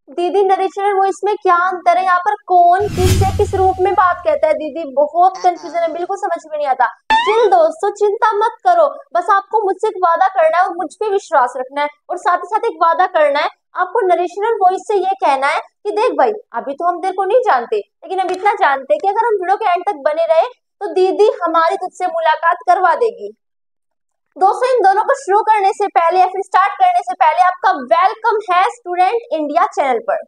दीदी नरेशन और वॉइस में क्या अंतर है? यहाँ पर कौन किससे किस रूप में बात कहता है? दीदी बहुत कंफ्यूजन है, बिल्कुल समझ में नहीं आता। चिल दोस्तों, चिंता मत करो, बस आपको मुझसे एक वादा करना है और मुझ पे विश्वास रखना है, और साथ ही साथ एक वादा करना है। आपको नरेशन और वॉइस से ये कहना है कि देख भाई, अभी तो हम तेरे को नहीं जानते, लेकिन हम इतना जानते हैं कि अगर हम वीडियो के एंड तक बने रहे तो दीदी हमारी तुझसे मुलाकात करवा देगी। दोस्तों इन दोनों को शुरू करने से पहले या फिर स्टार्ट करने से पहले आपका वेलकम है स्टूडेंट इंडिया चैनल पर।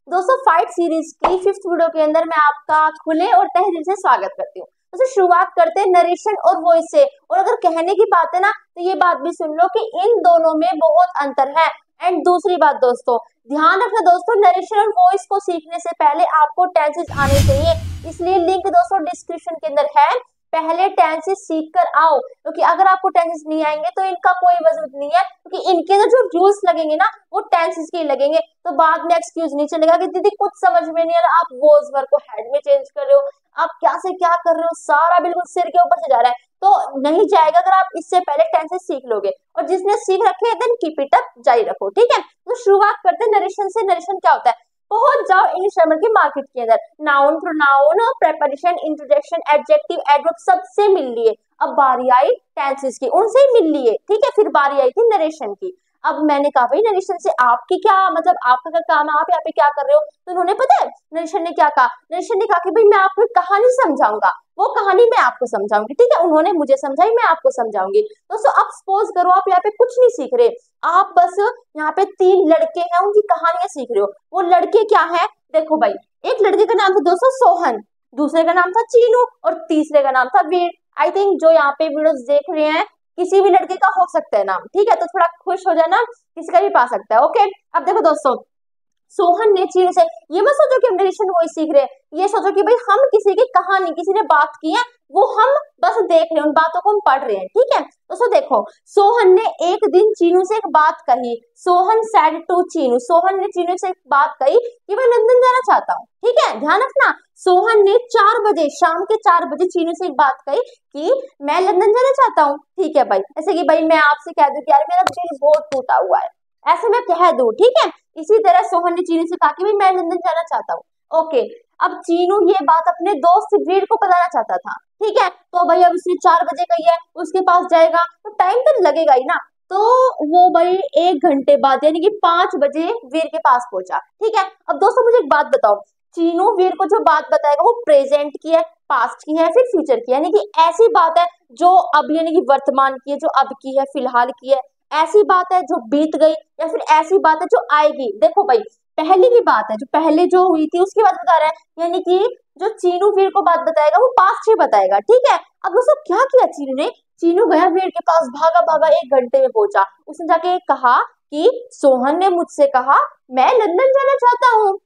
दोस्तों फाइट सीरीज की 5th वीडियो के अंदर मैं आपका खुले और तहे दिल से स्वागत करती हूँ। दोस्तों शुरुआत करते हैं नरेशन और वॉइस से, और अगर कहने की बात है ना तो ये बात भी सुन लो कि इन दोनों में बहुत अंतर है। एंड दूसरी बात दोस्तों, ध्यान रखना दोस्तों, नरेशन और वॉइस को सीखने से पहले आपको टेंसेस आने चाहिए, इसलिए लिंक दोस्तों डिस्क्रिप्शन के अंदर है, पहले टेंसेस सीख कर आओ, क्योंकि अगर आपको टेंसेस नहीं आएंगे तो इनका कोई वजूद नहीं है, क्योंकि इनके जो रूल्स लगेंगे ना वो टेंसेस के ही लगेंगे। तो बाद में एक्सक्यूज नहीं चलेगा कि दीदी कुछ समझ में नहीं आ रहा, आप वॉज वर्ब को हेड में चेंज कर रहे हो, आप क्या से क्या कर रहे हो, सारा बिल्कुल सिर के ऊपर से जा रहा है, तो नहीं जाएगा अगर आप इससे पहले टेंसेस सीख लोगे। और जिसने सीख रखे हैं देन कीप इट अप, जारी रखो, ठीक है। तो शुरुआत करते हैं नरेशन से। नरेशन क्या होता है? पहुंच जाओ इंग्लिश ग्रामर की मार्केट के अंदर, noun pronoun preposition interjection adjective adverb सबसे मिल लिए। अब बारी आई टेंसेस की, उनसे ही मिल लिए, ठीक है। फिर बारी आई थी नरेशन की। अब मैंने कहा भाई नरेशन से आपकी क्या मतलब, आपका क्या काम है, आप यहाँ पे क्या कर रहे हो? तो उन्होंने पता है नरेशन ने क्या कहा? नरेशन ने कहा कि भाई मैं आपको एक कहानी समझाऊंगा, वो कहानी मैं आपको समझाऊंगी, ठीक है। उन्होंने मुझे समझाई, मैं आपको समझाऊंगी। दोस्तों अब सपोज करो आप यहाँ पे कुछ नहीं सीख रहे, आप बस यहाँ पे 3 लड़के हैं उनकी कहानियां सीख रहे हो। वो लड़के क्या है? देखो भाई, एक लड़के का नाम था दोस्तों सोहन, दूसरे का नाम था चीनू, और तीसरे का नाम था वीर। आई थिंक जो यहाँ पे वीडियोस देख रहे हैं किसी भी लड़के का हो सकता है नाम, ठीक है, तो थोड़ा खुश हो जाना, किसी का भी पा सकता है, ओके। अब देखो दोस्तों, सोहन ने चीन से, ये मत सोचो कि हम नरेशन वॉइस सीख रहे हैं, ये सोचो कि भाई हम किसी की कहानी, किसी ने बात की है, वो हम बस देख रहे हैं, उन बातों को हम पढ़ रहे हैं, ठीक है। दोस्तों देखो, सोहन ने एक दिन चीनू से एक बात कही, सोहन सेड टू चीनू, सोहन ने चीनू से एक बात कही कि मैं लंदन जाना चाहता हूँ, ठीक है, ध्यान रखना। सोहन ने 4 बजे, शाम के 4 बजे चीनू से एक बात कही कि मैं लंदन जाना चाहता हूँ, ठीक है भाई। ऐसे कि भाई मैं आपसे कह दूं कि यार मेरा दिल बहुत टूटा हुआ है, ऐसे मैं कह दूं, ठीक है। इसी तरह सोहन ने चीनू से कहा कि भाई मैं लंदन जाना चाहता हूँ, ओके। अब चीनू ये बात अपने दोस्त वीर को बताना चाहता था, ठीक है। तो भाई अब उसने 4 बजे कही है, उसके पास जाएगा तो टाइम तो लगेगा ही ना, तो वो भाई 1 घंटे बाद यानी कि 5 बजे वीर के पास पहुंचा, ठीक है। अब दोस्तों मुझे एक बात बताओ, चीनू वीर को जो बात बताएगा वो प्रेजेंट की है, पास्ट की है, फिर फ्यूचर की है, यानी कि ऐसी बात है जो अब यानी कि वर्तमान की है, जो अब की है, फिलहाल की है, ऐसी बात है जो बीत गई, या फिर ऐसी बात है जो आएगी। देखो भाई, पहले की बात है जो पहले जो हुई थी उसकी बात बता रहा है, यानी कि जो चीनू वीर को बात बताएगा वो पास्ट ही बताएगा, ठीक है। अब दोस्तों क्या किया चीनू ने? चीनू गया वीर के पास, भागा भागा 1 घंटे में पहुंचा, उसने जाके कहा कि सोहन ने मुझसे कहा मैं लंदन जाना चाहता हूँ।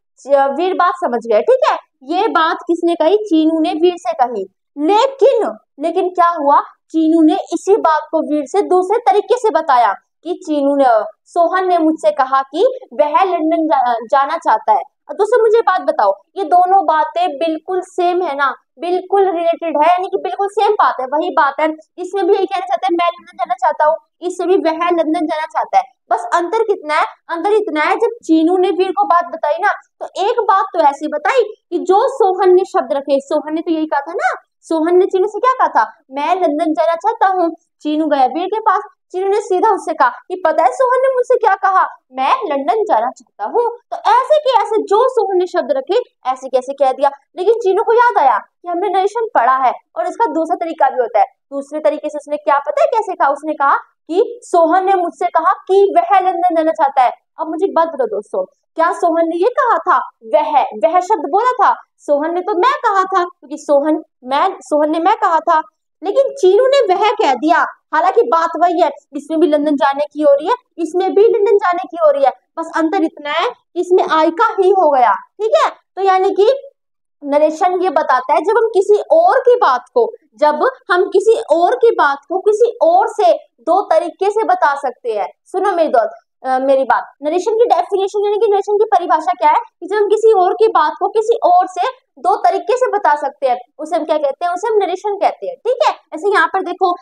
वीर बात समझ गया, ठीक है। ये बात किसने कही? चीनू ने वीर से कही। लेकिन लेकिन क्या हुआ? चीनू ने इसी बात को वीर से दूसरे तरीके से बताया कि चीनू ने, सोहन ने मुझसे कहा कि वह लंदन जाना चाहता है। अब दोस्तों मुझे बात बताओ, ये दोनों बातें बिल्कुल सेम है ना, बिल्कुल रिलेटेड है, यानी कि बिल्कुल सेम बात है, वही बात है। इसमें भी यही कहना चाहता है मैं लंदन जाना चाहता हूँ, इससे भी वह लंदन जाना चाहता है, बस अंतर कितना है? अंतर इतना है जब चीनू ने वीर को बात बताई ना, तो एक बात तो ऐसी बताई कि जो सोहन ने शब्द रखे, सोहन ने तो यही कहा था ना, सोहन ने चीनू से क्या कहा था? मैं लंदन जाना चाहता हूँ। चीनू गया वीर के पास, चीनू ने सीधा उससे कहा कि पता है सोहन ने मुझसे क्या कहा? मैं लंदन जाना चाहता हूँ। तो ऐसे के ऐसे जो सोहन ने शब्द रखे ऐसे कैसे कह दिया, लेकिन चीनू को याद आया कि हमने नरेशन पढ़ा है और इसका दूसरा तरीका भी होता है। दूसरे तरीके से उसने क्या पता है कैसे कहा? उसने कहा कि सोहन ने मुझसे कहा कि वह लंदन जाना चाहता है। अब मुझे एक बात बताओ दोस्तों, क्या सोहन ने ये कहा था वह शब्द बोला था? सोहन ने तो मैं कहा था, क्योंकि सोहन ने मैं कहा था, लेकिन चीनू ने वह कह दिया। हालांकि बात वही है, इसमें भी लंदन जाने की हो रही है, इसमें भी लंदन जाने की हो रही है, बस अंतर इतना है कि इसमें आई का ही हो गया, ठीक है। तो यानी कि नरेशन ये बताता है जब हम किसी और की बात को, जब हम किसी और की बात को किसी और से 2 तरीके से बता सकते हैं। सुनो मेरी दोस्त, मेरी बात, नरेशन की डेफिनेशन यानी कि नरेशन की परिभाषा क्या है कि जब हम किसी और की बात को किसी और से दो तरीके से बता सकते हैं, उसे हम क्या कहते हैं, उसे हम नरेशन कहते हैं। ठीक है, ऐसे यहाँ पर देखो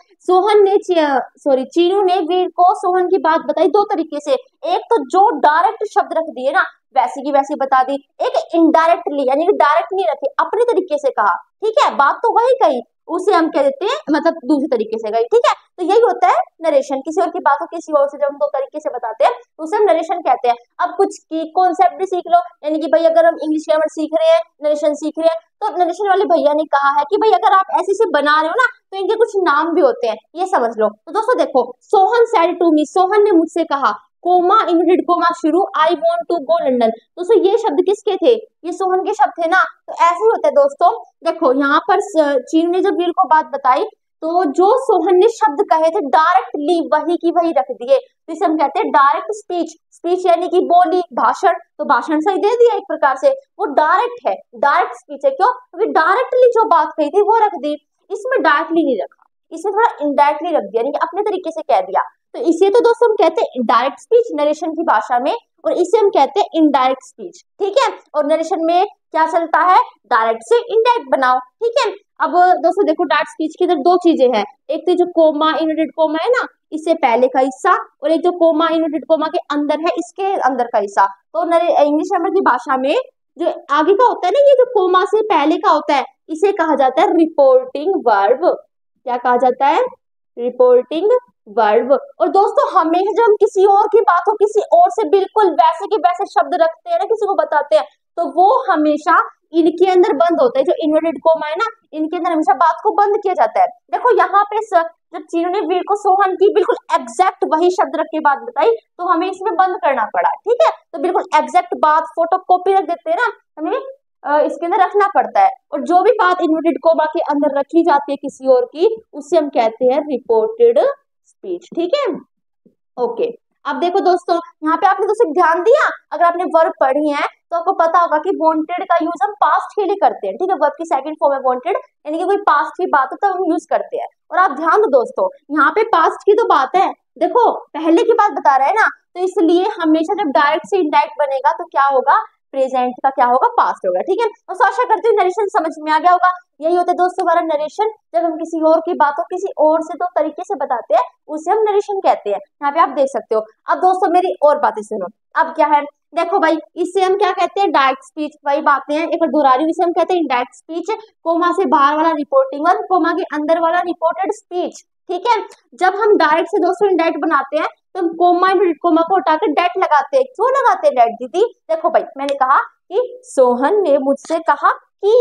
चीनू ने वीर को सोहन की बात बताई दो तरीके से। एक तो जो डायरेक्ट शब्द रख दिए ना, वैसी की वैसी बता दी। एक इनडायरेक्टली यानी कि डायरेक्ट नहीं रखी, अपने तरीके से कहा। ठीक है, बात तो वही कही, उसे हम कह देते हैं मतलब दूसरे तरीके से गई। ठीक है, तो यही होता है नरेशन, किसी और की बात को किसी और से जब हम दो तरीके से बताते हैं तो उसे हम नरेशन कहते हैं। अब कुछ की कॉन्सेप्ट भी सीख लो, यानी कि भाई अगर हम इंग्लिश ग्रामर सीख रहे हैं, नरेशन सीख रहे हैं, तो नरेशन वाले भैया ने कहा है कि भाई अगर आप ऐसे से बना रहे हो ना तो इनके कुछ नाम भी होते हैं, ये समझ लो। तो दोस्तों देखो, Sohan said to me, Sohan ने मुझसे कहा, कोमा इनवर्टेड कोमा शुरू, I want to go London. दोस्तों ये शब्द किसके थे, ये सोहन के शब्द थे ना। तो ऐसे ही होता है दोस्तों। देखो यहाँ पर चीन ने जब वीर को बात बताई तो जो सोहन ने शब्द कहे थे डायरेक्टली वही की वही रख दिए, तो इसे हम कहते हैं डायरेक्ट स्पीच। स्पीच यानी कि बोली, भाषण, तो भाषण सही दे दिया एक प्रकार से, वो डायरेक्ट है, डायरेक्ट स्पीच है। क्यों, क्योंकि डायरेक्टली जो बात कही थी वो रख दी, इसमें डायरेक्टली नहीं रखा, इसमें थोड़ा इनडायरेक्टली रख दिया, यानी कि अपने तरीके से कह दिया। तो इसे तो दोस्तों हम कहते हैं डायरेक्ट स्पीच नरेशन की भाषा में, और इसे हम कहते हैं इनडायरेक्ट स्पीच। ठीक है, और नरेशन में क्या चलता है, डायरेक्ट से इनडायरेक्ट बनाओ। ठीक है, अब दोस्तों देखो डायरेक्ट स्पीच की इधर दो चीजें हैं, एक तो जो कोमा इनवर्टेड कोमा है ना, इससे पहले का हिस्सा, और एक जो कोमा इनवर्टेड कोमा के अंदर है, इसके अंदर का हिस्सा। तो इंग्लिश ग्रामर की भाषा में जो आगे का होता है ना, ये जो कोमा से पहले का होता है, इसे कहा जाता है रिपोर्टिंग वर्ब। क्या कहा जाता है, रिपोर्टिंग वर्ब। और दोस्तों हमेशा जब हम किसी और की बात हो किसी और से बिल्कुल वैसे के वैसे शब्द रखते हैं ना, किसी को बताते हैं, तो वो हमेशा इनके अंदर बंद होता है, जो इन्वर्टेड कोमा है ना, इनके अंदर हमेशा बात को बंद किया जाता है। देखो यहाँ पे जब चीनू ने वीर को सोहन की बिल्कुल एग्जैक्ट वही शब्द रख के बात बताई, तो हमें इसमें बंद करना पड़ा। ठीक है, तो बिल्कुल एग्जैक्ट बात फोटो कॉपी रख देते हैं ना, हमें इसके अंदर रखना पड़ता है। और जो भी बात इन्वर्टेड कोमा के अंदर रखी जाती है किसी और की, उसे हम कहते हैं रिपोर्टेड स्पीच। ठीक है, ओके। अब देखो दोस्तों, यहाँ पे आपने दोस्तों ध्यान दिया, अगर आपने वर्ब पढ़ी है तो आपको पता होगा कि वांटेड का यूज हम पास्ट के लिए करते हैं। ठीक है, वर्ब की सेकंड फॉर्म है वांटेड, यानी कि कोई पास्ट की बात हो तब हम यूज करते हैं। और आप ध्यान दो दोस्तों, यहाँ पे पास्ट की तो बात है, देखो पहले की बात बता रहा है ना, तो इसलिए हमेशा जब डायरेक्ट से इनडायरेक्ट बनेगा तो क्या होगा, प्रेजेंट का क्या होगा, पास्ट होगा। ठीक है, तो आशा करती हूँ नरेशन समझ में आ गया होगा। यही होता है दोस्तों हमारा नरेशन, जब हम किसी और की बात को किसी और से तो तरीके से बताते हैं, उसे हम नरेशन कहते हैं। यहाँ पे आप देख सकते हो। अब दोस्तों मेरी और बातें सुनो, अब क्या है, देखो भाई इससे हम क्या कहते हैं, डायरेक्ट स्पीच। वही बातें हैं, एक बार दोहरा रही हूँ, इसे हम कहते हैं डायरेक्ट स्पीच, कोमा से बाहर वाला रिपोर्टिंग वर्ब, कोमा के अंदर वाला रिपोर्टेड स्पीच। ठीक है, जब हम डायरेक्ट से दोस्तों इनडायरेक्ट बनाते हैं तो हम कोमा कोमा को हटाकर डेट लगाते हैं। क्यों लगाते हैं डेट दीदी, देखो भाई मैंने कहा कि सोहन ने मुझसे कहा कि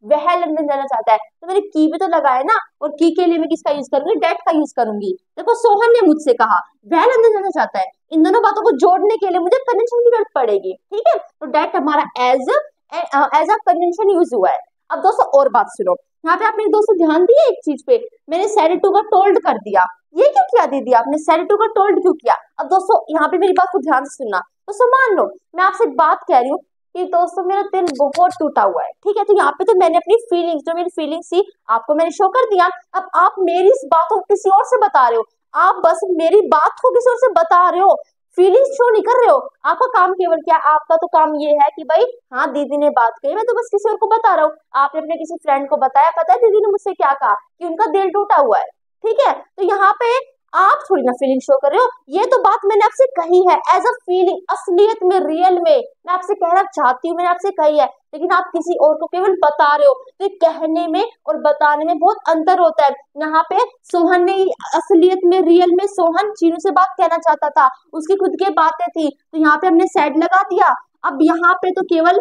वह लंदन जाना चाहता है, तो मैंने की भी तो लगाया ना, और की के लिए मैं किसका यूज करूंगी, डेट का यूज करूंगी। देखो सोहन ने मुझसे कहा, वह लंदन जाना चाहता है, इन दोनों बातों को जोड़ने के लिए मुझे कंजंक्शन की जरूरत पड़ेगी। ठीक है, तो डेट हमारा एज अ कंजंक्शन यूज हुआ है। अब दोस्तों और बात सुनो, यहाँ पे आपने दोस्तों ध्यान दिया एक चीज पे, मैंने सेड टू का टोल्ड कर दिया। ये क्यों किया दीदी आपने, सेड टू का टोल्ड क्यों किया। अब दोस्तों यहाँ पे मेरी बात को ध्यान से सुनना, दोस्तों मान लो मैं आपसे एक बात कह रही हूँ कि दोस्तों मेरा दिल बहुत टूटा हुआ है। ठीक है, तो यहाँ पे तो मैंने अपनी फीलिंग्स, जो मेरी फीलिंग्स थी आपको मैंने शो कर दिया। अब आप मेरी इस बात को किसी और से बता रहे हो, आप बस मेरी बात को किसी और से बता रहे हो, फीलिंग्स शो नहीं कर रहे हो। आपका काम केवल क्या, आपका तो काम ये है कि भाई हाँ दीदी ने बात कही, मैं तो बस किसी और को बता रहा हूँ। आपने अपने किसी फ्रेंड को बताया, पता है दीदी ने मुझसे क्या कहा, कि उनका दिल टूटा हुआ है। ठीक है, तो यहाँ पे आप थोड़ी ना फीलिंग शो कर रहे हो, ये तो बात मैंने आपसे कही है एज अ फीलिंग, असलियत में, रियल में मैं आपसे कहना चाहती हूँ, मैंने आपसे कही है, लेकिन आप किसी और को केवल बता रहे हो। तो कहने में और बताने में बहुत अंतर होता है। यहाँ पे सोहन ने असलियत में, रियल में सोहन चीनू से बात कहना चाहता था, उसकी खुद की बातें थी, तो यहाँ पे हमने सेड लगा दिया। अब यहाँ पे तो केवल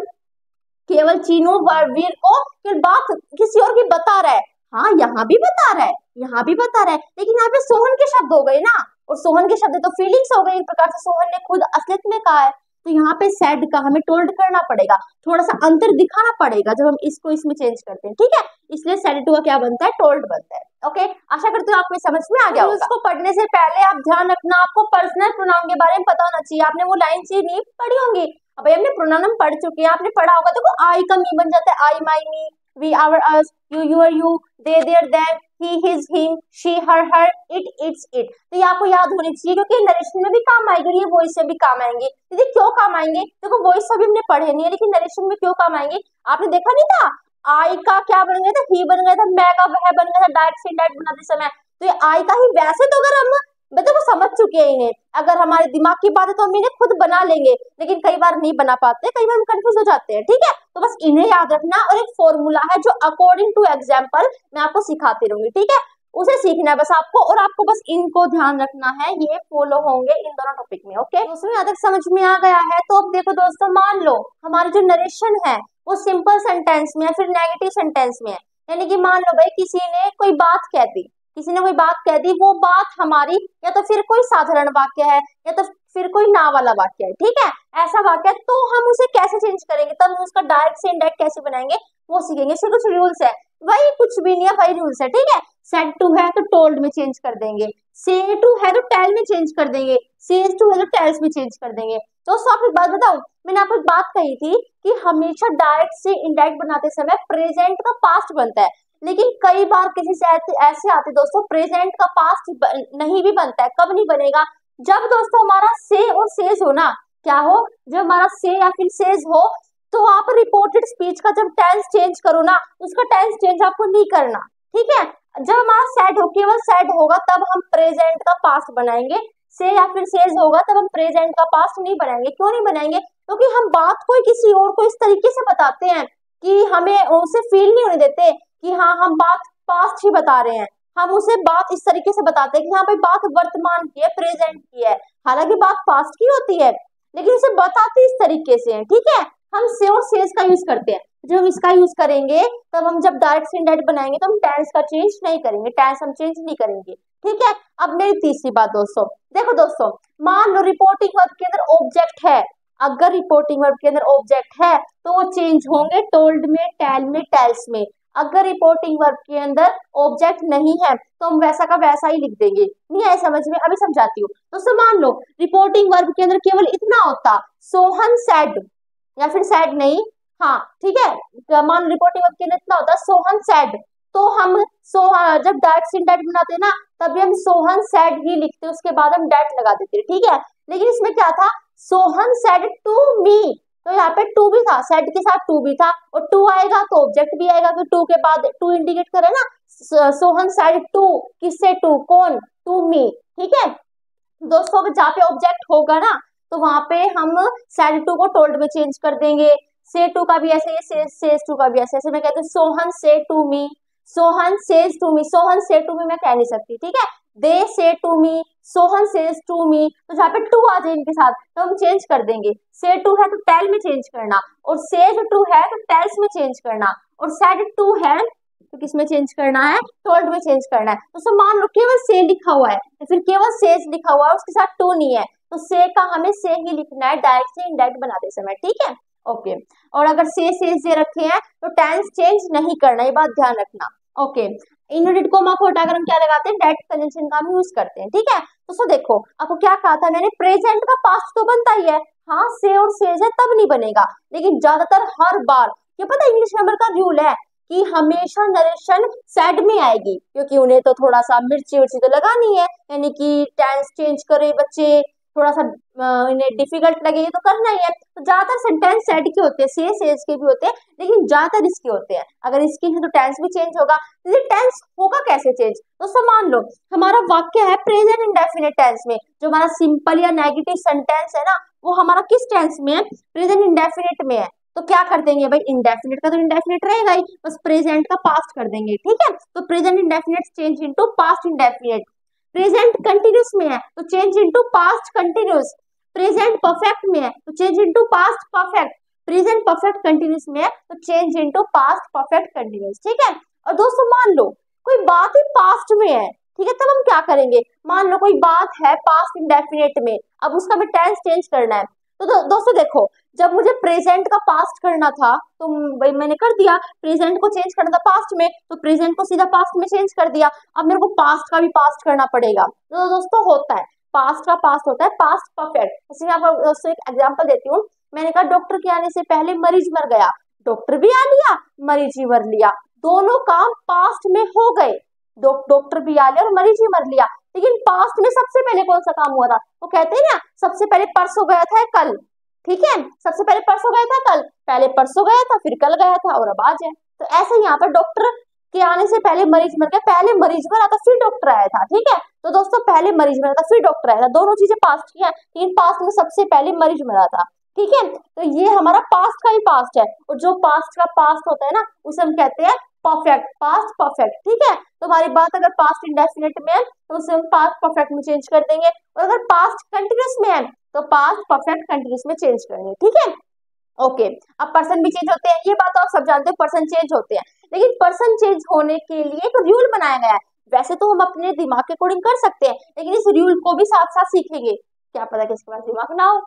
केवल चीनू वीर को केवल बात किसी और की बता रहा है। हाँ यहाँ भी बता रहा है, यहाँ भी बता रहा है, लेकिन यहाँ पे सोहन के शब्द हो गए ना, और सोहन के शब्द तो फीलिंग्स हो गई, एक प्रकार से सोहन ने खुद असलियत में कहा है। तो यहाँ पे सैड का हमें टोल्ड करना पड़ेगा, थोड़ा सा अंतर दिखाना पड़ेगा जब हम इसको इसमें चेंज करते हैं। ठीक है, इसलिए सैड टू का क्या बनता है, टोल्ड बनता है। ओके, आशा करती हूँ आपको समझ में आ गया होगा। इसको पढ़ने से पहले आप ध्यान रखना, आपको पर्सनल प्रोनाउन के बारे में पता होना चाहिए। आपने वो लाइन से नहीं पढ़ी होंगी, अब हमने प्रोनाउन पढ़ चुके हैं, आपने पढ़ा होगा, देखो आई का मी बन जाता है, I my me, we our us, you your you, they their them, he his him, she her her, it its it. तो ये आपको याद होनी चाहिए क्योंकि नरेशन में भी काम आएगी और ये वॉइस से भी काम आएंगे। दीदी क्यों काम आएंगे? देखो वॉइस से भी हमने पढ़े नहीं है लेकिन नरेशन में क्यों काम आएंगे? आपने देखा नहीं था आई का क्या बन गया था, ही बन गया था, मैं का वह बन गया था डायरेक्ट से इनडायरेक्ट बनाते समय। तो ये आई का ही वैसे तो अगर हम मतलब वो समझ चुके हैं इन्हें, अगर हमारे दिमाग की बात है तो हम इन्हें खुद बना लेंगे, लेकिन कई बार नहीं बना पाते, कई बार हम कंफ्यूज हो जाते हैं। ठीक है, तो बस इन्हें याद रखना और एक फॉर्मूला है जो अकॉर्डिंग टू एग्जाम्पल मैं आपको सिखाती रहूंगी। ठीक है, उसे सीखना है बस आपको, और आपको बस इनको ध्यान रखना है, ये फॉलो होंगे इन दोनों टॉपिक में। ओके दोस्तों, यहाँ तक समझ में आ गया है? तो अब देखो दोस्तों, मान लो हमारी जो नरेशन है वो सिंपल सेंटेंस में है फिर नेगेटिव सेंटेंस में है। यानी कि मान लो भाई किसी ने कोई बात कह दी, किसी ने कोई बात कह दी, वो बात हमारी या तो फिर कोई साधारण वाक्य है या तो फिर कोई ना वाला वाक्य है। ठीक है, ऐसा वाक्य है, तो हम उसे कैसे चेंज करेंगे, तब हम उसका डायरेक्ट से इनडायरेक्ट कैसे बनाएंगे वो सीखेंगे। इसके कुछ रूल्स है, वही कुछ भी नहीं है, वही रूल्स है। ठीक है, सेड टू है तो टोल्ड में चेंज कर देंगे, से टू है तो टेल में चेंज कर देंगे, सेज टू है तो टेल्स में चेंज कर देंगे। तो आपको एक बात बताऊं, मैंने आपको एक बात कही थी कि हमेशा डायरेक्ट से इनडायरेक्ट बनाते समय प्रेजेंट का पास्ट बनता है, लेकिन कई बार किसी से ऐसे आते दोस्तों प्रेजेंट का पास्ट नहीं भी बनता है। कब नहीं बनेगा? जब दोस्तों हमारा से और सेज हो ना, क्या हो, जब हमारा से या फिर सेज हो, तो आप रिपोर्टेड स्पीच का जब टेंस चेंज करो ना, उसका टेंस चेंज आपको नहीं करना। ठीक है, जब हमारा सेड हो, केवल सेड होगा तब हम प्रेजेंट का पास्ट बनाएंगे, से या फिर सेज होगा तब हम प्रेजेंट का पास्ट नहीं बनाएंगे। क्यों नहीं बनाएंगे? क्योंकि हम बात कोई किसी और को इस तरीके से बताते हैं कि हमें उसे फील नहीं होने देते कि हाँ हम बात पास्ट ही बता रहे हैं। हम उसे बात इस तरीके से बताते हैं कि हाँ भाई बात वर्तमान की है, प्रेजेंट की है, हालांकि बात पास्ट की होती है, लेकिन उसे बताते इस तरीके से है। ठीक है, हम से और सेज का यूज करते हैं। जब हम इसका यूज करेंगे तब हम जब डायरेक्ट से इनडायरेक्ट बनाएंगे तो हम टेंस का चेंज नहीं करेंगे, टेंस हम चेंज नहीं करेंगे। ठीक है, अब मेरी तीसरी बात दोस्तों, देखो दोस्तों, मान लो रिपोर्टिंग वर्ब के अंदर ऑब्जेक्ट है, अगर रिपोर्टिंग वर्ब के अंदर ऑब्जेक्ट है तो वो चेंज होंगे टोल्ड में, टेल में, टेल्स में। अगर रिपोर्टिंग वर्ब के अंदर ऑब्जेक्ट नहीं है तो हम वैसा का वैसा ही लिख देंगे। नहीं आया समझ में? अभी समझाती हूँ। तो मान लो रिपोर्टिंग वर्ब के अंदर केवल इतना होता, सोहन सेड, या फिर सैड नहीं, हाँ ठीक है, मान रिपोर्टिंग वर्ब के अंदर इतना होता सोहन सैड, तो हम जब डायरेक्ट से इनडायरेक्ट बनाते हैं ना तभी हम सोहन सैड ही लिखते हैं, उसके बाद हम डेट लगा देते हैं। ठीक है, लेकिन इसमें क्या था, सोहन सैड टू मी, तो यहाँ पे टू भी था, सेड के साथ टू भी था, और टू आएगा तो ऑब्जेक्ट भी आएगा, तो टू के बाद टू इंडिकेट करे ना, सोहन सैड टू, किससे टू, कौन, टू मी। ठीक है दोस्तों, अगर जहाँ पे ऑब्जेक्ट होगा ना तो वहां पे हम सेड टू को टोल्ड में चेंज कर देंगे, से टू का भी ऐसे, ये सेज टू का भी ऐसे। ऐसे मैं कहती हूँ Sohan say to me, Sohan says to me, Sohan say to मी मैं कह नहीं सकती। ठीक है, they say to me, Sohan says to me, तो जहाँ पे टू आ जाए इनके साथ तो हम चेंज कर देंगे। से टू है तो टेल में चेंज करना, और सेज टू है तो टेल्स में चेंज करना, और सेड टू है तो किसमें चेंज करना है, टोल्ड में चेंज करना है। तो मान लो केवल से लिखा हुआ है या फिर केवल सेज लिखा हुआ है, उसके साथ टू नहीं है, तो से का हमें से ही लिखना है डायरेक्ट से इनडायरेक्ट बनाते समय। ठीक है, ओके। और अगर से सेज दे रखे हैं तो टेंस चेंज नहीं करना, ये बात ध्यान रखना। ओके, इनवर्टेड कोमा को हटाकर हम क्या लगाते हैं, डायरेक्ट कंजंक्शन का हम यूज करते हैं। ठीक है, तो सो देखो आपको क्या कहा था मैंने, प्रेजेंट का पास्ट तो बनता ही है, हाँ से और सेज है तब नहीं बनेगा, लेकिन ज्यादातर हर बार, ये पता है इंग्लिश ग्रामर का रूल है कि हमेशा नरेशन सेड में आएगी, क्योंकि उन्हें तो थोड़ा सा मिर्ची विर्ची तो लगानी है, यानी कि टेंस चेंज करे बच्चे, थोड़ा सा इन्हें डिफिकल्ट लगे, ये तो करना ही है। तो ज्यादातर सेंटेंस सेड के होते हैं, से सेज के भी होते हैं, लेकिन ज्यादातर इसके होते हैं। अगर इसके हैं तो टेंस भी चेंज होगा, तो ये टेंस होगा कैसे चेंज, तो सब मान लो हमारा वाक्य है प्रेजेंट इंडेफिनिट टेंस में, जो हमारा सिंपल या नेगेटिव सेंटेंस है ना वो हमारा किस टेंस में है, प्रेजेंट इंडेफिनिट में है। तो क्या कर देंगे भाई, इंडेफिनिट का तो इंडेफिनिट रहेगा ही, बस प्रेजेंट का पास्ट कर देंगे। ठीक है, तो present indefinite change into past indefinite, present continuous में है तो change into past continuous, present perfect में है तो change into past perfect, present perfect continuous में है तो change into past perfect continuous. ठीक है, और दोस्तों मान लो कोई बात ही पास्ट में है, ठीक है, तब हम क्या करेंगे, मान लो कोई बात है पास्ट इंडेफिनिट में, अब उसका भी टेंस चेंज करना है। तो दोस्तों देखो, जब मुझे प्रेजेंट का पास्ट करना था तो भाई मैंने कर दिया, प्रेजेंट को चेंज करना था पास्ट में तो प्रेजेंट को सीधा पास्ट में चेंज कर दिया। अब मेरे को पास्ट का भी पास्ट करना पड़ेगा, तो दोस्तों होता है पास्ट का पास्ट होता है पास्ट परफेक्ट। जैसे मैं आपको दोस्तों एक एग्जांपल देती हूँ, मैंने कहा डॉक्टर के आने से पहले मरीज मर गया, डॉक्टर भी आ लिया, मरीज भी मर लिया, दोनों काम पास्ट में हो गए। डॉक्टर भी आ लिया और मरीज भी मर लिया। लेकिन पास्ट में सबसे पहले कौन सा काम हुआ था? वो कहते हैं ना, सबसे पहले परसों गया था कल, ठीक है, सबसे पहले परसों गया था कल, पहले परसों गया था, फिर कल गया था और अब आज है। तो ऐसे यहाँ पर डॉक्टर के आने से पहले मरीज मर गया, पहले मरीज मरा था फिर डॉक्टर आया था, ठीक है। तो दोस्तों पहले मरीज मरा था फिर डॉक्टर आया था, दोनों चीजें पास्ट की है, लेकिन पास्ट में सबसे पहले मरीज मरा था, ठीक है। तो ये हमारा पास्ट का ही पास्ट है, और जो पास्ट का पास्ट होता है ना, उसे हम कहते हैं परफेक्ट, पास्ट परफेक्ट, ठीक है। तो हमारी बात अगर पास्ट इंडेफिनिट में है तो उसे हम पास्ट परफेक्ट में चेंज कर देंगे, और अगर पास्ट कंटिन्यूस में है तो पास्ट परफेक्ट कंटिन्यूस में चेंज करेंगे, ठीक है। ओके, अब पर्सन भी चेंज होते हैं, ये बात तो आप सब जानते हो, पर्सन चेंज होते हैं, लेकिन पर्सन चेंज होने के लिए एक रूल बनाया गया है। वैसे तो हम अपने दिमाग के अकॉर्डिंग कर सकते हैं, लेकिन इस रूल को भी साथ साथ सीखेंगे, क्या पता किसके पास दिमाग ना हो,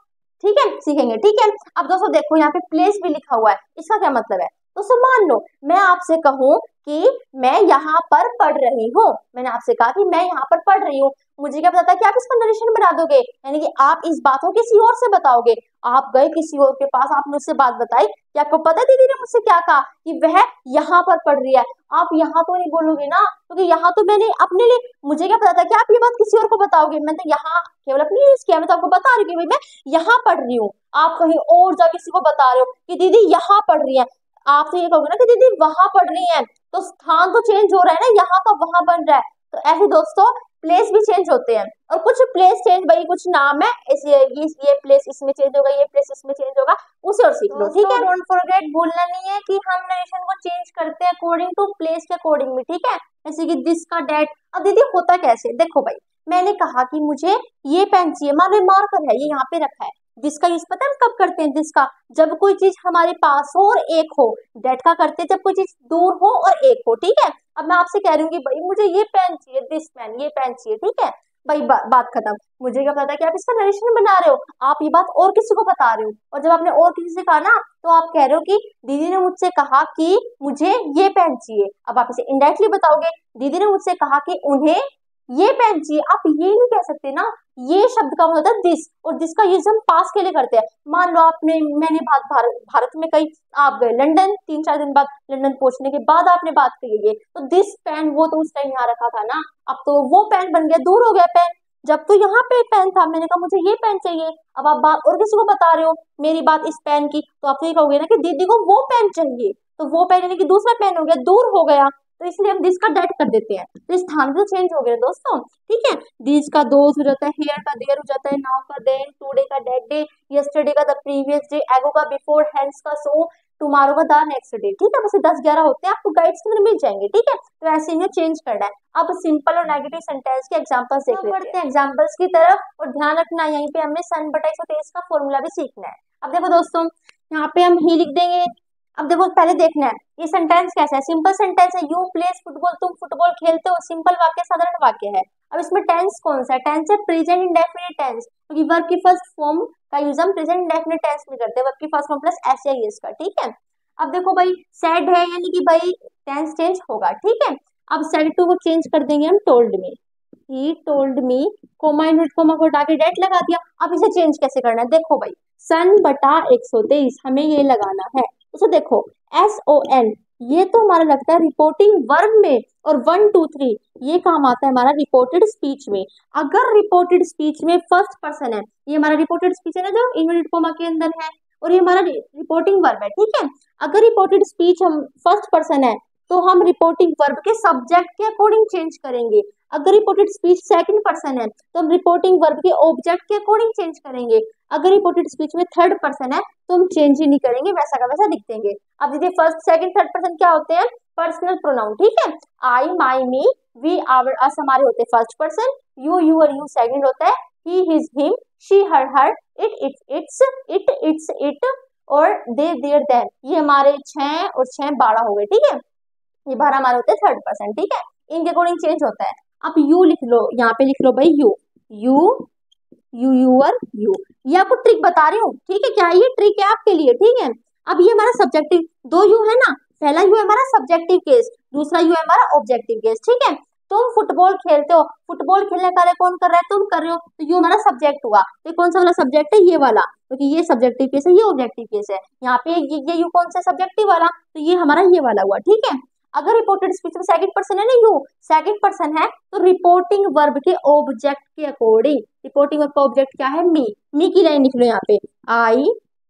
ठीक है, सीखेंगे, ठीक है। अब दोस्तों देखो यहाँ पे प्लेस भी लिखा हुआ है, इसका क्या मतलब है? दोस्तों मान लो मैं आपसे कहूँ कि मैं यहाँ पर पढ़ रही हूँ, मैंने आपसे कहा कि मैं यहाँ पर पढ़ रही हूँ, मुझे क्या पता था कि आप इसका नरेशन बना दोगे, यानी कि आप इस बात को किसी और से बताओगे। आप गए किसी और के पास, आपने उससे बात बताई कि आपको पता है दीदी ने मुझसे क्या कहा कि वह यहाँ पर पढ़ रही है। आप यहाँ तो नहीं बोलोगे ना, क्योंकि यहाँ तो मैंने अपने लिए, मुझे क्या पता था कि आप ये बात किसी और को बताओगे, मैं तो यहाँ केवल अपनी यूज किया, मैं तो आपको बता रही हूँ कि भाई मैं यहाँ पढ़ रही हूँ। आप कहीं और जा किसी को बता रहे हो कि दीदी यहाँ पढ़ रही है, आप तो ये कहोगे ना कि दीदी वहां पढ़ रही है, तो स्थान तो चेंज हो रहा है ना, यहाँ का वहां बन रहा है। तो ऐसे दोस्तों प्लेस भी चेंज होते हैं, और कुछ प्लेस चेंज, भाई कुछ नाम है ऐसे, ये प्लेस इसमें चेंज होगा, ये प्लेस इसमें चेंज होगा, उसे और सीख लो, ठीक है। डोंट फॉरगेट, भूलना नहीं है कि हम नरेशन को चेंज करते हैं अकॉर्डिंग टू प्लेस के अकॉर्डिंग में, ठीक है। जैसे कि दिस का डेट। अब दीदी होता कैसे, देखो भाई, मैंने कहा कि मुझे ये पेन चाहिए, मान लो मार्कर है, ये यहाँ पे रखा है, जिसका यूज पता है हम कब करते हैं? जिसका, जब कोई चीज हमारे पास हो और एक हो। डेट का करते हैं जब कोई चीज दूर हो और एक हो, ठीक है। अब मैं आपसे कह रही हूँ कि भाई मुझे ये पेन चाहिए, दिस पेन, ये पेन चाहिए, ठीक है भाई, बात खत्म। मुझे क्या पता कि आप इसका नरेशन बना रहे हो, आप ये बात और किसी को बता रहे हो, और जब आपने और किसी से कहा ना, तो आप कह रहे हो कि दीदी ने मुझसे कहा कि मुझे ये पेन चाहिए। अब आप इसे इनडायरेक्टली बताओगे, दीदी ने मुझसे कहा कि उन्हें ये पेन चाहिए। आप ये नहीं कह सकते ना, ये शब्द का मतलब दिस, और जिसका यूज हम पास के लिए करते हैं। मान लो आपने, मैंने भारत में कहीं, आप गए लंदन, 3-4 दिन बाद लंदन पहुंचने के बाद आपने बात कही है, तो दिस पेन, वो तो उस टाइम यहाँ रखा था ना, अब तो वो पेन बन गया, दूर हो गया पेन। जब तो यहाँ पे पेन था, मैंने कहा मुझे ये पेन चाहिए, अब आप बात और किसी को बता रहे हो मेरी बात इस पेन की, तो आप तो ये कहोगे ना कि दीदी को वो पेन चाहिए, तो वो पेन यानी कि दूसरा पेन हो गया, दूर हो गया, तो इसलिए हम दिस का डेट कर देते हैं, तो स्थान तो चेंज हो गया दोस्तों, ठीक है। दिस का दोज हो जाता है, हेयर का देयर हो जाता है, नाउ का देन, टुडे का दैट डे, यस्टरडे का द प्रीवियस डे, एगो का बिफोर, हेंस का सो, टुमारो का द नेक्स्ट डे, ठीक है। बस 10-11 होते हैं, आपको गाइड्स के अंदर मिल जाएंगे, ठीक है। तो ऐसे ही चेंज करना है। अब सिंपल और नेगेटिव सेंटेंस के एग्जांपल्स देख लेते हैं एग्जांपल्स की तरफ, और ध्यान रखना यहीं पे हमने सन बटा 123 का फॉर्मूला भी सीखना है। अब देखो दोस्तों, यहाँ पे हम ही लिख देंगे। अब देखो पहले देखना है ये सेंटेंस कैसा है, सिंपल सेंटेंस है, यू प्लेस फुटबॉल, तुम फुटबॉल खेलते हो, सिंपल वाक्य, साधारण वाक्य है। अब इसमें टेंस कौन सा है? टेंस है प्रेजेंट इंडेफिनिट टेंस, क्योंकि वर्ब की फर्स्ट फॉर्म का यूज हम प्रेजेंट इंडेफिनिट टेंस में करते हैं, वर्ब की फर्स्ट फॉर्म प्लस एस या एस का, ठीक है। अब देखो भाई सेड है, यानी कि भाई टेंस चेंज होगा, ठीक है। अब सेड टू को चेंज कर देंगे हम टोल्ड में, he told me, comma inverted comma को हटा के डेट लगा दिया। अब इसे चेंज कैसे करना है, देखो भाई, सन बटा 123 हमें ये लगाना है, उसे देखो SON, ये तो हमारा लगता है रिपोर्टिंग वर्ब में, और 1 2 3 ये काम आता है हमारा रिपोर्टेड स्पीच में। अगर रिपोर्टेड स्पीच में फर्स्ट पर्सन है, ये हमारा रिपोर्टेड स्पीच है ना जो इनवर्टेड कोमा के अंदर है, और ये हमारा रिपोर्टिंग वर्ब है, ठीक है। अगर रिपोर्टेड स्पीच हम फर्स्ट पर्सन है, तो हम रिपोर्टिंग वर्ब के सब्जेक्ट के अकॉर्डिंग चेंज करेंगे। अगर रिपोर्टेड स्पीच सेकंड पर्सन है, तो हम रिपोर्टिंग वर्ब के ऑब्जेक्ट के अकॉर्डिंग चेंज करेंगे। अगर रिपोर्टेड स्पीच में थर्ड पर्सन है, तो हम चेंज ही नहीं करेंगे, वैसा का वैसा लिख देंगे। अब देखिए फर्स्ट सेकंड थर्ड पर्सन क्या होते हैं? पर्सनल प्रोनाउन, ठीक है। I my me we our अस हमारे होते हैं first person, you your you second होता है, he his him she her her, its it और दे देयर देम, ये हमारे 6 और 6 12 हो गए, ठीक है। ये 12 हमारे होते हैं थर्ड पर्सन, ठीक है। इनके अकॉर्डिंग चेंज होता है। अब यू लिख लो, यहाँ पे लिख लो भाई यू, यूर यू, ये आपको ट्रिक बता रही हूँ, ठीक है। क्या ये ट्रिक है आपके लिए, ठीक है। अब ये हमारा सब्जेक्टिव, 2 यू है ना, पहला यू है हमारा सब्जेक्टिव केस, दूसरा यू है हमारा ऑब्जेक्टिव केस, ठीक है। तुम फुटबॉल खेलते हो, फुटबॉल खेलने का कार्य कौन कर रहा है, तुम कर रहे हो, तो ये हमारा सब्जेक्ट हुआ। तो कौन सा वाला सब्जेक्ट है, ये वाला, क्योंकि ये सब्जेक्टिव केस है, ये ऑब्जेक्टिव केस है। यहाँ पे ये यू कौन सा सब्जेक्टिव वाला, तो ये हमारा ये वाला हुआ, ठीक है। अगर रिपोर्टेड स्पीच में सेकंड पर्सन है ना, यू सेकंड पर्सन है, तो रिपोर्टिंग वर्ब के ऑब्जेक्ट के अकॉर्डिंग, रिपोर्टिंग वर्ब का ऑब्जेक्ट क्या है, मी की लाइन लिख लो यहाँ पे, आई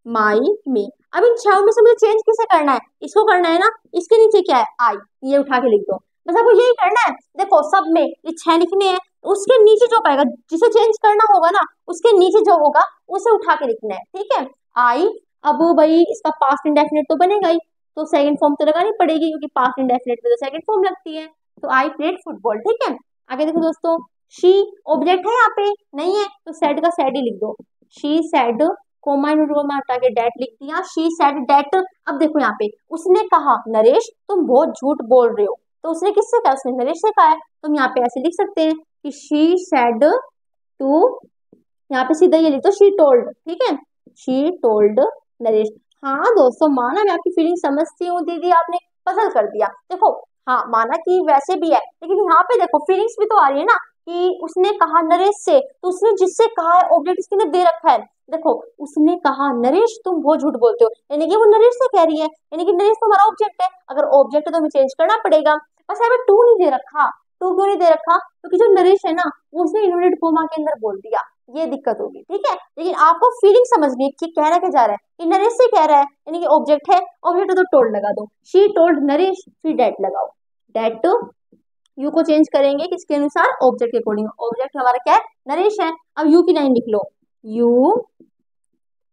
माई मी। अब इन छह में से मुझे चेंज किसे करना है, इसको करना है ना, इसके नीचे क्या है, आई, ये उठा के लिख दो, बस आपको यही करना है। देखो सब में ये छह लिखने हैं, उसके नीचे जो पाएगा, जिसे चेंज करना होगा ना, उसके नीचे जो होगा उसे उठा के लिखना है, ठीक है। आई, अब भाई इसका पास्ट इंडेफिनिट तो बनेगा ही, तो सेकंड फॉर्म तो लगानी पड़ेगी, क्योंकि पास्ट इंडेफिनिट में तो सेकंड फॉर्म लगती है। तो आई प्लेड फुटबॉल, ठीक है। आगे देखो दोस्तों, शी ऑब्जेक्ट है यहाँ पे, नहीं है तो सेड का सेड ही लिख दो, शी सेड, कोमा में हटा के डेट लिख दिया, शी सेड डेट। अब देखो यहाँ पे उसने कहा, नरेश तुम बहुत झूठ बोल रहे हो, तो उसने किससे कहा, उसने नरेश से कहा है, तुम यहाँ पे ऐसे लिख सकते हैं कि शी सेड टू, यहाँ पे सीधा ये लिख दो शी टोल्ड, ठीक है, शी टोल्ड नरेश। हाँ दोस्तों, माना मैं आपकी फीलिंग समझती हूँ दीदी, आपने पजल कर दिया। देखो हाँ, माना कि वैसे भी है, लेकिन यहाँ पे देखो फीलिंग्स भी तो आ रही है ना, कि उसने कहा नरेश से, तो उसने जिससे कहा है ऑब्जेक्ट इसके अंदर दे रखा है। देखो उसने कहा नरेश तुम बहुत झूठ बोलते हो, यानी कि वो नरेश से कह रही है, यानी कि नरेश तो हमारा ऑब्जेक्ट है, अगर ऑब्जेक्ट है तो हमें चेंज करना पड़ेगा। बस यहाँ पे टू नहीं दे रखा, टू क्यों नहीं दे रखा, क्योंकि जो नरेश है ना, वो उसने इन्वर्टेड कोमा के अंदर बोल दिया, ये दिक्कत होगी, ठीक है। लेकिन आपको फीलिंग समझनी है कि कहना क्या जा रहा है, कि नरेश से कह रहा है, यानी कि ऑब्जेक्ट है, ऑब्जेक्ट है तो टोल्ड लगा दो, शी टोल्ड नरेश, फिर डेट लगाओ, डेट यू को चेंज करेंगे किसके अनुसार, ऑब्जेक्ट के अकॉर्डिंग, ऑब्जेक्ट हमारा क्या है, नरेश है। अब यू की लाइन लिख लो, यू,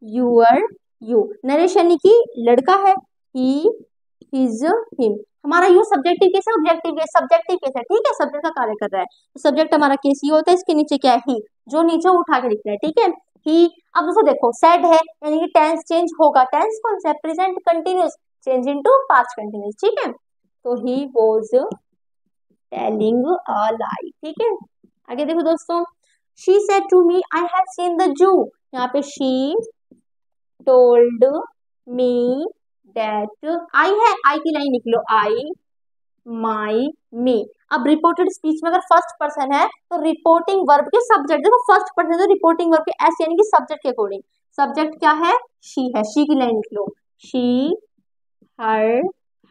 यूअर, यू, नरेश यानी कि लड़का है, ही, हिज, हिम, हमारा यू सब्जेक्टिव केस है, ऑब्जेक्टिव केस, सब्जेक्टिव केस है, ठीक है, सब्जेक्ट का कार्य कर रहा है, तो सब्जेक्ट हमारा केस ये होता है, इसके नीचे क्या है, ही, जो नीचे उठा के लिखना है, ठीक है, ही। अब दोस्तों देखो सेड है, यानी कि टेंस चेंज होगा, टेंस कौन सा है, present continuous change into past continuous, ठीक है। तो ही वाज टेलिंग अ लाई, ठीक है। आगे देखो दोस्तों, she said to me I have seen the zoo, यहाँ पे she told me that, I है, आई की लाइन निकलो, आई माई मी। अब रिपोर्टेड स्पीच में अगर फर्स्ट पर्सन है, तो रिपोर्टिंग वर्ब के सब्जेक्ट, देखो फर्स्ट पर्सन तो रिपोर्टिंग वर्ब के एस यानी कि सब्जेक्ट के अकॉर्डिंग, सब्जेक्ट क्या है, शी है, शी की लाइन निकलो, शी, हर,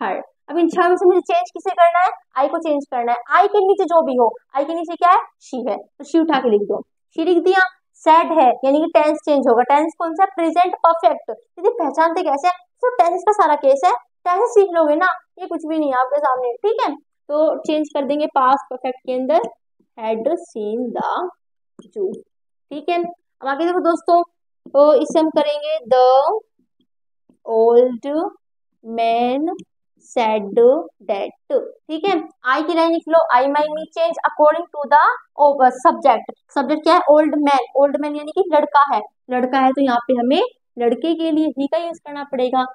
हर। अब इन छह में से मुझे चेंज किसे करना है, आई को चेंज करना है, आई के नीचे जो भी हो, आई के नीचे क्या है, शी है, तो शी उठा के लिख दो, शी लिख दिया। सेड है, यानी कि टेंस चेंज होगा, टेंस कौन सा, प्रेजेंट परफेक्ट, यदि पहचानते कैसे हैं? तो टेंस का सारा केस है, टेंस सीख लोगे ना, ये कुछ भी नहीं है आपके सामने, ठीक है। तो चेंज कर देंगे पास्ट परफेक्ट के अंदर, हैड सीन द जू, ठीक है। अब आगे देखो दोस्तों, तो इससे हम करेंगे the old man said that, ठीक है। आई की लाइन लिख लो, I my me change according to the subject, subject क्या है, ओल्ड मैन, ओल्ड मैन यानी कि लड़का है, लड़का है तो यहाँ पे हमें लड़के के लिए ही का यूज करना पड़ेगा,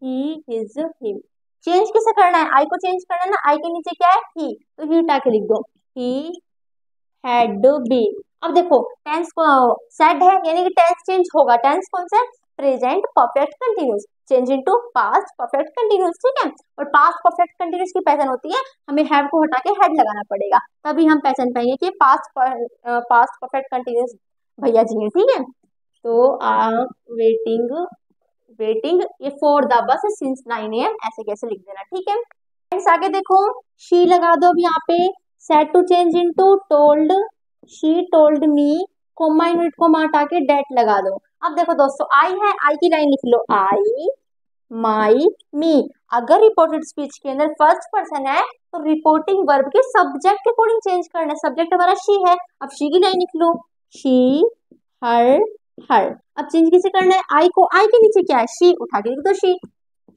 ही, हिज, हिम। चेंज किसे करना है, आई को चेंज करना है ना, आई के नीचे क्या है, ही, तो ही उठा के लिख दो, ही हैड बीन। अब देखो टेंस को सेड है, यानी कि टेंस चेंज होगा, टेंस कौन सा है, present perfect continuous change into past perfect continuous, ठीक है। और पास्ट परफेक्ट कंटिन्यूस की पहचान होती है, हमें हैव को हटा के हेड लगाना पड़ेगा, तभी हम पहचान पाएंगे कि पास्ट परफेक्ट कंटिन्यूस भैया जी हैं, ठीक है। तो वेटिंग, वेटिंग ये for the bus since 9 AM, ऐसे कैसे लिख देना, ठीक है। नेक्स्ट आगे देखो, शी लगा दो अब यहाँ पे, said to change into told, she told me, comma यूनिट को हटा के डेट लगा दो। अब देखो दोस्तों, आई है, आई की लाइन लिख लो, आई माई मी। अगर रिपोर्टेड स्पीच के अंदर फर्स्ट पर्सन है, तो रिपोर्टिंग वर्ब के सब्जेक्ट के अकॉर्डिंग चेंज करना है, सब्जेक्ट हमारा शी है, अब शी की लाइन लिख लो, शी, हर, हर। अब चेंज किसे करना है, आई को, आई के नीचे क्या है, शी, उठा के लिख दो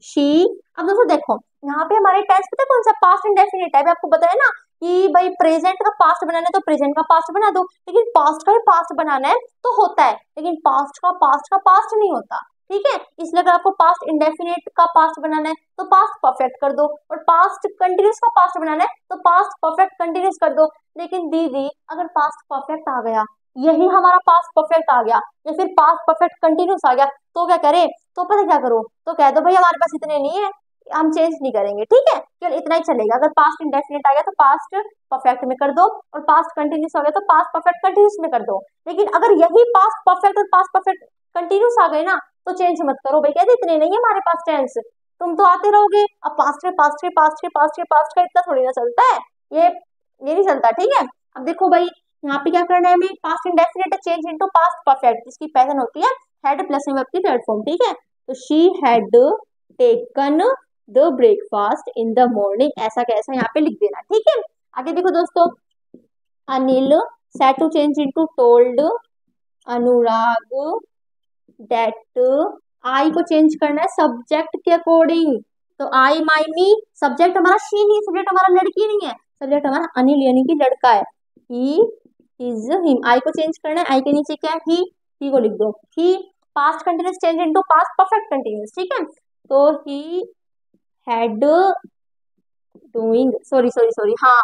शी। अब दोस्तों देखो यहाँ पे हमारे टेंस पता है कौन सा, पास्ट इंडेफिनिट है, आपको बताया ना कि भाई प्रेजेंट का पास्ट बनाना है तो प्रेजेंट का पास्ट बना दो, लेकिन पास्ट का भी पास्ट बनाना है तो होता है, लेकिन पास्ट का पास्ट नहीं होता, ठीक है। इसलिए अगर आपको पास्ट इंडेफिनिट का पास्ट बनाना है तो पास्ट परफेक्ट कर दो, और पास्ट कंटिन्यूस का पास्ट बनाना है तो पास्ट परफेक्ट कंटिन्यूस कर दो। लेकिन दीदी अगर पास्ट परफेक्ट आ गया, यही हमारा पास्ट परफेक्ट आ गया, या फिर पास्ट परफेक्ट कंटिन्यूस आ गया, तो क्या करें, तो पता क्या करो, तो कह दो भाई हमारे पास इतने नहीं है, हम चेंज नहीं करेंगे, ठीक है, केवल इतना ही चलेगा। अगर पास्ट इंडेफिनिट आ गया तो पास्ट परफेक्ट में कर दो, और पास्ट कंटिन्यूस हो गया तो पास्ट परफेक्ट कंटिन्यूस में कर दो। लेकिन अगर यही पास्ट परफेक्ट और पास्ट परफेक्ट कंटिन्यूस आ गए ना तो चेंज मत करो भाई, कहते इतने नहीं है हमारे पास टेंस, तुम तो आते रहोगे। अब पास्ट में पास्ट में पास्ट में पास्ट में पास्ट का इतना थोड़ी ना चलता है, ये नहीं चलता, ठीक है। अब देखो भाई यहाँ पे क्या करना है हमें, past indefinite change into past perfect, जिसकी पहचान होती है हैड प्लस में वर्ब की थर्ड फॉर्म, ठीक है। तो she had taken the breakfast in the morning, ऐसा कैसा यहाँ पे लिख देना, ठीक है। आगे देखो दोस्तों, Anil said to change into told Anurag that, I को चेंज करना है सब्जेक्ट के अकॉर्डिंग, तो आई माई मी, सब्जेक्ट हमारा शी ही, सब्जेक्ट हमारा लड़की नहीं है, सब्जेक्ट हमारा अनिल यानी कि लड़का है। ही इज हिम, आई को चेंज करना है, आई के नीचे क्या है ही को लिख दो, he past continuous change into past perfect continuous, ठीक है। तो he had doing, sorry sorry sorry, हाँ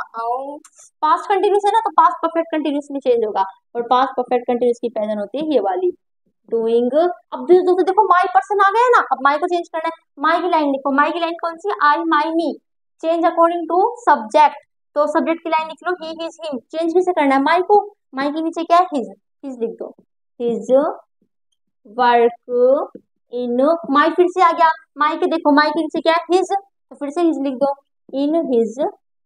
पास्ट कंटिन्यूस है ना तो पास्ट परफेक्ट कंटिन्यूस में चेंज होगा, और पास्ट परफेक्ट कंटिन्यूस की पहचान होती है ये वाली डूइंग। अब दोस्तों देखो माई पर्सन आ गया ना, अब माई को चेंज करना है, माई की लाइन लिखो, माई की लाइन कौन सी है, I my me, change according to subject, तो सब्जेक्ट की लाइन लिख लो ही हिज हिम, चेंज किसे करना है माई को, माई के नीचे क्या है हिज, हिज लिख दो, हिज वर्क इन, माई फिर से आ गया, माई के देखो माई के नीचे क्या है हिज, तो फिर से हिज लिख दो, इन हिज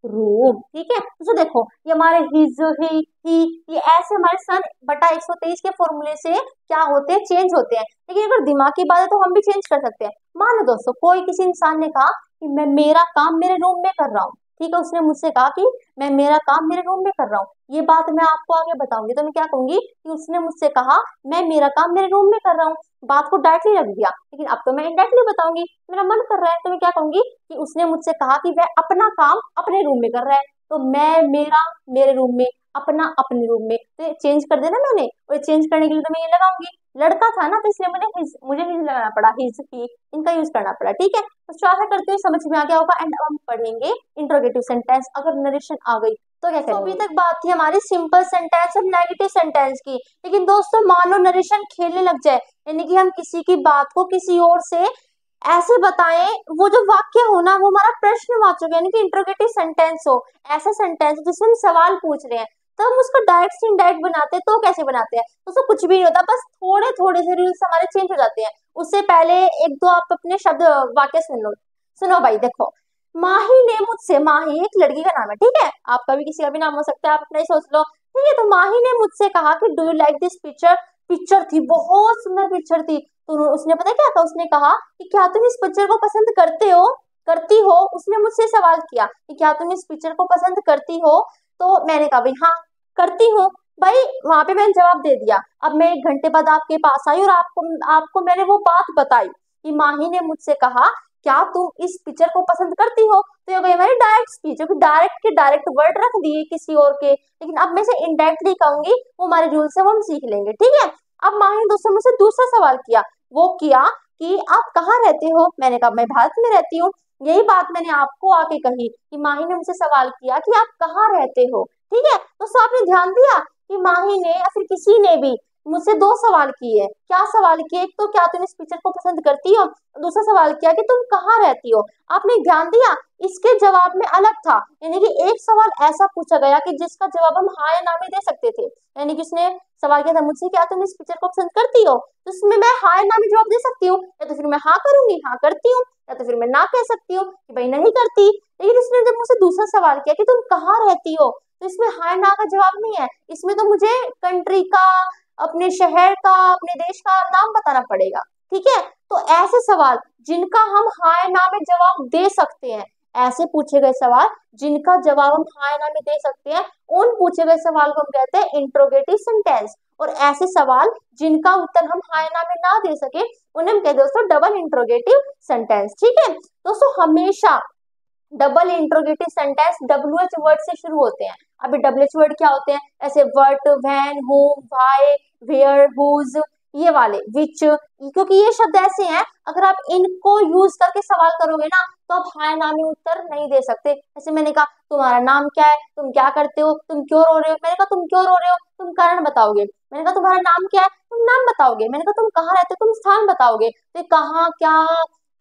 रूम, ठीक है। तो देखो ये हमारे हिज ही ये ऐसे हमारे सन बटा 123 के फॉर्मूले से क्या होते हैं, चेंज होते हैं। लेकिन अगर दिमाग की बात है तो हम भी चेंज कर सकते हैं। मान लो दोस्तों कोई किसी इंसान ने कहा कि मैं मेरा काम मेरे रूम में कर रहा हूँ, ठीक है, उसने मुझसे कहा कि मैं मेरा काम मेरे रूम में कर रहा हूँ, ये बात मैं आपको आगे बताऊंगी, तो मैं क्या कहूंगी कि उसने मुझसे कहा मैं मेरा काम मेरे रूम में कर रहा हूँ, बात को डायरेक्टली रख दिया। लेकिन अब तो मैं इनडायरेक्टली बताऊंगी, मेरा मन कर रहा है, तो मैं क्या कहूंगी कि उसने मुझसे कहा कि वह अपना काम अपने रूम में कर रहा है, तो मैं मेरा मेरे रूम में, अपना अपने रूम में, तो चेंज कर देना मैंने, और चेंज करने के लिए तो मैं ये लगाऊंगी, लड़का था ना तो इसलिए मुझे हिज लगाना पड़ा, हिज ही इनका यूज करना पड़ा, ठीक है। तो आशा करते हुए समझ में आ गया होगा। एंड अब हम पढ़ेंगे इंट्रोगेटिव सेंटेंस, अगर नरेशन आ गई तो क्या करेंगे। अभी तक बात थी हमारी सिंपल सेंटेंस और नेगेटिव सेंटेंस की, लेकिन दोस्तों मान लो नरेशन खेलने लग जाए, यानी कि हम किसी की बात को किसी और से ऐसे बताएं, वो जो वाक्य हो ना वो हमारा प्रश्नवाचक यानी कि इंट्रोगेटिव सेंटेंस हो, ऐसा सेंटेंस जिसमें हम सवाल पूछ रहे हैं, तो हम उसको डायरेक्ट से इनडायरेक्ट बनाते हैं, तो कैसे बनाते हैं, तो उसको कुछ भी नहीं होता, बस थोड़े थोड़े से रूल्स हमारे चेंज हो जाते हैं। उससे पहले एक दो आप अपने शब्द वाक्य सुन लो, सुनो भाई देखो, माही ने मुझसे, माही एक लड़की का नाम है, ठीक है, आपका भी किसी का भी नाम हो सकता है, आप अपना ही सोच लो, ठीक है। तो माही ने मुझसे कहा कि do you like this picture, picture थी बहुत सुंदर पिक्चर थी, तो उसने पता क्या था, उसने कहा कि क्या तुम इस पिक्चर को पसंद करते हो, करती हो, उसने मुझसे सवाल किया कि क्या तुम इस पिक्चर को पसंद करती हो, तो मैंने कहा भाई हाँ करती हूँ भाई, वहां पे मैंने जवाब दे दिया। अब मैं 1 घंटे बाद आपके पास आई और आपको आपको मैंने वो बात बताई कि माही ने मुझसे कहा क्या तुम इस पिक्चर को पसंद करती हो, तो ये गई हमारी डायरेक्ट स्पीच, क्योंकि डायरेक्ट के डायरेक्ट वर्ड रख दिए किसी और के, लेकिन अब मैं से इनडायरेक्टली कहूंगी, वो हमारे रूल से वो हम सीख लेंगे, ठीक है। अब माही ने दोस्तों मुझसे दूसरा सवाल किया, वो किया कि आप कहाँ रहते हो, मैंने कहा मैं भारत में रहती हूँ, यही बात मैंने आपको आके कही कि माही ने मुझसे सवाल किया कि आप कहाँ रहते हो, ठीक है। तो आपने ध्यान दिया कि माही ने या फिर किसी ने भी मुझसे दो सवाल किए, क्या सवाल किए, एक तो क्या तुम इस पिक्चर को पसंद करती हो, दूसरा सवाल किया कि तुम कहाँ रहती हो। आपने ध्यान दिया इसके जवाब में अलग था, यानी कि एक सवाल ऐसा पूछा गया कि जिसका जवाब हम हाँ या ना में दे सकते थे, यानी कि उसने सवाल किया था मुझसे क्या तुम इस पिक्चर को पसंद करती हो, तो उसमें मैं हाँ या ना में जवाब दे सकती हूँ, या तो फिर मैं हाँ करूंगी हाँ करती हूँ, या तो फिर मैं ना कह सकती हूँ कि भाई नहीं करती। लेकिन उसने जब मुझसे दूसरा सवाल किया कि तुम कहाँ रहती हो, तो इसमें हाँ ना का जवाब नहीं है, इसमें तो मुझे कंट्री का, अपने शहर का, अपने देश का नाम बताना पड़ेगा, ठीक है। तो ऐसे सवाल जिनका हम हाँ या ना में जवाब दे सकते हैं, ऐसे पूछे गए सवाल जिनका जवाब हम हाँ या ना में दे सकते हैं, उन पूछे गए सवाल को हम कहते हैं इंट्रोगेटिव सेंटेंस, और ऐसे सवाल जिनका उत्तर हम हाँ या ना में ना दे सके उन्हें हम कहते हैं दोस्तों डबल इंट्रोगेटिव सेंटेंस, ठीक है। दोस्तों हमेशा double interrogative sentence WH word से शुरू होते हैं। अभी WH वर्ड क्या होते हैं, ऐसे what, when, whom, why, where, whose, ये वाले विच, क्योंकि ये शब्द ऐसे हैं अगर आप इनको यूज करके सवाल करोगे ना तो आप हाँ ना में उत्तर नहीं दे सकते। जैसे मैंने कहा तुम्हारा नाम क्या है, तुम क्या करते हो, तुम क्यों रो रहे हो, मैंने कहा तुम क्यों रो रहे हो, तुम कारण बताओगे, मैंने कहा तुम्हारा नाम क्या है, तुम नाम बताओगे, मैंने कहा तुम कहाँ रहते हो, तुम स्थान बताओगे, तो कहाँ क्या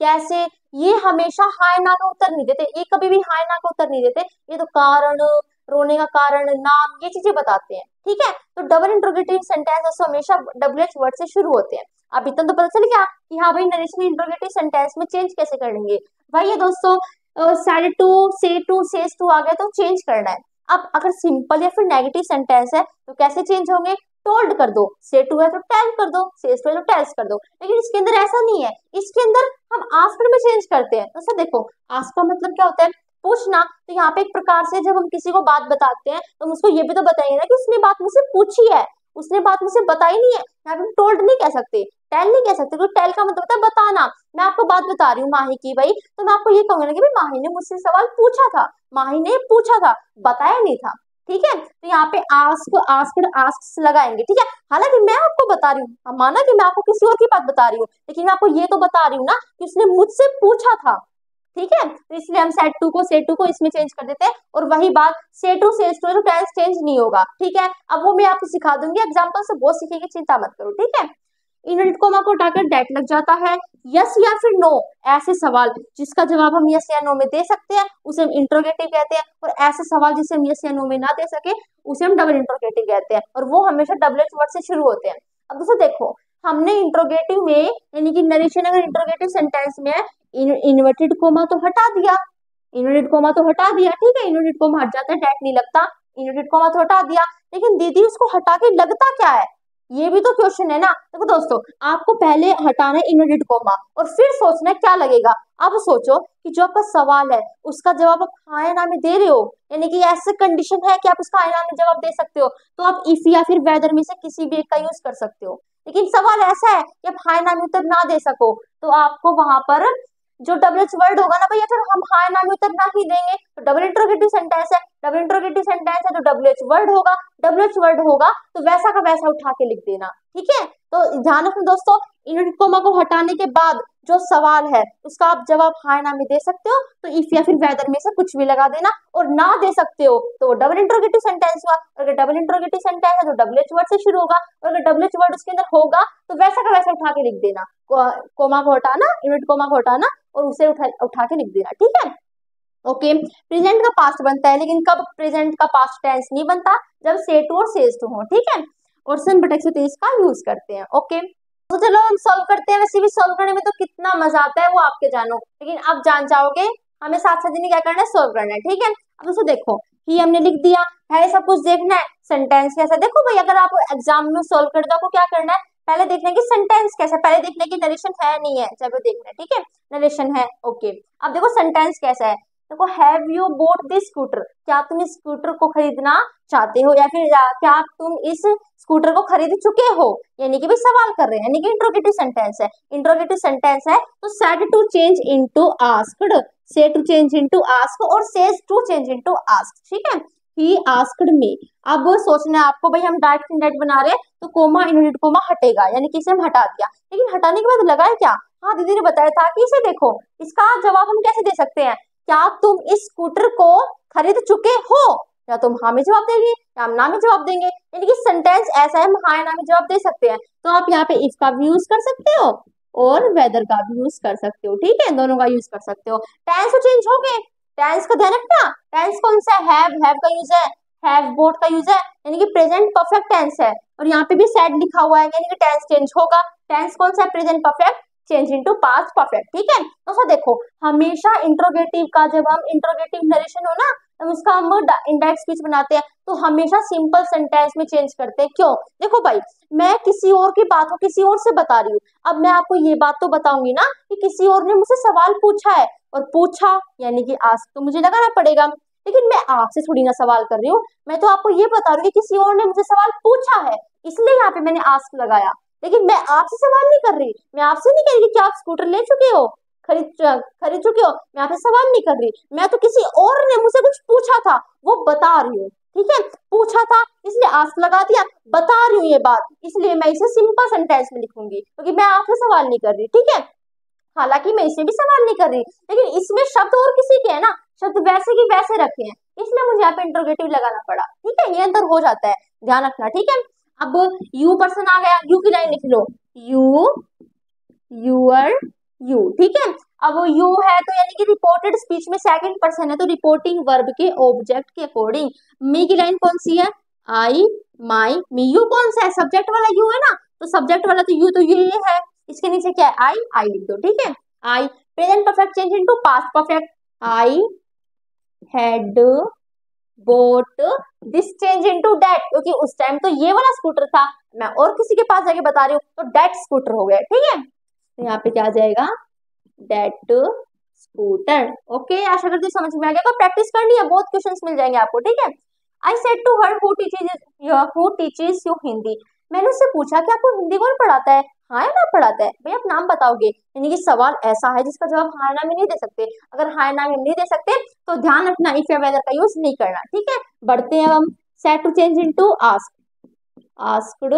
कैसे, ये हमेशा हाय ना का उत्तर नहीं देते, ये कभी भी हाय ना का उत्तर नहीं देते, ये तो कारण, रोने का कारण, नाम, ये चीजें बताते हैं। ठीक है, तो डबल इंट्रोगेटिव सेंटेंस हमेशा WH वर्ड से शुरू होते हैं। अब इतना तो पता चल गया कि हाँ भाई नरेशन इंट्रोगेटिव सेंटेंस में चेंज कैसे करेंगे। भाई ये दोस्तों said टू, से टू, सेज टू आ गया तो चेंज करना है। अब अगर सिंपल या फिर नेगेटिव सेंटेंस है तो कैसे चेंज होंगे, टोल्ड कर दो, से टू है तो टेल कर दो, सेज टू है तो टेल्स कर दो। लेकिन इसके अंदर ऐसा नहीं है, इसके अंदर हम आस्क्ड में चेंज करते हैं। तो सर देखो, आस्क का मतलब क्या होता है, पूछना। तो यहाँ पे एक प्रकार से जब हम किसी को बात बताते हैं तो हम उसको ये भी तो बताएंगे ना कि उसने बात मुझसे पूछी है, उसने बात मुझसे बताई नहीं है। यहाँ पे टोल्ड नहीं कह सकते, टेल नहीं कह सकते, क्योंकि टेल का मतलब होता है बताना। मैं आपको बात बता रही हूँ माही की भाई, तो मैं आपको ये कहूंगा ना कि भाई माही ने मुझसे सवाल पूछा था, माही ने पूछा था, बताया नहीं था। ठीक है, तो यहाँ पे आस्क, आस्क्ड, आस्क्स लगाएंगे। ठीक है, हालांकि मैं आपको बता रही हूँ, माना कि मैं आपको किसी और की बात बता रही हूँ, लेकिन मैं आपको ये तो बता रही हूँ ना कि उसने मुझसे पूछा था। ठीक है, तो इसलिए हम सेड टू को, से टू को इसमें चेंज कर देते हैं। और वही बात से टू, सेज टू, तो टेंस चेंज नहीं होगा। ठीक है, अब वो मैं आपको सिखा दूंगी एग्जाम्पल से, बहुत सीखेंगे, चिंता मत करो। ठीक है, इनवर्टेड कोमा को हटाकर डेट लग जाता है, यस या फिर नो, ऐसे सवाल जिसका जवाब हम यस या नो में दे सकते हैं उसे हम इंट्रोगेटिव कहते हैं, और ऐसे सवाल जिसे हम यस या नो में ना दे सके उसे हम डबल इंट्रोगेटिव कहते हैं, और वो हमेशा WH वर्ड से शुरू होते हैं। अब दोस्तों देखो, हमने इंट्रोगेटिव में, यानी कि नरेशन अगर इंट्रोगेटिव सेंटेंस में है, इन्वर्टेड कोमा तो हटा दिया, इन्वर्टेड कोमा तो हटा दिया। ठीक है, इन्वर्टेड कोमा हट जाता है, डेट नहीं लगता, इन्वर्टेड कोमा तो हटा दिया। लेकिन दीदी उसको हटा के लगता क्या है, ये भी तो क्वेश्चन है ना। देखो दोस्तों, आपको पहले हटाना है इन्वर्टेड कोमा और फिर सोचना है क्या लगेगा। अब सोचो कि जो आपका सवाल है उसका जवाब आप हाँ या ना में दे रहे हो, यानी कि ऐसे कंडीशन है कि आप उसका हाँ या ना में जवाब दे सकते हो, तो आप इफ या फिर वेदर में से किसी भी एक का यूज कर सकते हो। लेकिन सवाल ऐसा है कि आप हाँ या ना में उत्तर ना दे सको, तो आपको वहां पर जो WH वर्ड होगा ना भैया, फिर हम हाँ या ना में उत्तर ना ही देंगे। तो डबल इंट्रोगेटिव सेंटेंस है, डबल इंट्रोगेटिव सेंटेंस है तो WH वर्ड होगा, WH वर्ड होगा तो वैसा का वैसा उठा के लिख देना। ठीक है, तो ध्यान रखना दोस्तों, इन्वर्टेड कोमा को हटाने के बाद जो सवाल है उसका आप जवाब हाँ या ना में दे सकते हो, तो इफ या फिर वेदर में से कुछ भी लगा देना, और ना दे सकते हो तो डबल इंट्रोगेटिव सेंटेंस हुआ। अगर डबल इंट्रोगेटिव सेंटेंस है तो WH वर्ड से शुरू होगा, और अगर WH वर्ड उसके अंदर होगा तो वैसा का वैसा उठा के लिख देना, कोमा को हटाना, इन्वर्टेड कोमा को हटाना और उसे उठा के लिख देना। ठीक है, ओके। प्रेजेंट का पास्ट बनता है, लेकिन कब प्रेजेंट का पास्ट टेंस नहीं बनता, जब से टू और सेज टू हो। ठीक है, और सन बट 123 का यूज करते हैं। ओके, तो चलो हम सॉल्व करते हैं। वैसे भी सॉल्व करने में तो कितना मजा आता है वो आपके जानो, लेकिन आप जान जाओगे, हमें साथ साथ क्या करना है, सॉल्व करना है। ठीक है, अब उसे देखो, ही हमने लिख दिया है, सब कुछ देखना है, सेंटेंस कैसा। देखो भाई, अगर आप एग्जाम में सॉल्व कर दो, आपको क्या करना है, पहले देखना है कि सेंटेंस कैसा, पहले देखना है कि नरेशन है नहीं है, जब देखना है। ठीक है, नरेशन है, ओके। अब देखो सेंटेंस कैसा है, देखो, have you boat this scooter, क्या तुम इस स्कूटर को खरीदना चाहते हो, या फिर क्या तुम इस स्कूटर को खरीद चुके हो, यानी कि भाई सवाल कर रहे हैं, यानी कि इंट्रोगेटिव सेंटेंस है। इंट्रोगेटिव सेंटेंस है तो said to change into asked, say to change into ask, और says to change into ask. ठीक है, ही आस्क्ड मी। अब सोचना है आपको, भाई हम डायरेक्ट इनडायरेक्ट बना रहे हैं तो कोमा, इनवर्टेड कोमा हटेगा, यानी कि इसे हम हटा दिया। लेकिन हटाने के बाद लगा है क्या, हाँ दीदी ने बताया था कि इसे देखो, इसका जवाब हम कैसे दे सकते हैं, क्या तुम इस स्कूटर को खरीद चुके हो, या तुम हाँ में जवाब देंगे या हम ना में जवाब देंगे, यानी कि सेंटेंस ऐसा है, हम हाँ या ना में जवाब दे सकते हैं। तो आप यहाँ पे इफ का भी यूज कर सकते हो और वेदर का भी यूज कर सकते हो। ठीक है, दोनों का यूज कर सकते हो। टेंस तो चेंज हो गए, टेंस का ध्यान रखना, टेंस कौन सा है, हैव का यूज है, हैव बोट का यूज है, यानी कि प्रेजेंट परफेक्ट टेंस है, और यहाँ पे भी सेड लिखा हुआ है, यानी कि टेंस चेंज होगा। टेंस कौन सा है, present perfect change into past perfect. ठीक है, तो सर देखो, हमेशा इंट्रोगेटिव का, जब हम इंट्रोगेटिव नरेशन हो ना, तब उसका हम इंडायरेक्ट स्पीच बनाते हैं, तो हमेशा सिंपल सेंटेंस में चेंज करते हैं। क्यों, देखो भाई, मैं किसी और की बात को किसी और से बता रही हूँ, अब मैं आपको ये बात तो बताऊंगी ना कि किसी और ने मुझसे सवाल पूछा है, और पूछा यानी कि आस्क तो मुझे लगाना पड़ेगा, लेकिन मैं आपसे थोड़ी ना सवाल कर रही हूँ, मैं तो आपको ये बता रही हूँ कि किसी और ने मुझसे सवाल पूछा है, इसलिए यहाँ पे मैंने आस्क लगाया। लेकिन मैं आपसे सवाल नहीं कर रही, मैं आपसे नहीं कह रही कि क्या आप स्कूटर ले चुके हो, खरीद चुके हो, मैं आपसे सवाल नहीं कर रही, मैं तो किसी और ने मुझसे कुछ पूछा था वो बता रही हूँ। ठीक है, पूछा था इसलिए आस्क लगा दिया, बता रही हूँ ये बात, इसलिए मैं इसे सिंपल सेंटेंस में लिखूंगी, क्योंकि मैं आपसे सवाल नहीं कर रही। ठीक है, हालांकि मैं इसे भी सवाल नहीं कर रही, लेकिन इसमें शब्द और किसी के है ना, शब्द वैसे की वैसे रखे हैं, इसलिए मुझे यहाँ पे इंट्रोगेटिव लगाना पड़ा। ठीक है, ये अंतर हो जाता है, ध्यान रखना। ठीक है, अब यू पर्सन आ गया, यू की लाइन लिख लो, यू, यूअर, यू। ठीक है, अब यू है तो यानी कि रिपोर्टेड स्पीच में सेकंड पर्सन है, तो रिपोर्टिंग वर्ब के ऑब्जेक्ट के अकॉर्डिंग मी की लाइन कौन सी है, आई माई मी। यू कौन सा है, सब्जेक्ट वाला यू है ना, तो सब्जेक्ट वाला तो यू तो ये है, इसके नीचे क्या है, आई लिख दो, ठीक है। I present perfect change into past perfect, I had bought this change into that, क्योंकि उस टाइम तो ये वाला स्कूटर था, मैं और किसी के पास जाके बता रही हूँ, तो डेट स्कूटर हो गया, ठीक है। तो यहाँ पे क्या आ जाएगा, डेट स्कूटर। ओके, आशा करती हूँ समझ में आ गया। प्रैक्टिस करनी है, बहुत क्वेश्चंस मिल जाएंगे आपको, ठीक है। I said to her who teaches you Hindi, मैंने उससे पूछा कि आपको हिंदी कौन पढ़ाता है, हाँ या ना पढ़ाता है, भाई आप नाम बताओगे, यानी कि सवाल ऐसा है जिसका जवाब हाँ ना में नहीं दे सकते। अगर हाँ ना में नहीं दे सकते तो ध्यान रखना इफ या वेदर का यूज नहीं करना, ठीक है। बढ़ते हैं हम, said to change into ask, asked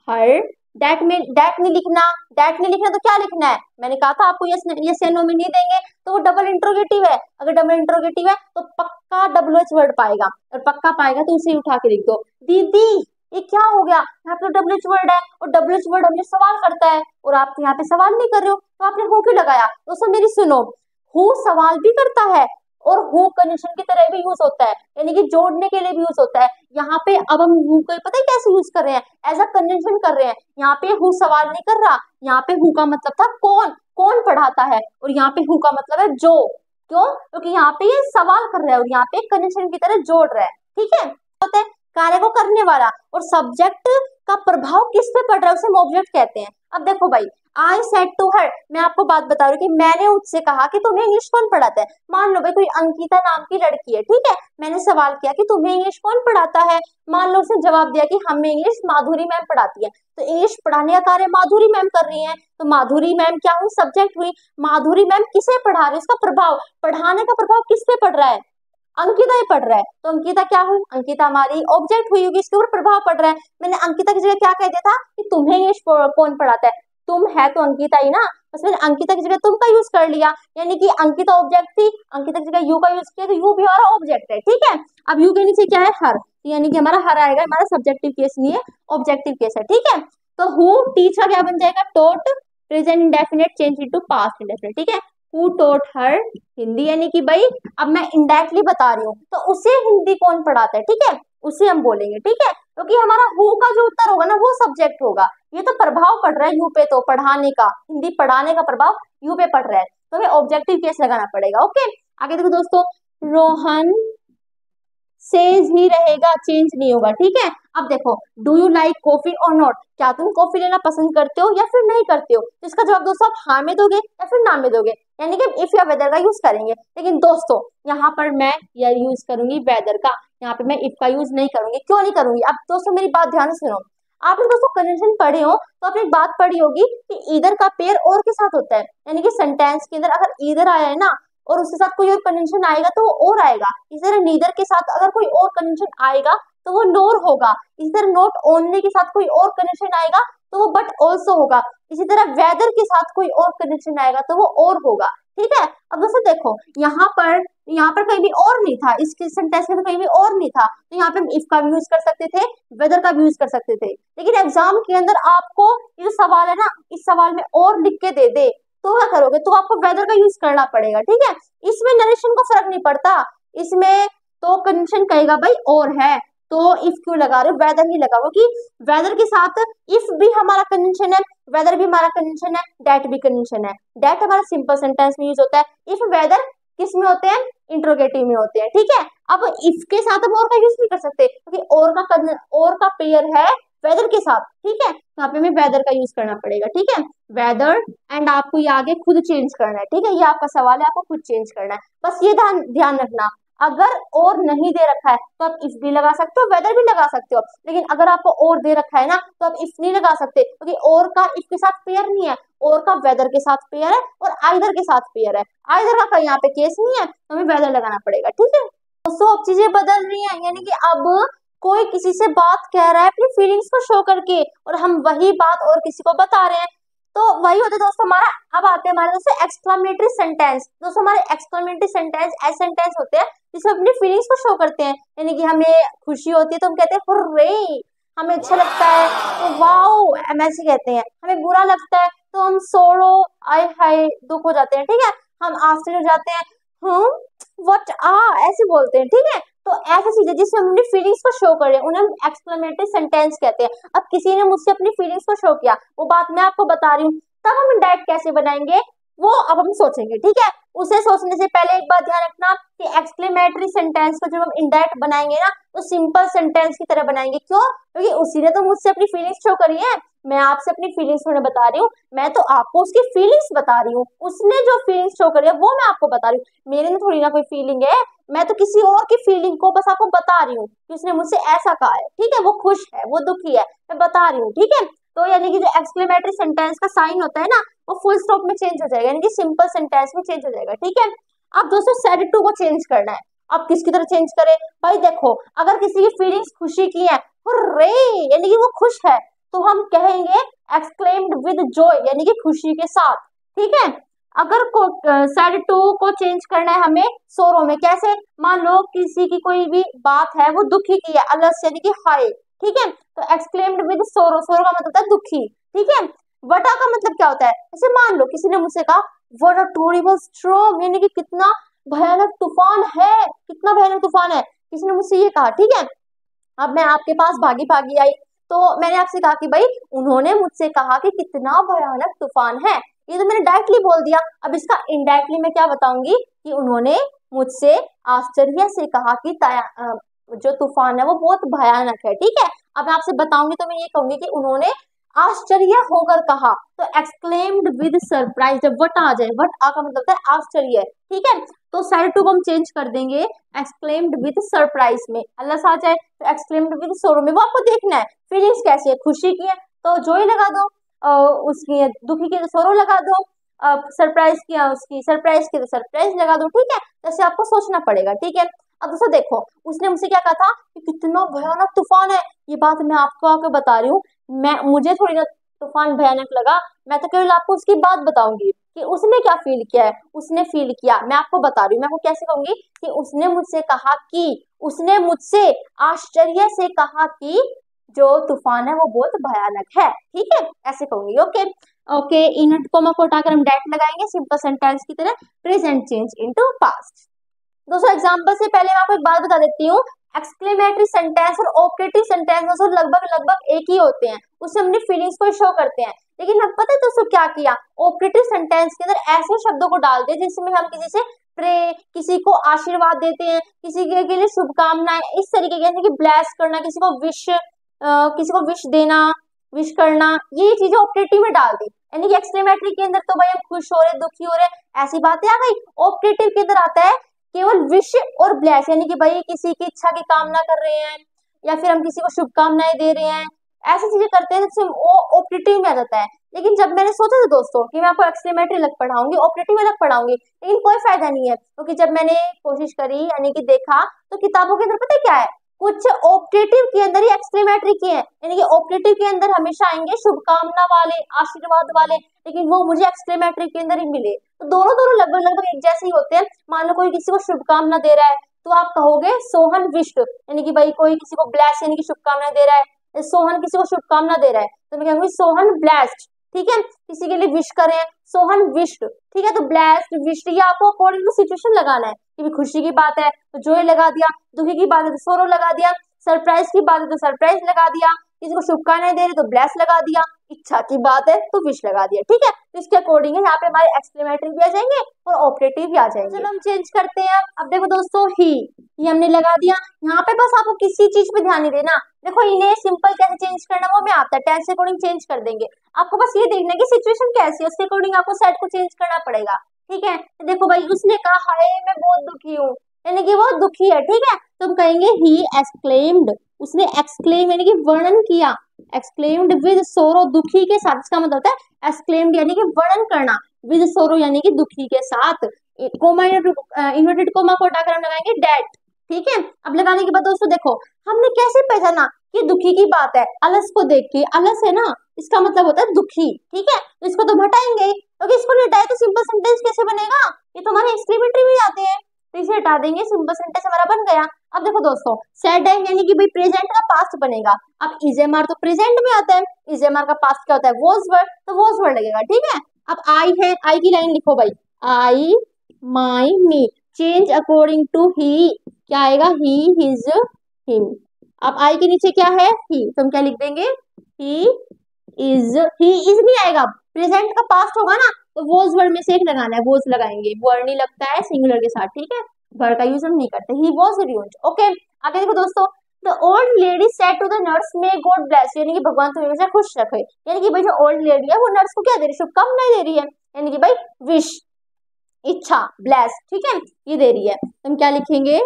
her that में दैट नहीं लिखना, दैट नहीं लिखना तो क्या लिखना है, मैंने कहा था आपको यस या नो में नहीं देंगे, तो वो डबल इंट्रोगेटिव है, अगर डबल इंट्रोगेटिव है तो पक्का WH वर्ड पाएगा, और पक्का पाएगा तो उसे उठा के लिख दो। दीदी ये क्या हो गया, यहाँ पे WH वर्ड है और WH वर्ड हमें सवाल करता है, और आप यहाँ पे सवाल नहीं कर रहे हो, तो आपने हु क्यों लगाया। दोस्तों मेरी सुनो, हु सवाल भी करता है और हु कंजंक्शन की तरह भी यूज होता है, यानी कि जोड़ने के लिए भी यूज होता है। यहाँ पे अब हम हु को पता है कैसे यूज कर रहे हैं, एज अ कंजंक्शन कर रहे हैं। यहाँ पे हु सवाल नहीं कर रहा, यहाँ पे हु का मतलब था कौन, कौन पढ़ाता है, और यहाँ पे हु का मतलब है जो। क्यों, क्योंकि यहाँ पे ये सवाल कर रहा है और यहाँ पे कंजंक्शन की तरह जोड़ रहा है, ठीक है। होता है कार्य को करने वाला, और सब्जेक्ट का प्रभाव किस पे पड़ रहा है उसे हम ऑब्जेक्ट कहते हैं। अब देखो भाई, आई सेड टू हर, मैं आपको बात बता रही हूँ कि मैंने उससे कहा कि तुम्हें इंग्लिश कौन पढ़ाता है। मान लो भाई कोई अंकिता नाम की लड़की है, ठीक है, मैंने सवाल किया कि तुम्हें इंग्लिश कौन पढ़ाता है, मान लो उसने जवाब दिया कि हमें इंग्लिश माधुरी मैम पढ़ाती है, तो इंग्लिश पढ़ाने का कार्य माधुरी मैम कर रही है, तो माधुरी मैम क्या हुई, सब्जेक्ट हुई। माधुरी मैम किसे पढ़ा रही है, उसका प्रभाव, पढ़ाने का प्रभाव किस पे पड़ रहा है, अंकिता ही पढ़ रहा है, तो अंकिता क्या हुई, अंकिता हमारी ऑब्जेक्ट हुई होगी, इसके ऊपर प्रभाव पड़ रहा है। मैंने अंकिता की जगह क्या कह दिया था कि तुम्हें इंग्लिश कौन पढ़ाता है, तुम है तो अंकिता ही ना, बस मैंने अंकिता की जगह तुम का यूज कर लिया, यानी कि अंकिता ऑब्जेक्ट थी, अंकिता की जगह यू का यूज किया, तो यू भी हमारा ऑब्जेक्ट है, ठीक है। अब यू के नीचे क्या है, हर, यानी कि हमारा हर आएगा, हमारा सब्जेक्टिव केस नहीं है, ऑब्जेक्टिव केस है, ठीक है। तो हु टीच का क्या बन जाएगा, taught present indefinite change into past indefinite, ठीक है। हु टोट हर हिंदी, यानी कि भाई अब मैं इनडायरेक्टली बता रही हूँ, तो उसे हिंदी कौन पढ़ाता है, ठीक है, उसे हम बोलेंगे, ठीक है, क्योंकि हमारा हु का जो उत्तर होगा ना वो सब्जेक्ट होगा। ये तो प्रभाव पड़ रहा है यू पे, तो पढ़ाने का, हिंदी पढ़ाने का प्रभाव यू पे पड़ रहा है, तो हमें ऑब्जेक्टिव केस लगाना पड़ेगा। ओके, आगे देखो दोस्तों, रोहन सेज ही रहेगा, चेंज नहीं होगा, ठीक है। अब देखो, डू यू लाइक कॉफी और नॉट, क्या तुम कॉफी लेना पसंद करते हो या फिर नहीं करते हो, तो इसका जवाब दोस्तों आप हाँ में दोगे या फिर ना में दोगे, यानी कि इफ या वेदर का यूज करेंगे। लेकिन दोस्तों यहाँ पर मैं या यूज करूंगी वेदर का, यहाँ पे मैं इफ का यूज नहीं करूंगी। क्यों नहीं करूंगी, अब दोस्तों मेरी बात ध्यान से सुनो। आपने दोस्तों कंजंक्शन पढ़े हो तो आपने एक बात पढ़ी होगी कि ईदर का पेयर और के साथ होता है, यानी कि सेंटेंस के अंदर अगर ईदर आया है ना और उसके साथ कोई और कंजंक्शन आएगा तो वो और आएगा। इसी तरह नीदर के साथ अगर कोई और कंजंक्शन आएगा तो वो नोर होगा। इसी तरह नॉट ओनली के साथ कोई और कंजंक्शन आएगा तो वो बट ऑल्सो होगा। इसी तरह वेदर के साथ कोई और कंजंक्शन आएगा तो वो और होगा, ठीक है। अब दोस्तों देखो, यहाँ पर कहीं भी और नहीं था, इसके सेंटेंस में कहीं भी और नहीं था, तो यहाँ पे हम इफ का भी यूज कर सकते थे, वेदर का भी यूज कर सकते थे। लेकिन एग्जाम के अंदर आपको ये सवाल है ना, इस सवाल में और लिख के दे दे तो क्या करोगे, तो आपको वेदर का यूज करना पड़ेगा, ठीक है। इसमें नरेशन को फर्क नहीं पड़ता, इसमें तो कंडीशन कहेगा भाई और है तो इफ क्यों लगा रहे हो, वेदर ही लगाओ, कि वेदर के साथ इफ भी हमारा कंडीशन है, वेदर भी हमारा कंडीशन है, डेट भी कंडीशन है। डेट हमारा सिंपल सेंटेंस में यूज होता है, इफ वेदर किस में होते हैं, इंट्रोगेटिव में होते हैं, ठीक है। अब इफ के साथ हम और का यूज नहीं कर सकते क्योंकि और का पेयर है वेदर के साथ, ठीक है। यहाँ पे हमें वेदर का यूज करना पड़ेगा, ठीक है, वेदर। एंड आपको ये आगे खुद चेंज करना है, ठीक है, ये आपका सवाल है, आपको खुद चेंज करना है। बस ये ध्यान ध्यान रखना, अगर और नहीं दे रखा है तो आप इफ भी लगा सकते हो, वेदर भी लगा सकते हो, लेकिन अगर आपको और दे रखा है ना तो आप इफ नहीं लगा सकते क्योंकि और का इफ के साथ पेयर नहीं है, और का वेदर के साथ पेयर है और आइदर के साथ पेयर है। आइदर का यहाँ पे केस नहीं है तो हमें वेदर लगाना पड़ेगा, ठीक है। दोस्तों अब चीजें बदल रही हैं, यानी कि अब कोई किसी से बात कह रहा है अपनी फीलिंग्स को शो करके और हम वही बात और किसी को बता रहे हैं, तो वही होता है दोस्तों हमारा। अब आते हैं हमारे दोस्तों एक्सक्लेमेटरी सेंटेंस। दोस्तों हमारे एक्सक्लेमेटरी सेंटेंस ऐसे सेंटेंस होते हैं जिसमें अपनी फीलिंग्स को शो करते हैं, यानी कि हमें खुशी होती है तो हम कहते हैं हुर्रे, हमें अच्छा लगता है तो वाओ, हम ऐसे कहते हैं, हमें बुरा लगता है तो हम सोरो आय हाय दुख हो जाते हैं, ठीक है। हम आश्चर्य हो जाते हैं, व्हाट आ ऐसे बोलते हैं, ठीक है। तो ऐसी चीजें जिसमें हम अपनी फीलिंग्स को शो कर रहे हैं उन्हें हम एक्सक्लेमेटरी सेंटेंस कहते हैं। अब किसी ने मुझसे अपनी फीलिंग्स को शो किया, वो बात मैं आपको बता रही हूँ, तब हम इंडायरेक्ट कैसे बनाएंगे वो अब हम सोचेंगे, ठीक है। उसे सोचने से पहले एक बात ध्यान रखना कि एक्सक्लेमेटरी सेंटेंस को जब हम इंडायरेक्ट बनाएंगे ना तो सिंपल सेंटेंस की तरह बनाएंगे। क्यों? क्योंकि उसी ने तो मुझसे अपनी फीलिंग्स शो करी है, मैं आपसे अपनी फीलिंग्स थोड़ी बता रही हूँ, मैं तो आपको उसकी फीलिंग्स बता रही हूँ। उसने जो फीलिंग्स शो करी है वो मैं आपको बता रही हूँ, मेरे में थोड़ी ना कोई फीलिंग है, मैं तो किसी और की फीलिंग को बस आपको बता रही हूँ कि उसने मुझसे ऐसा कहा है, ठीक है। वो खुश है, वो दुखी है, मैं बता रही हूँ, ठीक है। तो यानी कि जो एक्सक्लेमेटरी सेंटेंस का साइन होता है ना वो फुल स्टॉप में चेंज हो जाएगा, यानी कि सिंपल सेंटेंस में चेंज हो जाएगा, ठीक है। अब दोस्तों सेड टू को चेंज करना है। अब किसकी तरह चेंज करें भाई? देखो, अगर किसी की फीलिंग्स खुशी की है, हुर्रे, यानी कि वो खुश है, तो हम कहेंगे एक्सक्लेम्ड विद जॉय, यानी कि खुशी के साथ, ठीक है। अगर सैड टू को चेंज करना है हमें सोरो में, कैसे? मान लो किसी की कोई भी बात है वो दुखी की है, अलस यानी कि हाय, ठीक है। तो एक्सक्लेम्ड विद सोरो, सोरो का मतलब होता है दुखी, ठीक है। वटा का मतलब क्या होता है? जैसे मान लो किसी ने मुझसे कहा व्हाट अ टोरिबल स्टॉर्म, यानी कि कितना भयानक तूफान है, कितना भयानक तूफान है, किसी ने मुझसे ये कहा, ठीक है। अब मैं आपके पास भागी भागी आई, तो मैंने आपसे कहा कि भाई उन्होंने मुझसे कहा कि कितना भयानक तूफान है, ये तो मैंने डायरेक्टली बोल दिया। अब इसका इनडायरेक्टली मैं क्या बताऊंगी कि उन्होंने मुझसे आश्चर्य से कहा कि जो तूफान है वो बहुत भयानक है, ठीक है। अब मैं आपसे बताऊंगी तो मैं ये कहूंगी कि उन्होंने आश्चर्य होकर कहा, तो एक्सक्लेम्ड विद सरप्राइज, जब वट आ जाए, वट आ का मतलब होता है आश्चर्य, ठीक है। तो सैड टू को हम चेंज कर देंगे एक्सक्लेम्ड विद सरप्राइज में, अलस आ जाए तो एक्सक्लेम्ड विद सोरो में। वो आपको देखना है फीलिंग्स कैसी है, खुशी की है तो जॉय लगा दो, उसकी दुखी की तो सोरो लगा दो, सरप्राइज किया उसकी सरप्राइज की तो सरप्राइज लगा दो, ठीक है। जैसे आपको सोचना पड़ेगा, ठीक है। अब दोस्तों देखो, उसने मुझसे क्या कहा था कि कितना भयानक तूफान है, ये बात मैं आपको आके बता रही हूँ, मैं मुझे थोड़ी ना तूफान भयानक लगा, मैं तो केवल आपको उसकी बात बताऊंगी कि उसने क्या फील किया है, उसने फील किया, मैं आपको बता रही हूँ। मैं आपको कैसे कहूंगी कि उसने मुझसे कहा कि, उसने मुझसे आश्चर्य से कहा कि जो तूफान है वो बहुत भयानक है, ठीक है, ऐसे कहूंगी। ओके ओके, इनवर्टेड कॉमा को हटाकर हम डेट लगाएंगे सिंपल सेंटेंस की तरह, प्रेजेंट चेंज इनटू पास्ट। दोस्तों एग्जाम्पल से पहले मैं आपको एक बात बता देती हूँ, एक्सक्लेमेटरी सेंटेंस और ऑपरेटिव सेंटेंस दोस्तों लगभग लगभग एक ही होते हैं, उससे अपनी फीलिंग्स को शो करते हैं। लेकिन अब पता है दोस्तों क्या किया, ऑपरेटिव सेंटेंस के अंदर ऐसे शब्दों को डाल दिया जिसमें हम किसी से प्रे, किसी को आशीर्वाद देते हैं, किसी के लिए शुभकामनाएं, इस तरीके के, कि ब्लेस करना, किसी को विश, किसी को विश देना, विश करना, ये चीजें ऑपरेटिव में डाल दी। यानी कि एक्सक्लेमेटरी के अंदर तो भाई हम खुश हो रहे, दुखी हो रहे, ऐसी बातें आ गई। ऑपरेटिव के अंदर आता है केवल विश और ब्लेस, यानी कि भाई किसी की इच्छा की कामना कर रहे हैं या फिर हम किसी को शुभकामनाएं दे रहे हैं, ऐसी चीजें करते हैं जिससे वो ऑपरेटिव में आ जाता है। लेकिन जब मैंने सोचा था दोस्तों कि मैं आपको एक्सक्लेमेटरी अलग पढ़ाऊंगी, ऑपरेटिव अलग पढ़ाऊंगी, लेकिन कोई फायदा नहीं है, क्योंकि जब मैंने कोशिश करी यानी कि देखा तो किताबों के अंदर पता है क्या है, कुछ ऑपरेटिव के अंदर ही एक्सक्लेमेटरी के हैं, यानी कि ऑपरेटिव के अंदर हमेशा आएंगे शुभकामना वाले, आशीर्वाद वाले, लेकिन वो मुझे एक्सक्लेमेटरी के अंदर ही मिले। तो दोनों दोनों लगभग लगभग एक जैसे ही होते हैं। मान लो कोई किसी को शुभकामना दे रहा है तो आप कहोगे सोहन विश्ड, यानी कि भाई कोई किसी को ब्लेस यानी कि शुभकामना दे रहा है, सोहन किसी को शुभकामना दे रहा है तो मैं कहूंगी सोहन ब्लेस्ड, ठीक है। किसी के लिए विश करें सोहन विश्ड, ठीक है। तो ब्लेस्ड विश्ड ये आपको अकॉर्डिंग टू सिचुएशन लगाना है, कि खुशी की बात है तो जॉय लगा दिया, दुखी की बात है तो सोरो लगा दिया, सरप्राइज की बात है तो सरप्राइज लगा दिया, किसी को शुभकामनाएं दे रहे तो ब्लेस लगा दिया, इच्छा की बात है तो विश लगा दिया, ठीक है। तो इसके अकॉर्डिंग यहाँ पे हमारे एक्सक्लेमेटरी भी आ जाएंगे और ऑपरेटिव भी आ जाएंगे। चलो हम चेंज करते हैं। अब देखो दोस्तों, ही ये हमने लगा दिया, यहाँ पे बस आपको किसी चीज पे ध्यान नहीं देना। देखो इन्हें सिंपल कैसे चेंज करना वो में आता है, टेंस के अकॉर्डिंग चेंज कर देंगे। आपको बस ये देखना है कि सिचुएशन कैसी है, उसके अकॉर्डिंग आपको सेट को चेंज करना पड़ेगा, ठीक है। तो देखो भाई उसने कहा हाय मैं बहुत दुखी हूँ, यानी कि वो दुखी है, ठीक है। तो हम कहेंगे ही एक्सक्लेम्ड, उसने एक्सक्लेम यानी कि वर्णन किया, एक्सक्लेम्ड विद सोरो, दुखी के साथ, इसका मतलब होता है एक्सक्लेम्ड यानी कि वर्णन करना, विद सोरो यानी कि दुखी के साथ। कोमा इन्वर्टेड कोमा को हटाकर हम लगाएंगे डेट, ठीक है। अब लगाने के बाद दोस्तों देखो हमने कैसे पहचाना कि दुखी की बात है, अलस को देख के, अलस है ना इसका मतलब होता है दुखी, ठीक है। तो इसको तो हटाएंगे, क्योंकि इसको नहीं हटाए तो सिंपल सेंटेंस कैसे बनेगा, ये तो हमारे एक्सक्लेमेटरी में आते हैं। तो इसे हटा देंगे, सिंपल सेंटेंस हमारा बन गया। अब देखो दोस्तों, सेड है यानी कि भाई प्रेजेंट का पास्ट बनेगा। अब इजेमआर तो प्रेजेंट में आता है, इजेमआर का पास्ट क्या होता है, वॉज वर्ड, तो वॉज वर्ड लगेगा, ठीक है। अब आई है, आई की लाइन लिखो भाई, आई my me, change according to ही, क्या आएगा, ही हिज हिम। अब आई के नीचे क्या है, ही, तो हम क्या लिख देंगे, ही इज, ही इज नहीं आएगा, प्रेजेंट का पास्ट होगा ना, तो वोज वर्ड में से एक लगाना है, वोज लगाएंगे, वर्ड नहीं लगता है सिंगुलर के साथ, ठीक है, वर्ड का यूज हम नहीं करते। He was used, okay. आगे देखो दोस्तों, the old lady said to the nurse may God bless you, यानी कि भगवान तुम्हें हमेशा खुश रखे, यानी कि भाई जो ओल्ड लेडी है वो नर्स को क्या दे रही है, शुभकामनाएं दे रही है, यानी कि भाई विश, इच्छा, ब्लेस, ठीक है, ये दे रही है। तो हम क्या लिखेंगे,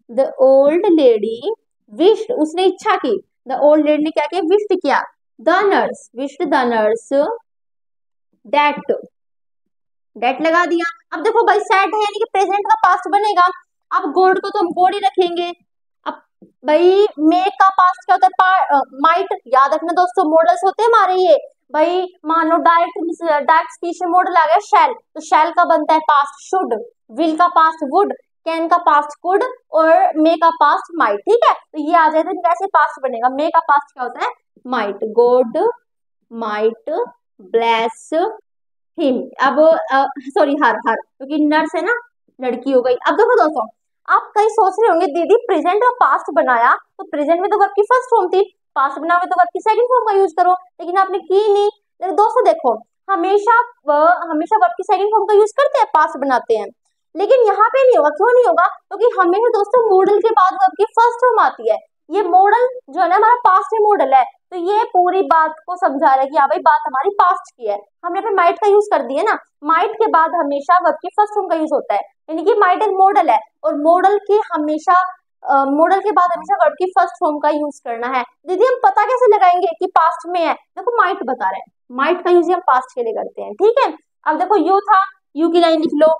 द ओल्ड लेडी विश्ड, उसने इच्छा की, द ओल्ड लेडी ने क्या किया, विश्ड किया, the nurse wished the nurse that, that लगा दिया। अब देखो भाई सेड है यानी कि प्रेजेंट का पास्ट बनेगा, अब गॉड को तो हम गॉड ही रखेंगे। अब भाई मेक का पास्ट क्या होता है, माइट, याद रखना दोस्तों, मॉडल्स होते हैं हमारे ये, भाई मान लो डायरेक्ट स्पीच में मॉडल आ गया शैल, तो शैल का बनता है पास्ट शुड, विल का पास्ट वुड, कैन का पास्ट कुड, और मे का पास्ट माइट, ठीक है। तो ये आ जाए तो कैसे पास्ट बनेगा, मे का पास्ट क्या होता है, might, God might bless him. अब सॉरी हर, हर क्योंकि नर्स है ना, लड़की हो गई। अब देखो दोस्तों, आप कहीं सोच रहे होंगे दीदी प्रेजेंट और पास्ट बनाया तो प्रेजेंट में तो वर्ब की फर्स्ट फॉर्म थी, पास्ट बनाओगे तो वर्ब की सेकंड फॉर्म का यूज करो, लेकिन आपने की नहीं। लेकिन दोस्तों देखो, हमेशा हमेशा वर्ब की सेकंड फॉर्म का यूज करते हैं, पास्ट बनाते हैं, लेकिन यहाँ पे नहीं होगा, क्यों नहीं होगा, क्योंकि हमेशा दोस्तों मॉडल के बाद वर्ब की फर्स्ट फॉर्म आती है। ये मॉडल जो है ना हमारा पास्ट में मॉडल है, तो ये पूरी बात को समझा रहा है कि हाँ भाई बात हमारी पास्ट की है। हमने पे माइट का यूज कर दिया ना, माइट के बाद हमेशा वर्ब की फर्स्ट फॉर्म का यूज होता है, यानी कि माइट एक मॉडल है, और मॉडल की हमेशा मॉडल के बाद हमेशा वर्ब की फर्स्ट फॉर्म का यूज करना है। दीदी हम पता कैसे लगाएंगे कि पास्ट में है, देखो माइट बता रहे हैं, माइट का यूज हम पास्ट के लिए करते हैं, ठीक है। अब देखो यू था, यू की लाइन लिख लो,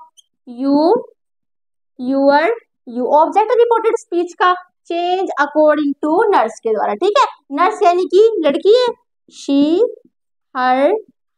you your, you object reported speech का, चेंज अकॉर्डिंग टू नर्स के द्वारा, ठीक है, नर्स यानी कि लड़की है, शी हर,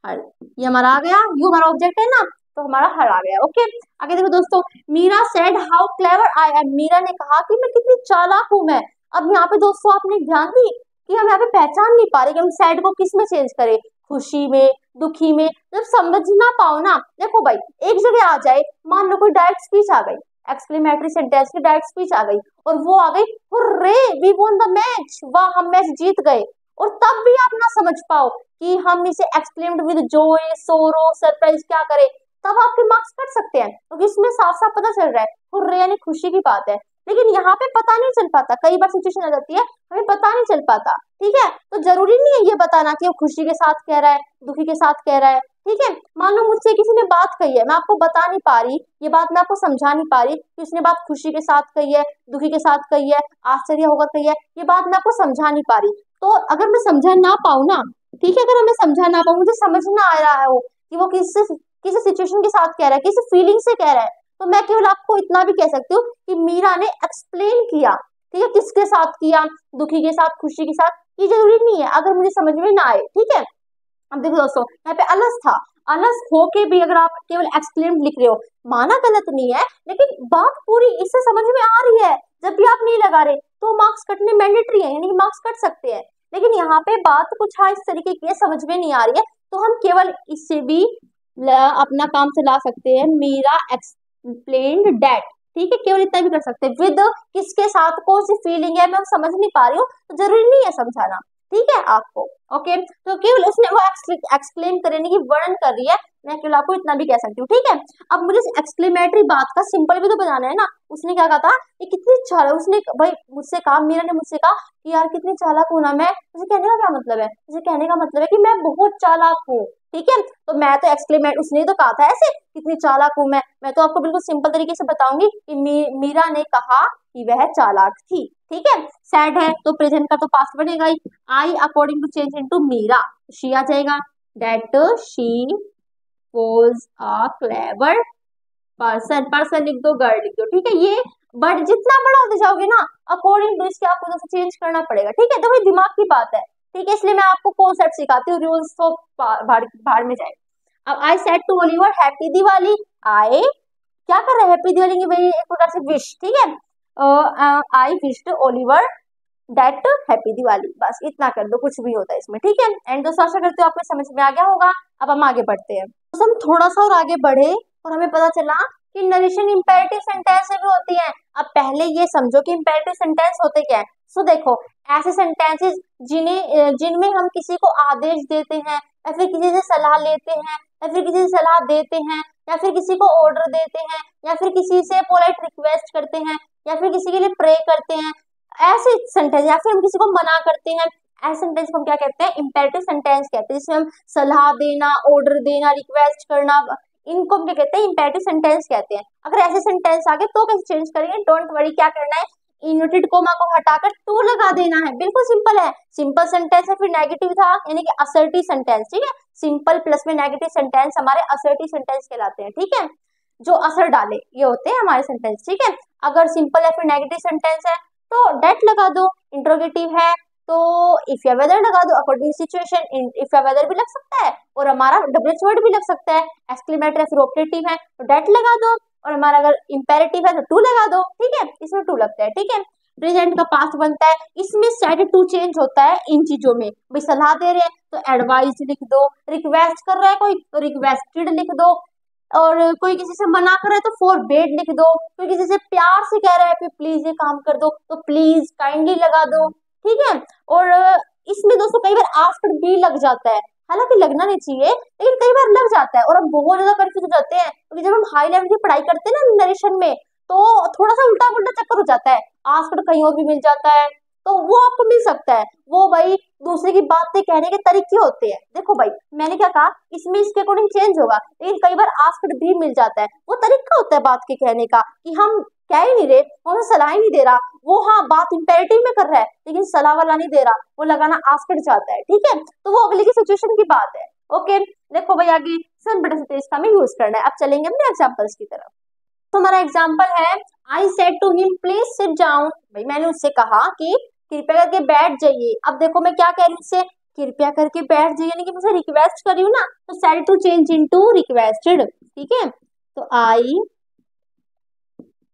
हर, ये हमारा आ गया, यू हमारा ऑब्जेक्ट है ना, तो हमारा हर आ गया, ओके। आगे देखो दोस्तों, Meera said how clever I am, Meera ने कहा कि मैं कितनी चालाक हूं मैं। अब यहाँ पे दोस्तों आपने ध्यान दी कि हम यहाँ पे पहचान नहीं पा रहे कि हम सैड को किस में चेंज करें, खुशी में, दुखी में, जब समझ ना पाओ ना, देखो भाई एक जगह आ जाए, मान लो कोई डायरेक्ट स्पीच आ गई, एक्सक्लेमेटरी सेंटेंस की डायरेक्ट स्पीच आ गई, और वो आ गई hurray we won the match, वाह हम मैच जीत गए, और तब भी आप ना समझ पाओ कि हम इसे एक्सक्लेम्ड विद जॉय सोरो सरप्राइज क्या करें, तब आपके मार्क्स कट सकते हैं, क्योंकि इसमें साफ साफ पता चल रहा है हुर्रे यानी खुशी की बात है। लेकिन यहाँ पे पता नहीं चल पाता, कई बार सिचुएशन आ जाती है हमें पता नहीं चल पाता, ठीक है। तो जरूरी नहीं है ये बताना कि वो खुशी के साथ कह रहा है, दुखी के साथ कह रहा है, ठीक है। मान लो मुझसे किसी ने बात कही है, मैं आपको बता नहीं पा रही, ये बात मैं आपको समझा नहीं पा रही कि उसने बात खुशी के साथ कही है, दुखी के साथ कही है, आश्चर्य होकर कही है, ये बात मैं आपको समझा नहीं पा रही। तो अगर मैं समझा ना पाऊँ ना, ठीक है, अगर मैं समझा ना पाऊँ, मुझे समझ ना आ रहा है वो कि वो किसी सिचुएशन के साथ कह रहा है, किसी फीलिंग से कह रहा है, तो मैं केवल आपको इतना भी कह सकती हूँ कि मीरा ने एक्सप्लेन किया, ठीक है, किसके साथ किया, दुखी के साथ, खुशी के साथ, ये जरूरी नहीं है अगर मुझे समझ में ना आए, ठीक है। अब देखो दोस्तों, यहाँ पे अलस था, अलस होके भी अगर आप केवल एक्सक्लेम्ड लिख रहे हो, माना गलत नहीं है, लेकिन बात पूरी इससे समझ में आ रही है, जब भी आप नहीं लगा रहे तो मार्क्स कटने मैंडेटरी है, यानी कि मार्क्स कट सकते हैं। लेकिन यहाँ पे बात कुछ हाँ इस तरीके की है, समझ में नहीं आ रही है, तो हम केवल इससे भी अपना काम चला सकते हैं, मीरा एक्सप्लेन्ड डेट, ठीक है, केवल इतना भी कर सकते हैं, विद किसके साथ कौन सी फीलिंग है मैं समझ नहीं पा रही हूँ, तो जरूरी नहीं है समझाना, ठीक है आपको, ओके। तो केवल उसने वो एक्सप्लेन करने की वर्णन कर रही है, मैं केवल आपको इतना भी कह सकती हूँ, ठीक है। अब मुझे एक्सक्लेमेटरी बात का सिंपल भी तो बनाना है ना, उसने क्या कहा था, ये कितनी चालाक, उसने भाई मुझसे कहा, मीरा ने मुझसे कहा कि यार कितनी चालाक हूं ना मैं, उसे कहने का क्या मतलब है, उसे कहने का मतलब है कि मैं बहुत चालाक हूँ, ठीक है। तो मैं तो एक्सक्लेमेट, उसने तो कहा था ऐसे कितनी चालाक हूं मैं तो आपको बिल्कुल सिंपल तरीके से बताऊंगी कि मीरा ने कहा कि वह चालाक थी, ठीक है। सैड है तो प्रेजेंट का तो पास्ट बनेगा he, I according to change into Meera, she आ जाएगा, that she was a clever person, person लिख दो, गर्ल लिख दो, ठीक है। ये बट जितना बड़ा होते जाओगे ना अकॉर्डिंग टू इसके आपको तो चेंज करना पड़ेगा, ठीक है, तो ये दिमाग की बात है, ठीक है, इसलिए मैं आपको कॉन्सेप्ट सिखाती हूँ, रूल्स तो भाड़ में जाए। अब I said to Oliver happy Diwali, आए क्या कर रहे हैं, हैप्पी दिवाली की वही एक प्रकार से विश, ठीक है। आई wished Oliver that happy Diwali, बस इतना कर दो, कुछ भी होता है इसमें, ठीक है। एंड दोस्तों आशा करते हो आपको समझ में आ गया होगा। अब हम आगे बढ़ते हैं। तो हम थोड़ा सा और आगे बढ़े और हमें पता चला कि नरेशन इंपेरेटिव सेंटेंस भी होती है। अब पहले ये समझो कि इंपेरेटिव सेंटेंस होते क्या है। सो देखो, ऐसे सेंटेंसेस जिनमें हम किसी को आदेश देते हैं या फिर किसी से सलाह लेते हैं या फिर किसी से सलाह देते हैं या फिर किसी को ऑर्डर देते हैं या फिर किसी से पोलाइट रिक्वेस्ट करते हैं या फिर किसी के लिए प्रे करते हैं, ऐसे सेंटेंस, या फिर हम किसी को मना करते हैं, ऐसे सेंटेंस को हम क्या कहते हैं, इंपेरेटिव सेंटेंस कहते हैं। जिसमें हम सलाह देना, ऑर्डर देना, रिक्वेस्ट करना, इनको हम क्या कहते हैं, इंपेरेटिव सेंटेंस कहते हैं। अगर ऐसे सेंटेंस आगे तो कैसे चेंज करेंगे, डोंट वरी, क्या करना है, इन्वर्टेड कोमा को हटाकर टू लगा देना है, बिल्कुल सिंपल है। सिंपल सेंटेंस है, फिर नेगेटिव था यानी कि असर्टिव सेंटेंस, ठीक है। सिंपल प्लस में नेगेटिव सेंटेंस हमारे असर्टिव सेंटेंस कहलाते हैं, ठीक है। जो असर डाले ये होते हैं हमारे सेंटेंस, ठीक है। अगर सिंपल है फिर नेगेटिव सेंटेंस है तो डेट लगा दो, इंट्रोगेटिव है तो इफ या वेदर लगा दो, अकॉर्डिंग सिचुएशन इफ या वेदर भी लग सकता है और हमारा डब्ल्यूएच वर्ड भी लग सकता है, एक्सक्लेमेटरी फिर ऑपरेटिव है तो डेट लगा दो, और हमारा अगर इंपेरेटिव है तो टू लगा दो, ठीक है। इसमें टू लगता है, ठीक है। प्रेजेंट का पास्ट बनता है, इसमें सेड टू चेंज होता है इन चीजों में। भाई सलाह दे रहे हैं तो एडवाइस लिख दो, रिक्वेस्ट कर रहा है कोई तो रिक्वेस्टेड लिख दो, और कोई किसी से मना कर रहा है तो फॉरबेड लिख दो, कोई किसी से प्यार से कह रहा है कि प्लीज ये काम कर दो तो प्लीज काइंडली लगा दो, ठीक है। और इसमें दोस्तों कई बार आस्क्ड भी लग जाता है, हालांकि लगना नहीं चाहिए लेकिन कई बार लग जाता है और हम बहुत ज्यादा कंफ्यूज हो जाते हैं, क्योंकि जब हम हाई लेवल की पढ़ाई करते हैं ना नरेशन में, तो थोड़ा सा उल्टा पुल्टा चक्कर हो जाता है, आस्क्ड कहीं और भी मिल जाता है, तो वो आपको मिल सकता है। वो भाई दूसरे की बातें कहने के तरीके होते हैं। देखो भाई मैंने क्या कहा, इसमें इसके अकॉर्डिंग चेंज होगा, लेकिन कई बार आस्क्ड भी मिल जाता है, वो तरीका होता है बात के कहने का, कि हम कह ही नहीं रहे, हमें सलाह ही नहीं दे रहा, वो हाँ बात इंपेरेटिव में कर रहा है लेकिन सलाह वाला नहीं दे रहा, वो लगाना आस्क्ड चाहता है, ठीक है। तो वो अगले की सिचुएशन की बात है, ओके। देखो भाई आगे सन बटन से इसका हमें यूज करना है। अब चलेंगे अपने एग्जांपल्स की तरफ। तो हमारा एग्जांपल है, I said to him please sit down, भाई मैंने उससे कहा कि कृपया करके बैठ जाइए। अब देखो मैं क्या कह रही हूँ उससे, कृपया करके बैठ जाइए, यानी कि मुझे रिक्वेस्ट कर रही हूँ ना, तो said to change into requested, ठीक है। तो आई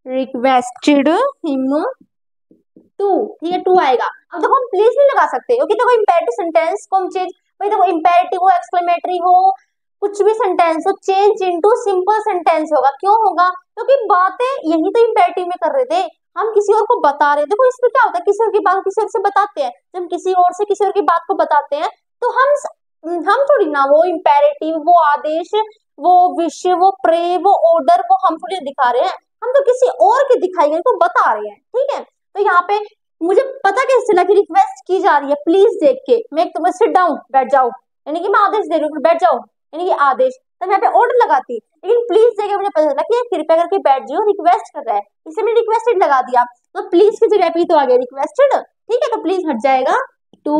रिक्वेस्टेड हिम टू, ठीक है, टू आएगा। अब देखो हम प्लीज नहीं लगा सकते क्योंकि देखो इंपेरेटिव सेंटेंस को हम चेंज, भाई देखो इंपेरेटिव हो, एक्सक्लेमेटरी हो, कुछ भी सेंटेंस हो, चेंज इनटू सिंपल सेंटेंस होगा। क्यों होगा, क्योंकि बातें यही तो इंपेरेटिव में कर रहे थे, हम किसी और को बता रहे हैं। देखो इसमें क्या होता है, किसी और की बात किसी और से बताते हैं, जब हम किसी और से किसी और की बात को बताते हैं तो हम थोड़ी ना वो इंपेरेटिव, वो आदेश, वो विश, वो प्रे, वो ऑर्डर, वो हम थोड़ी दिखा रहे हैं, हम तो किसी और के दिखाई गई को बता रहे हैं, ठीक है। तो यहाँ पे मुझे पता कैसे चला कि रिक्वेस्ट की जा रही है, प्लीज देख के मैं तुम्हें सिट डाउन बैठ जाओ, यानी कि मैं आदेश दे रही हूँ बैठ जाओ, यानी कि आदेश, तो मैं यहाँ पे ऑर्डर लगाती, लेकिन प्लीज देके मुझे पता चला कि कृपया करके बैठ जाओ रिक्वेस्ट कर रहा है, इसलिए मैंने रिक्वेस्टेड लगा दिया, तो प्लीज की जगह पे तो आ गया रिक्वेस्टेड, ठीक है। तो प्लीज हट जाएगा टू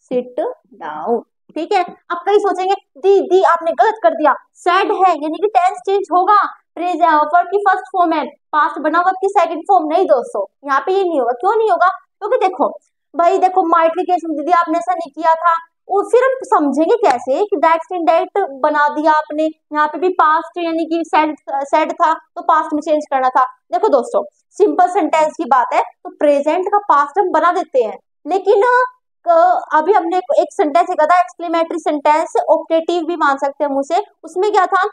सिट डाउन, ठीक है। अब कई सोचेंगे दी आपने गलत कर दिया, सैड है यानी कि टेंस चेंज होगा, वर्ब की फर्स्ट फॉर्म है, पास्ट बना वर्ब की सेकंड फॉर्म, नहीं दोस्तों यहाँ पे ये नहीं होगा। क्यों नहीं होगा, क्योंकि देखो भाई देखो माइट के केस में दीदी आपने ऐसा नहीं किया था, और फिर हम समझेंगे कैसे कि डायरेक्ट इनडायरेक्ट बना दिया आपने, यहाँ पे भी पास्ट यानी कि सैड था तो पास्ट में चेंज करना था। देखो दोस्तों सिंपल सेंटेंस की बात है तो प्रेजेंट का पास्ट हम बना देते हैं, लेकिन अभी हमने एक सेंटेंस देखा था एक्सक्लेमेटरी सेंटेंस, ऑप्टेटिव भी मान सकते हैं मुझे, उसमें क्या था,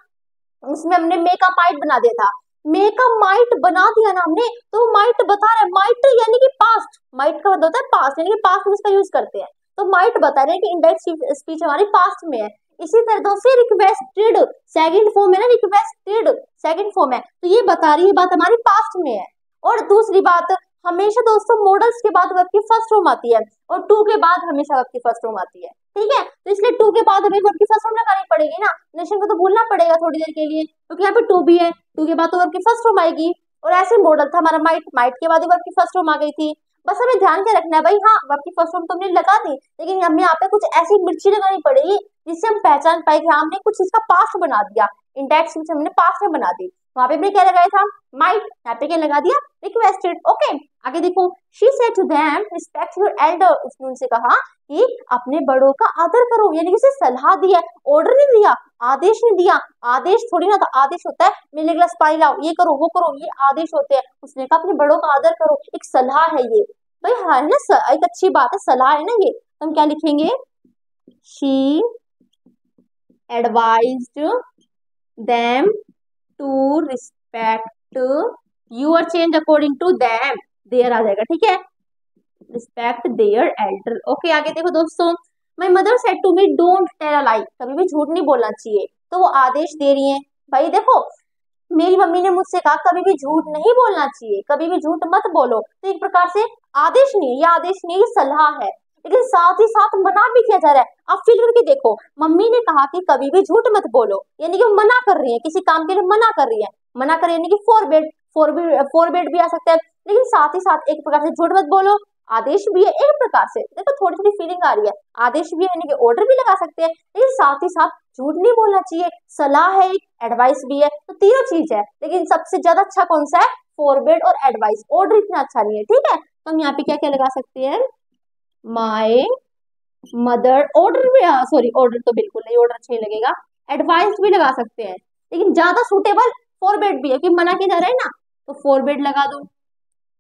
उसमें हमने मेक अ माइट बना दिया था, मेक अ माइट बना दिया ना हमने, तो माइट बता रहे हैं, माइट यानी कि पास्ट, माइट का मतलब होता है पास्ट, यानी कि पास्ट में इसका यूज करते हैं, तो माइट बता रहे हैं कि इंडायरेक्ट स्पीच हमारी पास्ट में है। इसी तरह दोस्तों रिक्वेस्टेड सेकंड फॉर्म है ना, रिक्वेस्टेड सेकंड फॉर्म है, तो ये बता रही है बात हमारी पास्ट में है। और दूसरी बात, हमेशा दोस्तों मॉडल्स के बाद वर्ब की फर्स्ट फॉर्म आती है और टू के बाद हमेशा वर्ब की फर्स्ट फॉर्म आती है, ठीक है। तो इसलिए टू के बाद हमें वर्ब की फर्स्ट फॉर्म लगानी पड़ेगी ना, नेशन को तो भूलना पड़ेगा थोड़ी देर के लिए, क्योंकि यहाँ पे टू भी है, टू के बाद तो वर्ब की फर्स्ट फॉर्म आएगी। और ऐसे मॉडल था हमारा माइट, माइट के बाद ही वर्ब की फर्स्ट फॉर्म आ गई थी। बस हमें ध्यान क्या रखना है भाई, हाँ वर्ब की फर्स्ट फॉर्म तो हमने लगा दी, लेकिन हमें यहाँ पे कुछ ऐसी मिर्ची लगानी पड़ेगी जिससे हम पहचान पाए कि हमने कुछ इसका पास्ट बना दिया, इंडेक्स स्पीच हमने पास्ट में बना दी। वहां पे हमने क्या लगाया था, माइट, यहाँ पे क्या लगा दिया, रिक्वेस्टेड, ओके। आगे देखो, she said to them respect your elder, उसने उनसे कहा कि अपने बड़ों का आदर करो, यानी कि उसे सलाह दी है, ऑर्डर नहीं दिया, आदेश नहीं दिया, आदेश थोड़ी ना था, आदेश होता है मेरे गिलास पानी लाओ, ये करो वो करो, ये आदेश होते हैं। उसने कहा अपने बड़ों का आदर करो, एक सलाह है ये। भाई हाँ है ना, एक अच्छी बात है, सलाह है ना ये। तो हम क्या लिखेंगे, she advised them to respect your change according to them, their आ जाएगा, ठीक है, रिस्पेक्ट देयर एल्डर। ओके आगे देखो दोस्तों, my mother said to me don't tell a lie, कभी भी झूठ नहीं बोलना चाहिए, तो वो आदेश दे रही है। भाई देखो, मेरी मम्मी ने मुझसे कहा कभी भी झूठ नहीं बोलना चाहिए, कभी भी झूठ मत बोलो, तो एक प्रकार से आदेश नहीं है, ये आदेश नहीं, ये सलाह है, लेकिन साथ ही साथ मना भी किया जा रहा है। आप फील करके देखो, मम्मी ने कहा कि कभी भी झूठ मत बोलो, यानी कि वो मना कर रही है, किसी काम के लिए मना कर रही है, मना कर रही है यानी कि फोरबेड, फोरबेड भी आ सकता है, लेकिन साथ ही साथ एक प्रकार से झूठ मत बोलो आदेश भी है एक प्रकार से। देखो थोड़ी थोड़ी फीलिंग आ रही है, आदेश भी है यानी कि ऑर्डर भी लगा सकते हैं, लेकिन साथ ही साथ झूठ नहीं बोलना चाहिए, सलाह है, एक एडवाइस भी है, तो तीनों चीज है, लेकिन सबसे ज्यादा अच्छा कौन सा है, फॉरवर्ड और एडवाइस, ऑर्डर इतना अच्छा नहीं है, ठीक है। तो हम यहाँ पे क्या क्या लगा सकते हैं, माय मदर, ऑर्डर भी, सॉरी ऑर्डर तो बिल्कुल नहीं, ऑर्डर अच्छा ही लगेगा, एडवाइस भी लगा सकते हैं, लेकिन ज्यादा सुटेबल फॉरवर्ड भी है कि मना किया जा रहा है ना, तो फॉरवर्ड लगा दो,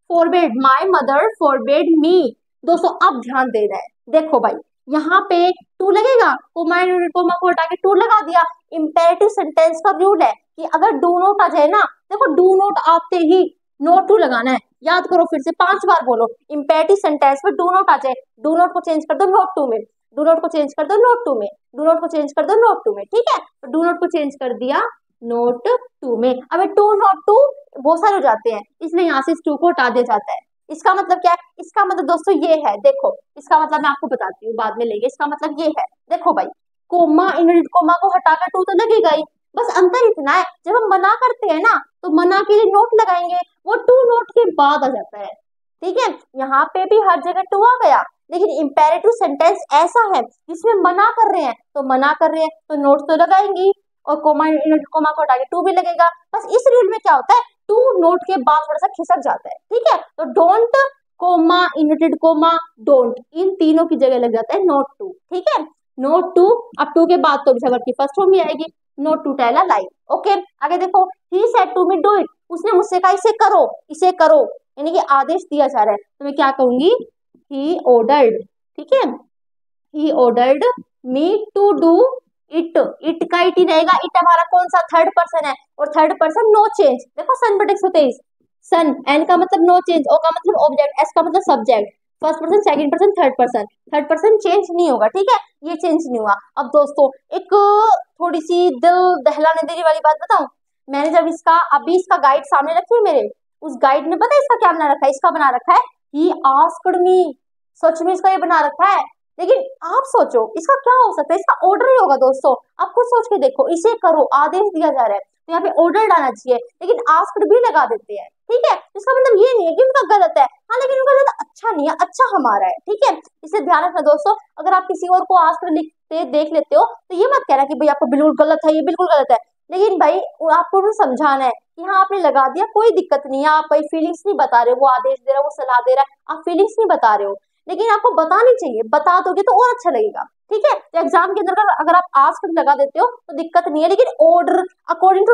फॉरबेड, माई मदर फॉरबेड मी। दोस्तों अब ध्यान दे रहे हैं, देखो भाई यहाँ पे टू लगेगा, कोमा को हटा के टू लगा दिया। इंपेरेटिव सेंटेंस का रूल है कि अगर डू नॉट आ जाए ना, देखो डू नॉट आते ही नोट टू लगाना है, याद करो फिर से 5 बार बोलो, इंपेरेटिव सेंटेंस में डू नॉट आ जाए, डू नॉट को चेंज कर दो नोट टू में, डू नॉट को चेंज कर दो नोट टू में, डू नॉट को चेंज कर दो नोट टू में, ठीक है, तो डू नॉट को चेंज कर दिया नोट टू में। अब टू नोट टू बहुत सारे हो जाते हैं, इसलिए यहाँ से इस टू को हटा दिया जाता है। इसका मतलब क्या है, इसका मतलब दोस्तों ये है, देखो इसका मतलब मैं आपको बताती हूँ, बाद में लेंगे, इसका मतलब ये है, देखो भाई कोमा इनवर्टेड कोमा को हटाकर टू तो लगेगा ही, बस अंतर इतना है जब हम मना करते हैं ना, तो मना के लिए नोट लगाएंगे, वो टू नोट के बाद आ जाता है, ठीक है। यहाँ पे भी हर जगह टू आ गया, लेकिन इंपेरेटिव सेंटेंस ऐसा है जिसमें मना कर रहे हैं, तो मना कर रहे हैं तो नोट तो लगाएंगी, और कोमा इनवर्टेड कोमा को हटा के टू भी लगेगा। बस इस रूल में क्या होता है, टू नोट के बाद थोड़ा सा खिसक जाता है, ठीक है, तो don't comma inverted comma don't, इन तीनों की जगह लग जाता है नोट टू, ठीक है, नोट टू। अब टू के बाद तो विषय की फर्स्ट फॉर्म भी आएगी, not to tell a lie. Okay आगे देखो, he said to me do it, उसने मुझसे कहा इसे करो, इसे करो, यानी कि आदेश दिया जा रहा है, तो मैं क्या कहूंगी, ही ऑर्डर्ड, ठीक है, he ordered me to do it, it का इट ही रहेगा, इट हमारा कौन सा थर्ड पर्सन है, और थर्ड पर्सन नो चेंज, देखो सन बट 123, सन, एन का मतलब नो चेंज, ओ का मतलब ऑब्जेक्ट, एस का मतलब subject, first person second person third person change नहीं होगा, ठीक है, ये चेंज नहीं हुआ। अब दोस्तों एक थोड़ी सी दिल दहलाने देने वाली बात बताऊं, मैंने जब इसका अभी इसका गाइड सामने रखी है मेरे, उस गाइड ने पता है इसका क्या बना रखा है, इसका बना रखा है ही आस्क्ड मी, सच में इसका ये बना रखा है, लेकिन आप सोचो इसका क्या हो सकता है, इसका ऑर्डर ही होगा दोस्तों, आप खुद सोच के देखो, इसे करो आदेश दिया जा रहा है, तो यहाँ पे ऑर्डर डालना चाहिए, लेकिन आस्क्ड भी लगा देते हैं, ठीक है, इसका मतलब ये नहीं है कि उनका गलत है, हाँ लेकिन उनका ज्यादा अच्छा नहीं है, अच्छा हमारा है, ठीक है, इसे ध्यान रखना दोस्तों, अगर आप किसी और को आस्क्ड लिखते देख लेते हो तो ये मत कहना कि भाई आपको बिल्कुल गलत है, ये बिल्कुल गलत है, लेकिन भाई आपको उन्हें समझाना है कि हाँ आपने लगा दिया, कोई दिक्कत नहीं है, आप भाई फीलिंग्स नहीं बता रहे हो, वो आदेश दे रहा है, वो सलाह दे रहा है, आप फीलिंग्स नहीं बता रहे हो, लेकिन आपको बतानी चाहिए, बता दोगे तो और अच्छा लगेगा, ठीक है। तो एग्जाम के अंदर अगर आप आस्क लगा देते हो तो दिक्कत नहीं है, लेकिन ऑर्डर अकॉर्डिंग टू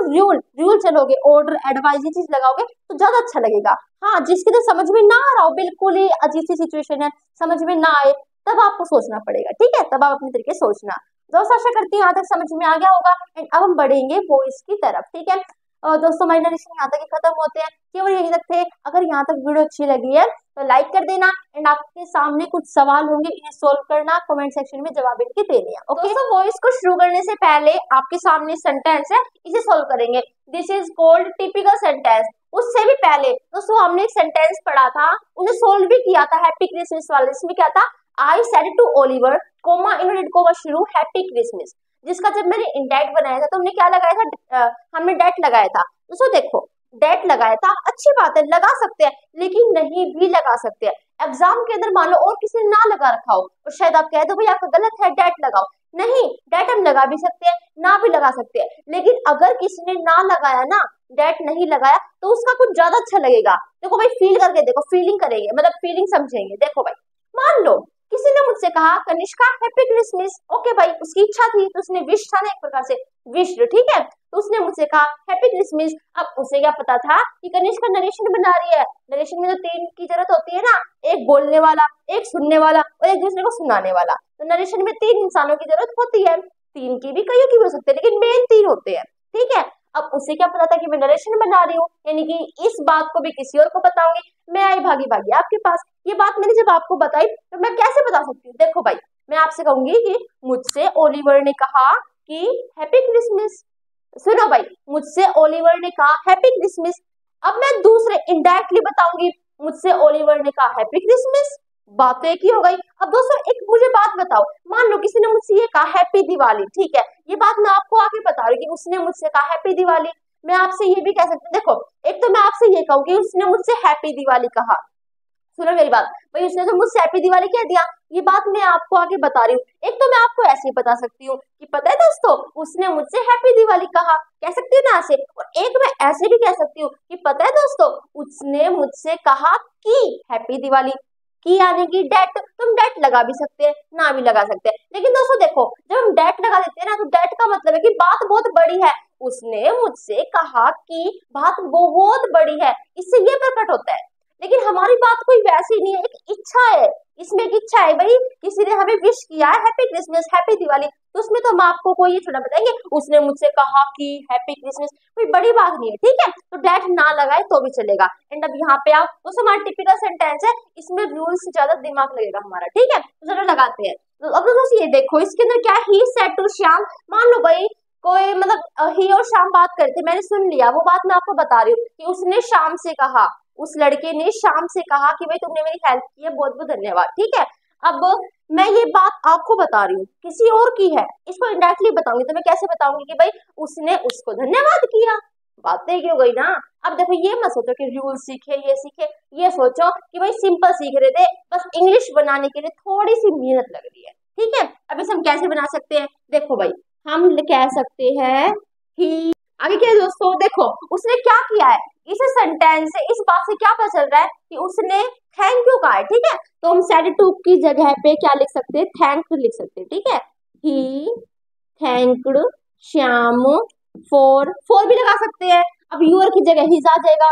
रूल चलोगे, ऑर्डर एडवाइस ये चीज लगाओगे तो ज्यादा अच्छा लगेगा। हाँ जिसके तो समझ में ना आ रहा हो, बिल्कुल ही अजीब सी सिचुएशन है, समझ में ना आए, तब आपको सोचना पड़ेगा, ठीक है, तब आप अपने तरीके सोचना। दोस्तों आशा करती हूँ यहाँ तक समझ में आ गया होगा, एंड अब हम बढ़ेंगे वॉइस की तरफ, ठीक है। दोस्तों हमारे नरेशन यहाँ तक ही खत्म होते हैं, केवल यहीं तक थे। अगर यहाँ तक वीडियो अच्छी लगी है तो लाइक कर देना, एंड आपके सामने कुछ सवाल होंगे, इन्हें सोल्व करना, कमेंट सेक्शन में जवाब इनके देने हैं, ओके। दोस्तों वॉइस को शुरू करने से पहले आपके सामने सेंटेंस है, इसे सोल्व करेंगे, this is called typical sentence. उससे भी पहले दोस्तों हमने एक सेंटेंस पढ़ा था, उन्हें सोल्व भी किया था, हैप्पी क्रिसमस वाले, इसमें क्या था, I said to Oliver comma inverted comma शुरू हैप्पी क्रिसमस, जिसका जब मैंने इंडेट बनाया था तो हमने क्या लगाया था, हमने डेट लगाया था। दोस्तों देखो डेट लगाया था, अच्छी बात है, लगा सकते हैं, लेकिन नहीं भी लगा सकते हैं। एग्जाम के अंदर मान लो और किसी ने ना लगा रखा हो और शायद आप कह दो भाई आपका गलत है, डेट लगाओ, नहीं, डेट हम लगा भी सकते हैं, ना भी लगा सकते हैं, लेकिन अगर किसी ने ना लगाया ना, डेट नहीं लगाया, तो उसका कुछ ज्यादा अच्छा लगेगा। देखो भाई फील करके देखो, फीलिंग करेंगे, मतलब फीलिंग समझेंगे। देखो भाई मान लो किसी ने मुझसे कहा कनिष्का हैप्पी क्रिसमस। ओके भाई, उसकी इच्छा थी तो उसने विश था ना एक प्रकार से, विश, ठीक है, तो उसने मुझसे कहा हैप्पी क्रिसमस। अब उसे क्या पता था कि कनिष्का नरेशन बना रही है। नरेशन में तो तीन की जरूरत होती है ना, एक बोलने वाला, एक सुनने वाला और एक दूसरे को सुनाने वाला। तो नरेशन में तीन इंसानों की जरूरत होती है, तीन की भी कईयों की भी हो सकती है, लेकिन मेन तीन होते हैं, ठीक है। अब उसे क्या पता था कि मैं नरेशन बना रही हूँ, यानी कि इस बात को भी किसी और को बताऊंगी। मैं आई भागी भागी आपके पास। ये बात मैंने जब आपको बताई तो मैं कैसे बता सकती हूँ? देखो भाई, मैं आपसे कहूंगी कि मुझसे ओलिवर ने कहा कि हैप्पी क्रिसमस। सुनो भाई, मुझसे ओलिवर ने कहा हैप्पी क्रिसमस। अब मैं दूसरे इनडायरेक्टली बताऊंगी, मुझसे ओलिवर ने कहा हैप्पी क्रिसमस। बात तो एक ही हो गई। अब दोस्तों एक मुझे बात बताओ, मान लो किसी ने मुझसे ये कहा हैप्पी दिवाली, ठीक है, ये बात मैं आपको आगे बता रही हूँ कि उसने मुझसे कहा हैप्पी दिवाली। मैं आपसे ये भी कह सकती हूँ, देखो, एक तो मैं आपसे ये कहूँ कि उसने मुझसे हैप्पी दिवाली कहा, सुनो मेरी बात भाई, उसने तो मुझसे हैप्पी दिवाली कह दिया, ये बात मैं आपको आगे बता रही हूँ। एक तो मैं आपको ऐसे ही बता सकती हूँ कि पता है दोस्तों, उसने मुझसे हैप्पी दिवाली कहा, कह सकती हूँ ना ऐसे। और एक मैं ऐसे भी कह सकती हूँ कि पता है दोस्तों, उसने मुझसे कहा कि हैप्पी दिवाली, की यानी कि डेट, तुम डेट लगा भी सकते हैं, ना भी लगा सकते हैं, लेकिन दोस्तों देखो, जब हम डेट लगा देते हैं ना, तो डेट का मतलब है कि बात बहुत बड़ी है। उसने मुझसे कहा कि बात बहुत बड़ी है, इससे ये प्रकट होता है। लेकिन हमारी बात कोई वैसी नहीं है, एक इच्छा है, इसमें एक इच्छा है भाई, किसी ने हमें विश किया है हैप्पी क्रिसमस, हैप्पी दिवाली, तो उसमें तो हम आपको कोई ये थोड़ा बताएंगे उसने मुझसे कहा कि हैप्पी क्रिसमस, कोई बड़ी बात नहीं है, ठीक है। तो डेट ना लगाए तो भी चलेगा। एंड अब यहाँ पे आप दोस्तों, हमारा टिपिकल सेंटेंस है, इसमें रूल से ज्यादा दिमाग लगेगा हमारा, ठीक है, तो चलो लगाते हैं। तो अब दोस्तों ये देखो, इसके अंदर क्या, ही सेड टू श्याम। मान लो भाई कोई मतलब ही और शाम बात करते, मैंने सुन लिया, वो बात मैं आपको बता रही हूँ कि उसने शाम से कहा, उस लड़के ने शाम से कहा कि भाई तुमने मेरी हेल्प की है, बहुत बहुत धन्यवाद, ठीक है। अब मैं ये बात आपको बता रही हूँ, किसी और की है, इसको इंडायरेक्टली बताऊंगी, तो मैं कैसे बताऊंगी कि भाई उसने उसको धन्यवाद किया। बातें क्यों गई ना। अब देखो, ये मत सोचो कि रूल सीखे, ये सीखे, ये सोचो कि भाई सिंपल सीख रहे थे, बस इंग्लिश बनाने के लिए थोड़ी सी मेहनत लग रही है, ठीक है। अब इसे हम कैसे बना सकते हैं? देखो भाई, हम कह सकते हैं ही, आगे क्या है दोस्तों, देखो उसने क्या किया है, इस सेंटेंस से, इस बात से क्या पता चल रहा है कि उसने थैंक यू कहा है, ठीक है। तो हम सेड टू की जगह पे क्या लिख सकते हैं, थैंक लिख सकते हैं, ठीक है। ही थैंक्ड श्याम फॉर भी लगा सकते हैं। अब यूर की जगह हिज आ जाएगा,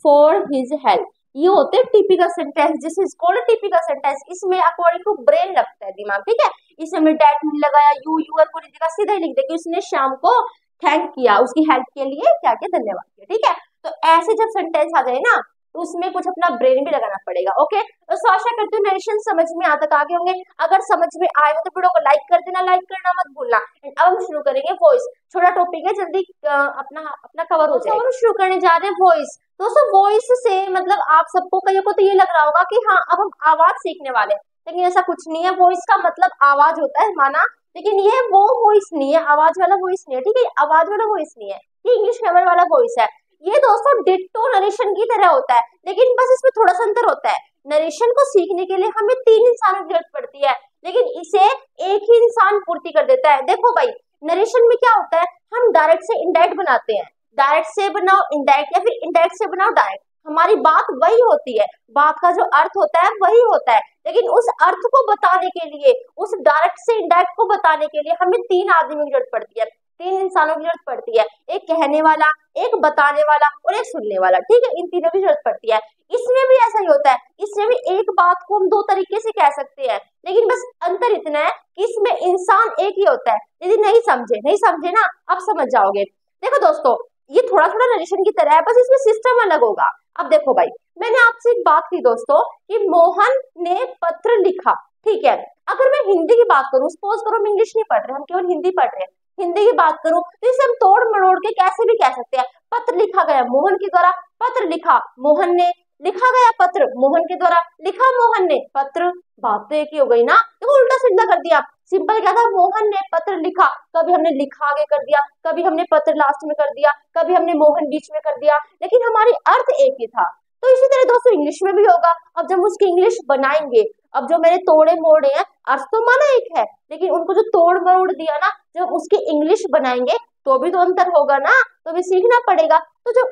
फॉर हिज हेल्प। ये होते हैं typical sentence, this is called typical sentence. इसमें अकॉर्डिंग टू ब्रेन लगता है दिमाग, ठीक है। इसमें हमने डेट नहीं लगाया, यूर को नहीं दिखा, सीधा ही लिख दे कि उसने शाम को थैंक किया, उसकी हेल्प के लिए क्या क्या धन्यवाद किया, ठीक है। तो ऐसे जब सेंटेंस आ जाए ना, तो उसमें कुछ अपना ब्रेन भी लगाना पड़ेगा, ओके। तो आशा करती हूँ नरेशन समझ में यहाँ तक आगे होंगे। अगर समझ में आए हो तो वीडियो को लाइक कर देना, लाइक करना मत भूलना। अब हम शुरू करेंगे वॉइस, छोटा टॉपिक है, जल्दी अपना अपना कवर हो जाएगा। हम शुरू करने जा रहे हैं वॉइस। दोस्तों वॉइस से मतलब आप सबको, कईयों को तो ये लग रहा होगा कि हाँ अब हम आवाज सीखने वाले हैं, लेकिन ऐसा कुछ नहीं है। वॉइस का मतलब आवाज होता है माना, लेकिन ये वो वॉइस नहीं है, आवाज वाला वॉइस नहीं है, ठीक है, आवाज वाला वॉइस नहीं है, ये इंग्लिश ग्रामर वाला वॉइस है। ये दोस्तों डिट्टो नरेशन की तरह होता है, लेकिन बस इसमें थोड़ा सा अंतर होता है। नरेशन को सीखने के लिए हमें तीन इंसानों की जरूरत पड़ती है, लेकिन इसे एक ही इंसान पूर्ति कर देता है। देखो भाई, नरेशन में क्या होता है, हम डायरेक्ट से इनडायरेक्ट बनाते हैं, डायरेक्ट से बनाओ इनडायरेक्ट, या फिर इनडायरेक्ट से बनाओ डायरेक्ट, हमारी बात वही होती है, बात का जो अर्थ होता है वही होता है, लेकिन उस अर्थ को बताने के लिए, उस डायरेक्ट से इनडायरेक्ट को बताने के लिए हमें तीन आदमियों की जरूरत पड़ती है, तीन इंसानों की जरूरत पड़ती है, एक कहने वाला, एक बताने वाला और एक सुनने वाला, ठीक है, इन तीनों की जरूरत पड़ती है। इसमें भी ऐसा ही होता है, इसमें भी एक बात को हम दो तरीके से कह सकते हैं, लेकिन बस अंतर इतना है कि इसमें इंसान एक ही होता है। यदि नहीं समझे ना, अब समझ जाओगे। देखो दोस्तों, ये थोड़ा थोड़ा नरेशन की तरह है, बस इसमें सिस्टम अलग होगा। अब देखो भाई, मैंने आपसे एक बात की दोस्तों कि मोहन ने पत्र लिखा, ठीक है। अगर मैं हिंदी की बात करूं, सपोज करो हम इंग्लिश नहीं पढ़ रहे, हम केवल हिंदी पढ़ रहे हैं, हिंदी की बात करूं तो इसे हम तोड़ मरोड़ के कैसे भी कह सकते हैं, पत्र लिखा गया मोहन के द्वारा, पत्र लिखा मोहन ने, लिखा गया पत्र मोहन के द्वारा, लिखा मोहन ने पत्र। बात तो एक ही हो गई ना, देखो उल्टा सीधा कर दिया। सिंपल क्या था, मोहन ने पत्र लिखा, कभी हमने लिखा आगे कर दिया, कभी हमने पत्र लास्ट में कर दिया, कभी हमने मोहन बीच में कर दिया, लेकिन हमारी अर्थ एक ही था। तो इसी तरह दोस्तों इंग्लिश में भी होगा। अब जब उसकी इंग्लिश बनाएंगे, अब जो मैंने तोड़े मोड़े हैं, अर्थ तो माना एक है, लेकिन उनको जो तोड़ मरोड़ दिया ना, जब उसकी इंग्लिश बनाएंगे तो भी तो अंतर होगा ना, तो भी सीखना पड़ेगा। तो जो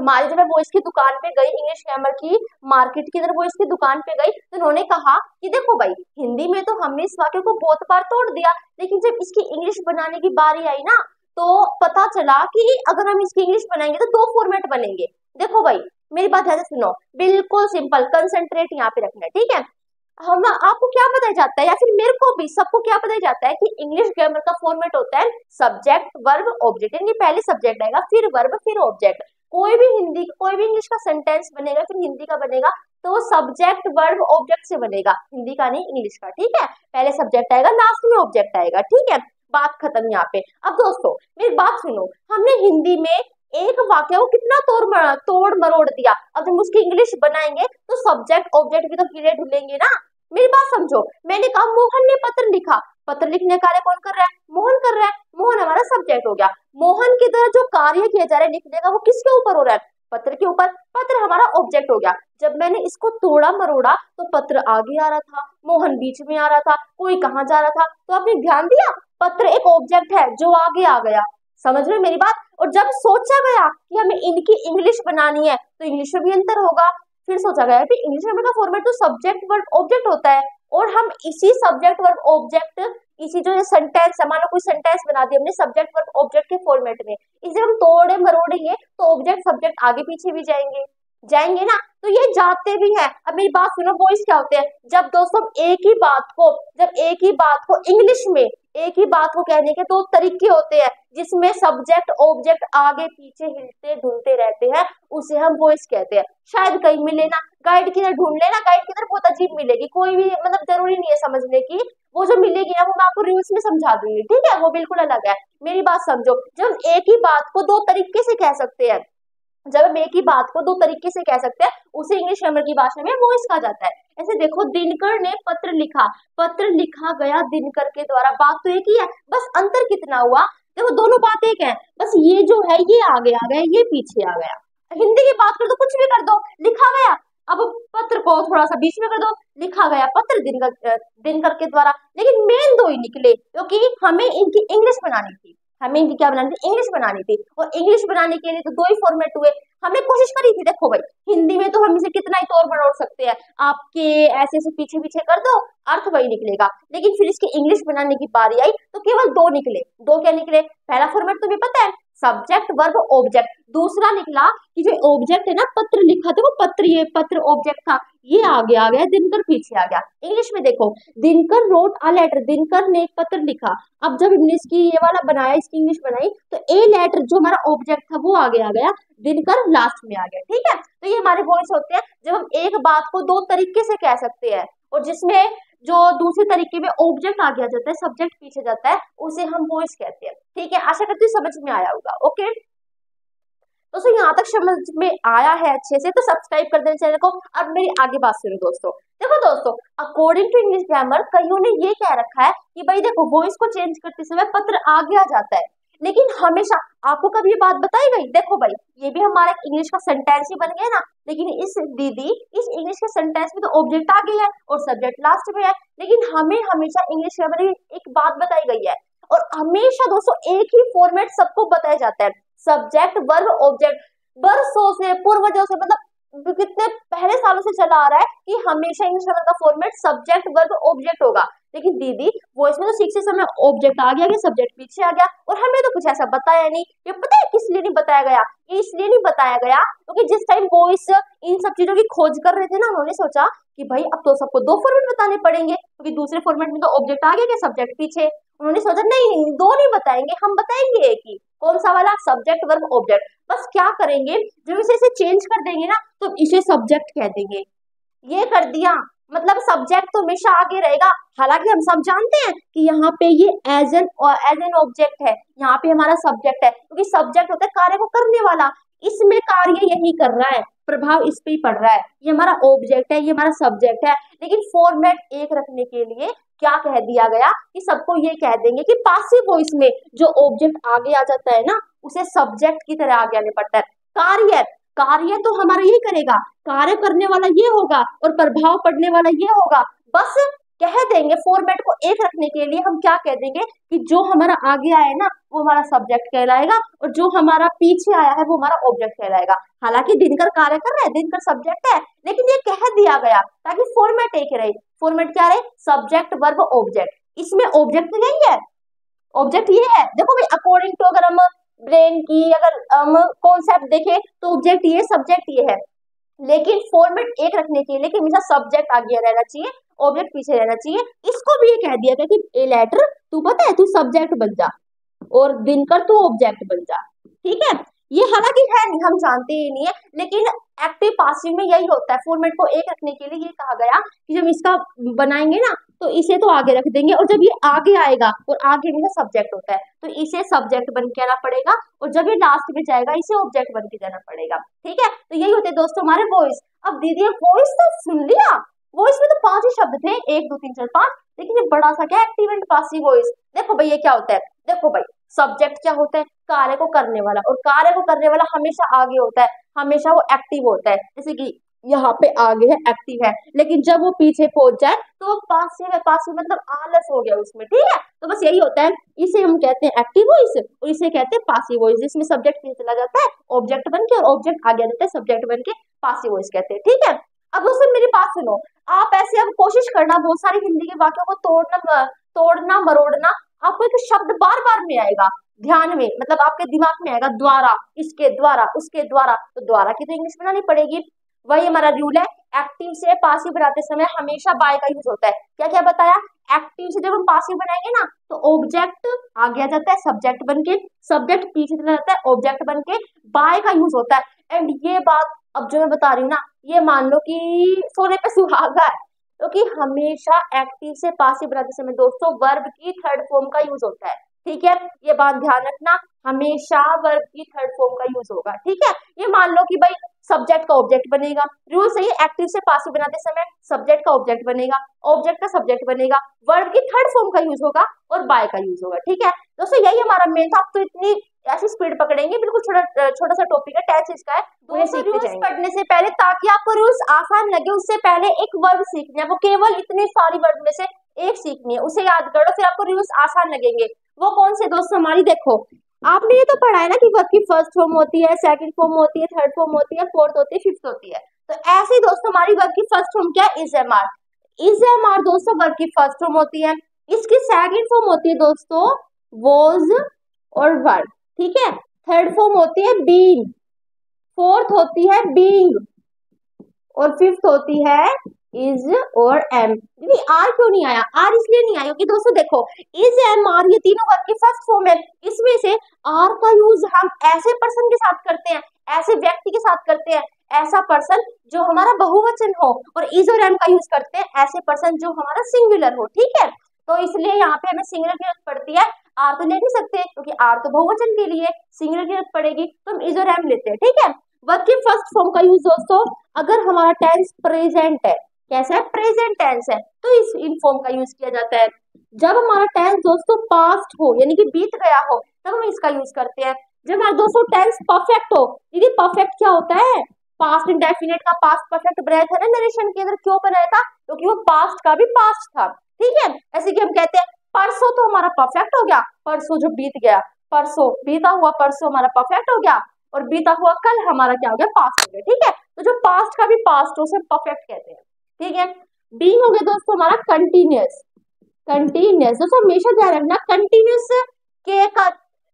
हमारे जब मैं वॉइस की दुकान पे गई, इंग्लिश ग्रामर की मार्केट की तरफ वॉइस की दुकान पे गई, तो उन्होंने कहा कि देखो भाई, हिंदी में तो हमने इस वाक्य को बहुत बार तोड़ दिया, लेकिन जब इसकी इंग्लिश बनाने की बारी आई ना, तो पता चला कि अगर हम इसकी इंग्लिश बनाएंगे तो दो फॉर्मेट बनेंगे। देखो भाई, मेरी बात ध्यान से सुनो, बिल्कुल सिंपल, कंसंट्रेट यहाँ पे रखना है, ठीक है। हम आपको क्या बताया जाता है, या फिर मेरे को भी, सबको क्या बताया जाता है कि इंग्लिश ग्रामर का फॉर्मेट होता है सब्जेक्ट वर्ब ऑब्जेक्ट, यानी पहले सब्जेक्ट आएगा, फिर वर्ब, फिर ऑब्जेक्ट। कोई भी हिंदी, कोई भी इंग्लिश का सेंटेंस बनेगा, फिर हिंदी का बनेगा, तो वो सब्जेक्ट वर्ब ऑब्जेक्ट से बनेगा, हिंदी का नहीं, इंग्लिश का, ठीक है। पहले सब्जेक्ट आएगा, लास्ट में ऑब्जेक्ट आएगा, ठीक है। बात खत्म यहाँ पे। अब दोस्तों मेरी बात सुनो, हमने हिंदी में एक वाक्य को कितना तोड़ मरोड़ दिया, अब जब उसकी इंग्लिश बनाएंगे तो सब्जेक्ट ऑब्जेक्ट भी तो कीड़े ढूंढेंगे ना। मेरी बात समझो, मैंने कहा मोहन ने पत्र लिखा, पत्र लिखने का कार्य कौन कर रहा है, मोहन कर रहा है, मोहन हमारा सब्जेक्ट हो गया। मोहन की तरह जो कार्य किया जा रहा है लिखने का, वो किसके ऊपर हो रहा है, पत्र के ऊपर, पत्र हमारा ऑब्जेक्ट हो गया। जब मैंने इसको तोड़ा मरोड़ा तो पत्र आगे आ रहा था, मोहन बीच में आ रहा था, कोई कहाँ जा रहा था, तो आपने ध्यान दिया, पत्र एक ऑब्जेक्ट है जो आगे आ गया। समझ रहे हो मेरी बात। और जब सोचा गया कि हमें इनकी इंग्लिश बनानी है, तो इंग्लिश में भी अंतर होगा। फिर सोचा गया कि इंग्लिश ग्रामर का फॉर्मेट तो सब्जेक्ट वर्ब ऑब्जेक्ट होता है, और हम इसी सब्जेक्ट वर्ब ऑब्जेक्ट, इसी जो ये सेंटेंस है, मान लो कोई सेंटेंस बना दिया हमने सब्जेक्ट वर्ब ऑब्जेक्ट के फॉर्मेट में, इसे हम तोड़े मरोड़ेंगे तो ऑब्जेक्ट सब्जेक्ट आगे पीछे भी जाएंगे, जाएंगे ना, तो ये जाते भी हैं। अब मेरी बात सुनो, वॉइस क्या होते हैं, जब दोस्तों एक ही बात को, जब एक ही बात को इंग्लिश में, एक ही बात को कहने के दो तरीके होते हैं, जिसमें सब्जेक्ट ऑब्जेक्ट आगे पीछे हिलते ढूंढते रहते हैं, उसे हम वॉइस कहते हैं। शायद कहीं मिले ना, गाइड की तरह ढूंढ लेना, गाइड की तरह बहुत अजीब मिलेगी, कोई भी मतलब जरूरी नहीं है समझने की, वो जो मिलेगी ना वो मैं आपको रिव्यूज में समझा दूंगी, ठीक है, वो बिल्कुल अलग है। मेरी बात समझो, जब हम एक ही बात को दो तरीके से कह सकते हैं, जब हम एक ही बात को दो तरीके से कह सकते हैं, उसे इंग्लिश ग्रामर की भाषा में वॉइस कहा जाता है। ऐसे देखो, दिनकर ने पत्र लिखा, पत्र लिखा गया दिनकर के द्वारा, बात तो एक ही है, बस अंतर कितना हुआ, देखो दोनों बात एक है, बस ये जो है ये आगे आ गया, ये पीछे आ गया। हिंदी की बात कर दो, कुछ भी कर दो, लिखा गया, अब पत्र को थोड़ा सा बीच में कर दो, लिखा गया पत्र दिनकर के द्वारा, लेकिन मेन दो ही निकले, क्योंकि हमें इनकी इंग्लिश बनानी थी, हमें इनकी क्या बनानी थी, इंग्लिश बनानी थी, और इंग्लिश बनाने के लिए तो दो ही फॉर्मेट हुए। हमने कोशिश करी थी, देखो भाई, हिंदी में तो हम इसे कितना ही तोड़ मरोड़ सकते हैं, आपके ऐसे ऐसे पीछे पीछे कर दो, अर्थ वही निकलेगा, लेकिन फिर इसकी इंग्लिश बनाने की बारी आई तो केवल दो निकले। दो क्या निकले, पहला फॉर्मेट तुम्हें पता है, सब्जेक्ट वर्ब ऑब्जेक्ट, दूसरा निकला कि जो ऑब्जेक्ट है ना, पत्र लिखा था, वो पत्र, ये पत्र ऑब्जेक्ट था, ये आगे आ गया, दिनकर पीछे आ गया। इंग्लिश में देखो, Dinkar wrote a letter, Dinkar ने एक पत्र लिखा, अब जब हमने इसकी ये वाला बनाया, इसकी इंग्लिश बनाई, तो ए लेटर जो हमारा ऑब्जेक्ट था वो आगे आ गया, दिनकर लास्ट में आ गया, ठीक है। तो ये हमारे वॉइस होते हैं जब हम एक बात को दो तरीके से कह सकते हैं, और जिसमें जो दूसरे तरीके में ऑब्जेक्ट आगे आ जाता है, सब्जेक्ट पीछे जाता है, उसे हम वॉइस कहते हैं, ठीक है। आशा करती हूँ समझ में आया होगा, ओके। दोस्तों यहाँ तक समझ में आया है अच्छे से, तो सब्सक्राइब कर देना चैनल को। अब मेरी आगे बात सुनो दोस्तों, देखो दोस्तों, अकॉर्डिंग टू इंग्लिश ग्रामर कईयों ने ये कह रखा है कि भाई देखो, वॉइस को चेंज करते समय पत्र आगे आ जाता है, लेकिन हमेशा, आपको कभी ये बात बताई गई, देखो भाई, ये भी हमारा इंग्लिश का सेंटेंस ही बन गया ना, लेकिन इस दीदी, इस इंग्लिश के सेंटेंस में तो ऑब्जेक्ट आगे है और सब्जेक्ट लास्ट में है, लेकिन हमें हमेशा इंग्लिश ग्रामर में एक बात बताई गई है, और हमेशा दोस्तों एक ही फॉर्मेट सबको बताया जाता है, सब्जेक्ट वर्ब ऑब्जेक्ट, बरसों से, पूर्वजों से, मतलब कितने पहले सालों से चला आ रहा है कि हमेशा इंग्लिश ग्रामर का फॉर्मेट सब्जेक्ट वर्ब ऑब्जेक्ट होगा। लेकिन दीदी, वो इसमें तो सीखते समय ऑब्जेक्ट आ गया, सब्जेक्ट पीछे आ गया, और हमें तो कुछ ऐसा बताया नहीं। ये पता है किस लिए नहीं बताया गया, ये इसलिए नहीं बताया गया क्योंकि जिस टाइम वॉइस इन सब चीजों की खोज कर रहे थे ना, उन्होंने सोचा कि भाई अब तो सबको दो फॉर्मेट बताने पड़ेंगे, क्योंकि दूसरे फॉर्मेट में तो ऑब्जेक्ट आ गया, सब्जेक्ट पीछे। उन्होंने सोचा नहीं, दो नहीं बताएंगे, हम बताएंगे एक ही, कौन सा वाला, सब्जेक्ट वर्ब ऑब्जेक्ट। बस क्या करेंगे, जब इसे चेंज कर देंगे ना, तो इसे सब्जेक्ट कह देंगे, ये कर दिया, मतलब सब्जेक्ट तो हमेशा आगे रहेगा। हालांकि हम सब जानते हैं कि यहाँ पे ये एज एन ऑब्जेक्ट है, यहाँ पे हमारा सब्जेक्ट है, क्योंकि सब्जेक्ट होता है कार्य को करने वाला, इसमें कार्य यही कर रहा है, प्रभाव इस पे ही पड़ रहा है, ये हमारा ऑब्जेक्ट है, ये हमारा सब्जेक्ट है। लेकिन फॉर्मेट एक रखने के लिए क्या कह दिया गया कि सबको ये कह देंगे कि पासिव वॉइस में जो ऑब्जेक्ट आगे आ जाता है ना, उसे सब्जेक्ट की तरह आगे आने पड़ता है। कार्य, कार्य तो हमारा ये करेगा, कार्य करने वाला ये होगा और प्रभाव पड़ने वाला ये होगा, बस कह देंगे फॉर्मेट को एक रखने के लिए हम क्या कह देंगे कि जो हमारा आगे आया है ना वो हमारा सब्जेक्ट कहलाएगा और जो हमारा पीछे आया है वो हमारा ऑब्जेक्ट कहलाएगा। हालांकि दिनकर कार्य कर रहा है, दिनकर सब्जेक्ट है, लेकिन ये कह दिया गया ताकि फॉर्मेट एक रहे। फॉर्मेट क्या रहे? Subject verb object. इसमें ऑब्जेक्ट नहीं है, ऑब्जेक्ट ये है। देखो भाई, अकॉर्डिंग टू अगर हम ब्रेन की अगर हम कॉन्सेप्ट देखें तो ऑब्जेक्ट ये, सब्जेक्ट ये है, लेकिन फॉर्मेट एक रखने के लिए कि हमेशा सब्जेक्ट आगे रहना चाहिए, ऑब्जेक्ट पीछे रहना चाहिए। इसको भी ये कह दिया गया कि ए लेटर तू पता है तू सब्जेक्ट बन जा और दिनकर तू ऑब्जेक्ट बन जा। ठीक है, ये हालांकि है नहीं, हम जानते ही नहीं है, लेकिन एक्टिव पासिव में यही होता है। फॉर्मेट को एक रखने के लिए ये कहा गया कि जब इसका बनाएंगे ना तो इसे तो आगे रख देंगे और जब ये आगे आएगा और आगे में सब्जेक्ट होता है तो इसे सब्जेक्ट बन के आना पड़ेगा और जब ये लास्ट में जाएगा इसे ऑब्जेक्ट बन के जाना पड़ेगा। ठीक है, तो यही होते हैं दोस्तों हमारे वॉइस। अब दीदी वॉइस तो सुन लिया, वॉइस में तो 5 ही शब्द थे, 1 2 3 4 5, लेकिन ये बड़ा सा क्या एक्टिव एंड पासिव वॉइस। देखो भाई ये क्या होता है, देखो भाई सब्जेक्ट क्या होता है? कार्य को करने वाला, और कार्य को करने वाला हमेशा आगे होता है, हमेशा वो एक्टिव होता है। जैसे कि यहाँ पे आगे है, एक्टिव है, लेकिन जब वो पीछे पहुंच जाए तो वो पासिव है। पासिव मतलब आलस हो गया उसमें। ठीक है, तो बस यही होता है। इसे हम कहते हैं एक्टिव वॉइस और इसे कहते हैं पासिव वॉइस, जिसमें सब्जेक्ट पीछे चला जाता है ऑब्जेक्ट बन के और ऑब्जेक्ट आगे आ जाता है सब्जेक्ट बन के, पासिव वॉइस कहते हैं। ठीक है, अब दोस्तों मेरी बात सुनो, आप ऐसे अब कोशिश करना बहुत सारी हिंदी के वाक्यों को तोड़ना मरोड़ना। आपको एक शब्द बार बार में आएगा ध्यान में, मतलब आपके दिमाग में आएगा, द्वारा, इसके द्वारा, उसके द्वारा, तो द्वारा की तो इंग्लिश बनानी पड़ेगी। वही हमारा रूल है। एक्टिव से पासिव बनाते समय हमेशा बाय का यूज होता है। क्या क्या बताया? एक्टिव से जब हम पासिव बनाएंगे ना तो ऑब्जेक्ट आगे आ जाता है सब्जेक्ट बन के, सब्जेक्ट पीछे चला जाता है ऑब्जेक्ट बन के, बाय का यूज होता है। एंड ये बात अब जो मैं बता रही हूँ ना, ये मान लो कि सोने पे सुहागा है, क्योंकि हमेशा एक्टिव से पासिव बनाते समय दोस्तों वर्ब की थर्ड फॉर्म का यूज होता है। ठीक है, ये बात ध्यान रखना, हमेशा वर्ब की थर्ड फॉर्म का यूज होगा। ठीक है, ये मान लो कि भाई सब्जेक्ट का ऑब्जेक्ट बनेगा, रूल सही है। एक्टिव से पासिव बनाते समय सब्जेक्ट का ऑब्जेक्ट बनेगा, ऑब्जेक्ट का सब्जेक्ट बनेगा, वर्ब की थर्ड फॉर्म का यूज होगा और बाय का यूज होगा। ठीक है दोस्तों, यही हमारा मेन था। आप तो इतनी ऐसी स्पीड पकड़ेंगे, बिल्कुल छोटा छोटा सा टॉपिक है, टेंस इसका है। रूल्स पढ़ने से पहले, ताकि आपको रूल्स आसान लगे, उससे पहले एक वर्ब सीखना है, वो केवल इतनी सारी वर्ब में से एक सीखनी है, उसे याद करो, फिर आपको रूल्स आसान लगेंगे। वो कौन से दोस्तों? हमारी देखो, आपने ये तो पढ़ा है ना कि वर्ब की फर्स्ट फॉर्म होती है, सेकंड फॉर्म होती है, थर्ड फॉर्म होती है, फोर्थ होती है, फिफ्थ होती है। तो ऐसे ही दोस्तों हमारी वर्ब की फर्स्ट फॉर्म क्या है? Is am are. Is am are दोस्तों वर्ब की फर्स्ट फॉर्म होती है। इसकी सेकंड फॉर्म होती है दोस्तों वॉज और वर। ठीक है, थर्ड फॉर्म होती है बीन, फोर्थ होती है बीइंग और फिफ्थ होती है इज और एम। आर क्यों नहीं आया? आर इसलिए नहीं आया क्योंकि दोस्तों देखो, इज एम आर ये तीनों वर्ब की फर्स्ट फॉर्म है। इसमें से आर का यूज हम ऐसे पर्सन के साथ करते हैं, ऐसे व्यक्ति के साथ करते हैं, ऐसा पर्सन जो हमारा बहुवचन हो, और इज और एम का यूज करते हैं ऐसे पर्सन जो हमारा सिंगुलर हो। ठीक है, तो इसलिए यहाँ पे हमें सिंगुलर की जरूरत पड़ती है। आर तो ले नहीं सकते क्योंकि आर तो बहुवचन के लिए, सिंगुलर की जरूरत पड़ेगी तो हम इज और एम लेते हैं। ठीक है, वर्ब की फर्स्ट फॉर्म का यूज दोस्तों अगर हमारा टेंस प्रेजेंट है, कैसा है? प्रेजेंट टेंस है, तो इस इन फॉर्म का यूज किया जाता है। जब हमारा टेंस दोस्तों पास्ट हो यानी कि बीत गया हो तब हम इसका यूज करते हैं। जब हमारा दोस्तों टेंस परफेक्ट हो, दीदी परफेक्ट क्या होता है? पास्ट इंडेफिनिट का पास्ट परफेक्ट बनाया था ना नरेशन के अंदर, क्यों बनाया था? क्योंकि वो पास्ट का भी पास्ट था। ठीक है, ऐसे कि हम कहते हैं परसों तो हमारा परफेक्ट हो गया, परसों जो बीत गया, परसों बीता हुआ परसों हमारा परफेक्ट हो गया और बीता हुआ कल हमारा क्या हो गया? पास्ट हो गया। ठीक है, तो जो पास्ट का भी पास्ट हो उसे परफेक्ट कहते हैं। ठीक है, बीइंग हो गया दोस्तों हमारा कंटिन्यूअस। कंटिन्यूअस दोस्तों हमेशा ध्यान रखना, कंटिन्यूअस के का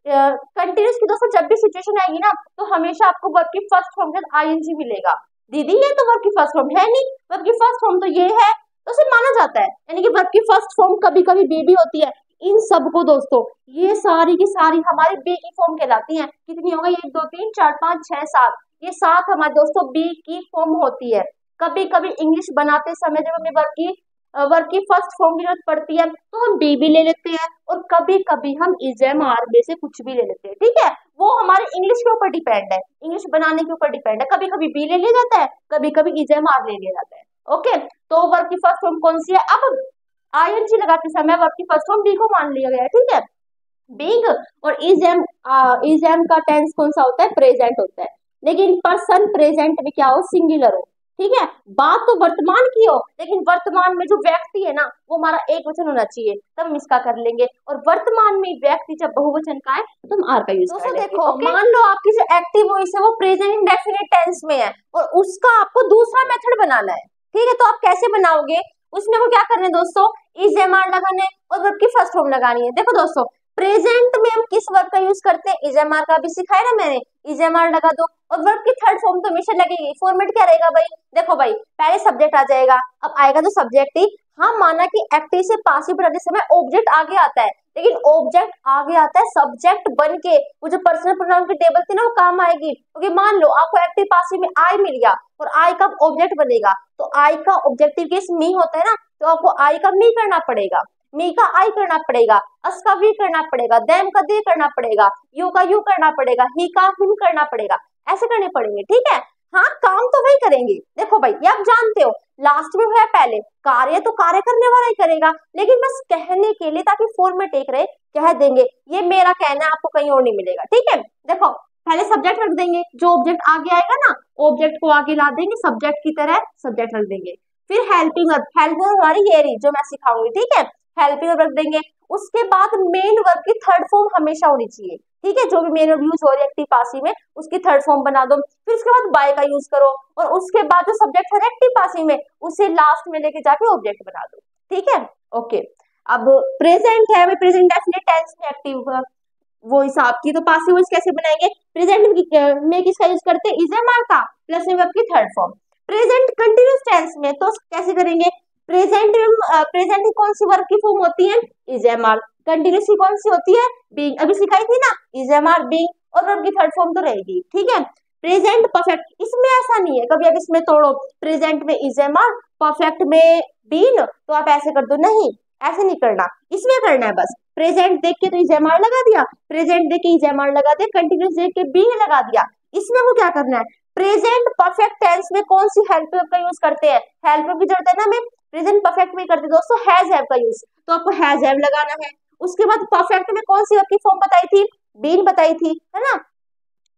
कंटिन्यूअस की दोस्तों जब भी सिचुएशन आएगी ना तो हमेशा आपको वर्ब की फर्स्ट फॉर्म के साथ आईएनजी मिलेगा। दीदी ये तो वर्ब की फर्स्ट फॉर्म है नहीं, वर्ब की फर्स्ट फॉर्म तो ये है, तो उसे माना जाता है, यानी कि वर्ब की फर्स्ट फॉर्म कभी कभी बी भी होती है। इन सबको दोस्तों ये सारी की सारी हमारी बी की फॉर्म कहलाती हैं। कितनी हो गई? 1 2 3 4 5 6 7, ये 7 हमारे दोस्तों बी की फॉर्म होती है। कभी कभी इंग्लिश बनाते समय जब हमें वर्ब की फर्स्ट फॉर्म की जरूरत पड़ती है तो हम बी भी ले लेते हैं और कभी कभी हम इज एम आर में से कुछ भी ले लेते हैं। ठीक है, वो हमारे इंग्लिश के ऊपर डिपेंड है, इंग्लिश बनाने के ऊपर डिपेंड है। कभी कभी बी ले लिया जाता है, कभी कभी इज एम आर ले लिया जाता है। ओके, तो वर्ब की फर्स्ट फॉर्म कौन सी है? अब आईएनजी लगाते समय वर्ब की फर्स्ट फॉर्म बी को मान लिया गया है। ठीक है, बीइंग और इज एम का टेंस कौन सा होता है? प्रेजेंट होता है, लेकिन पर्सन प्रेजेंट में क्या हो? सिंगुलर हो। ठीक है, बात तो वर्तमान की हो, लेकिन वर्तमान में जो व्यक्ति है ना वो हमारा एक वचन होना चाहिए, तब हम इसका कर लेंगे। और वर्तमान में व्यक्ति जब बहुवचन का है तो हम आर का यूज कर लेंगे। देखो मान लो आपकी जो एक्टिव वॉइस है वो प्रेजेंट इंडेफिनिट टेंस में है और उसका आपको दूसरा मेथड बनाना है। ठीक है, तो आप कैसे बनाओगे, उसमें को क्या करना है दोस्तों, इज एम आर लगाना है और वर्ब की फर्स्ट फॉर्म लगानी है। देखो दोस्तों, प्रेजेंट में हम किस वर्ब का यूज करते हैं, इज एम आर का भी सिखाया ना मैंने, इज एम आर लगा दो और वर्ब की थर्ड फॉर्म तो हमेशा लगेगी। फॉर्मेट क्या रहेगा भाई, देखो भाई पहले सब्जेक्ट आ जाएगा, अब आएगा तो सब्जेक्ट ही। हाँ माना कि एक्टिव से पासिव बनाते समय ऑब्जेक्ट आगे आता है, लेकिन ऑब्जेक्ट आगे आता है सब्जेक्ट बन के, वो जो पर्सनल प्रोनाउन की टेबल थी ना वो काम आएगी। क्योंकि मान लो आपको एक्टिव पासिव में आई मिल गया और आई का ऑब्जेक्ट बनेगा, तो आई का ऑब्जेक्टिव केस मी होता है ना, तो आपको आई का मी करना पड़ेगा, मी का आई करना पड़ेगा, अस का वी करना पड़ेगा, देम का दे करना पड़ेगा, यू का यू करना पड़ेगा, ही का हिम करना पड़ेगा, ऐसे करने पड़ेंगे। ठीक है, हाँ काम तो वही करेंगे। देखो भाई ये आप जानते हो, लास्ट में है पहले कार्य, तो कार्य करने वाला ही करेगा, लेकिन बस कहने के लिए ताकि फॉर्मेट एक रहे कह देंगे। ये मेरा कहना है, आपको कहीं और नहीं मिलेगा। ठीक है, देखो पहले सब्जेक्ट रख देंगे, जो ऑब्जेक्ट आगे आएगा ना ऑब्जेक्ट को आगे ला देंगे, सब्जेक्ट की तरह सब्जेक्ट रख देंगे। फिर हेल्पिंग वर्ब, हेल्पिंग वर्ब हमारी ये रही जो मैं सिखाऊंगी। ठीक है, हेल्पिंग वर्ब रख देंगे। उसके बाद मेन वर्ब की थर्ड फॉर्म हमेशा होनी चाहिए। ठीक है, जो भी मेन वर्ब यूज हो रही है एक्टिव पासिव में उसकी थर्ड फॉर्म बना दो। फिर उसके बाद बाय का यूज करो और उसके बाद जो सब्जेक्ट है एक्टिव पासिव में उसे लास्ट में लेके जाके ऑब्जेक्ट बना दो। ठीक है, ओके। अब प्रेजेंट है, प्रेजेंट डेफिनेट टेंस में एक्टिव वो हिसाब की, तो पासिव वॉइस कैसे बनाएंगे, प्रेजेंट में किसका यूज करते हैं, इज एम आर का प्लस में वर्ब की third form. Present continuous tense में तो कैसे करेंगे, प्रेजेंट प्रेजेंट की कौन सी वर्ब की फॉर्म होती है, इज एम आर। कंटिन्यूअस की कौन सी होती है, बीइंग, अभी सिखाई थी ना, इज एम आर बीइंग, और वर्ब की थर्ड फॉर्म तो रहेगी। ठीक है, प्रेजेंट परफेक्ट, इसमें ऐसा नहीं है कभी आप इसमें तोड़ो, प्रेजेंट में इज एम आर, परफेक्ट में बीन, तो आप ऐसे कर दो, नहीं ऐसे नहीं करना, इसमें करना है बस प्रेजेंट देख के तो इज एम आर लगा दिया, प्रेजेंट देख के इज एम आर लगा दिया, कंटिन्यूस देख के बीन लगा दिया। इसमें वो क्या करना है, प्रेजेंट परफेक्ट टेंस में कौन सी हेल्प वर्ब का यूज करते हैं, हेल्प वर्ब की जरूरत है ना, हमें प्रेजेंट परफेक्ट में करते दोस्तों हैज हैव का यूज, तो आपको हैज हैव लगाना है। उसके बाद परफेक्ट में कौन सी वर्ब की फॉर्म बताई थी, बीन बताई थी, है ना,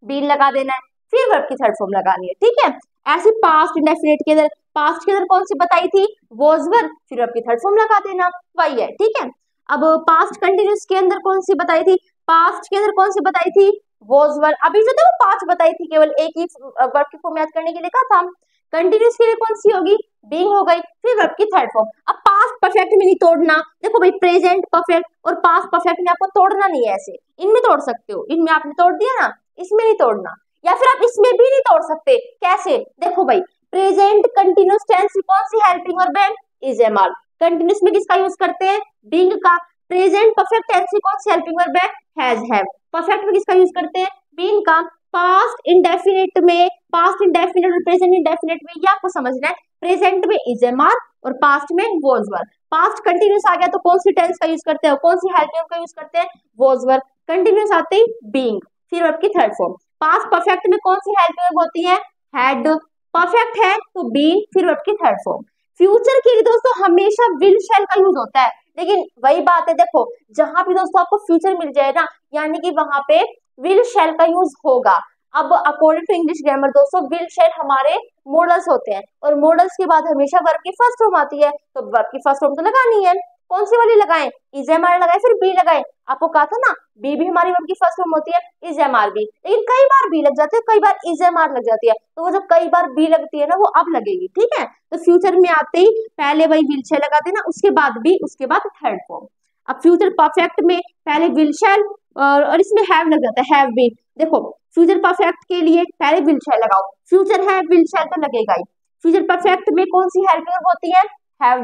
बीन लगा देना है, फिर वर्ब की थर्ड फॉर्म लगानी है। ठीक है, ऐसे पास्ट इंडेफिनिट के अंदर, पास्ट के अंदर कौन सी बताई थी, वाज वर, फिर वर्ब की थर्ड फॉर्म लगा देना, वही है। ठीक है, अब पास्ट कंटिन्यूस के अंदर कौन सी बताई थी, पास्ट के अंदर कौन सी बताई थी, वाज वर, अभी जो था वो पांच बताई थी, केवल एक ही वर्ब की फॉर्म याद करने के लिए कहा था। कंटिन्यूस के लिए कौन सी होगी, बीइंग हो गई, फिर वर्ब की थर्ड फॉर्म। अब पास्ट परफेक्ट में नहीं तोड़ना, देखो भाई प्रेजेंट परफेक्ट और पास्ट परफेक्ट में आपको तोड़ना नहीं है, ऐसे इनमें तोड़ सकते हो, इनमें आपने तोड़ दिया ना, इसमें नहीं तोड़ना, या फिर आप इसमें भी नहीं तोड़ सकते, कैसे, देखो भाई प्रेजेंट कंटिन्यूस टेंस में कौन सी हेल्पिंग वर्ब है, इज एम आर। कंटिन्यूस में किसका यूज करते हैं, बीइंग का। प्रेजेंट परफेक्ट टेंस में कौन सी हेल्पिंग वर्ब है, हैज हैव। परफेक्ट में किसका यूज करते हैं, बीइंग का। पास्ट इंडेफिनिट में, पास्ट इंडेफिनिट और प्रेजेंट इंडेफिनिट में ये आपको समझना है, प्रेजेंट में इज एम आर और पास्ट में वाज वर। पास्ट कंटिन्यूस आ गया तो कौन सी टेंस का यूज करते हैं, कौन सी हेल्पिंग वर्ब का यूज करते हैं, वाज वर। कंटिन्यूस आते ही बीइंग, फिर वर्ब की थर्ड फॉर्म। पास्ट परफेक्ट में कौन सी हेल्पिंग वर्ब होती है, हैड। परफेक्ट है तो बीन, फिर वर्ब की थर्ड फॉर्म। फ्यूचर के लिए दोस्तों हमेशा विल शैल का यूज होता है, लेकिन वही बात है, देखो जहां भी दोस्तों आपको फ्यूचर मिल जाए ना, यानी कि वहां पे विल शैल का यूज होगा। अब अकॉर्डिंग टू इंग्लिश ग्रामर दोस्तों विल शैल हमारे मॉडल्स होते हैं और मॉडल्स के बाद हमेशा वर्ब की फर्स्ट फॉर्म आती है, तो वर्ब की फर्स्ट फॉर्म तो लगानी है। कौन सी वाली लगाएं, इज एम आर लगाए फिर बी लगाए, आपको कहा था ना बी भी हमारी वर्ब की फर्स्ट फॉर्म होती है, इज एम आर बी, लेकिन कई बार बी लग जाती है, कई बार इज एम आर लग जाती है, तो वो जो कई बार बी लगती है ना वो अब लगेगी। ठीक है, तो फ्यूचर में आते ही पहले वही विल शैल लगा देना, उसके बाद बी, उसके बाद थर्ड फॉर्म। अब फ्यूचर परफेक्ट में पहले विल शैल और इसमें हैव लग जाता है, हैव बीन। देखो फ्यूचर परफेक्ट के लिए पहले विल शैल लगाओ, फ्यूचर है विल शैल तो लगेगा ही। फ्यूचर परफेक्ट में कौन सी हेल्पिंग वर्ब होती है, हैव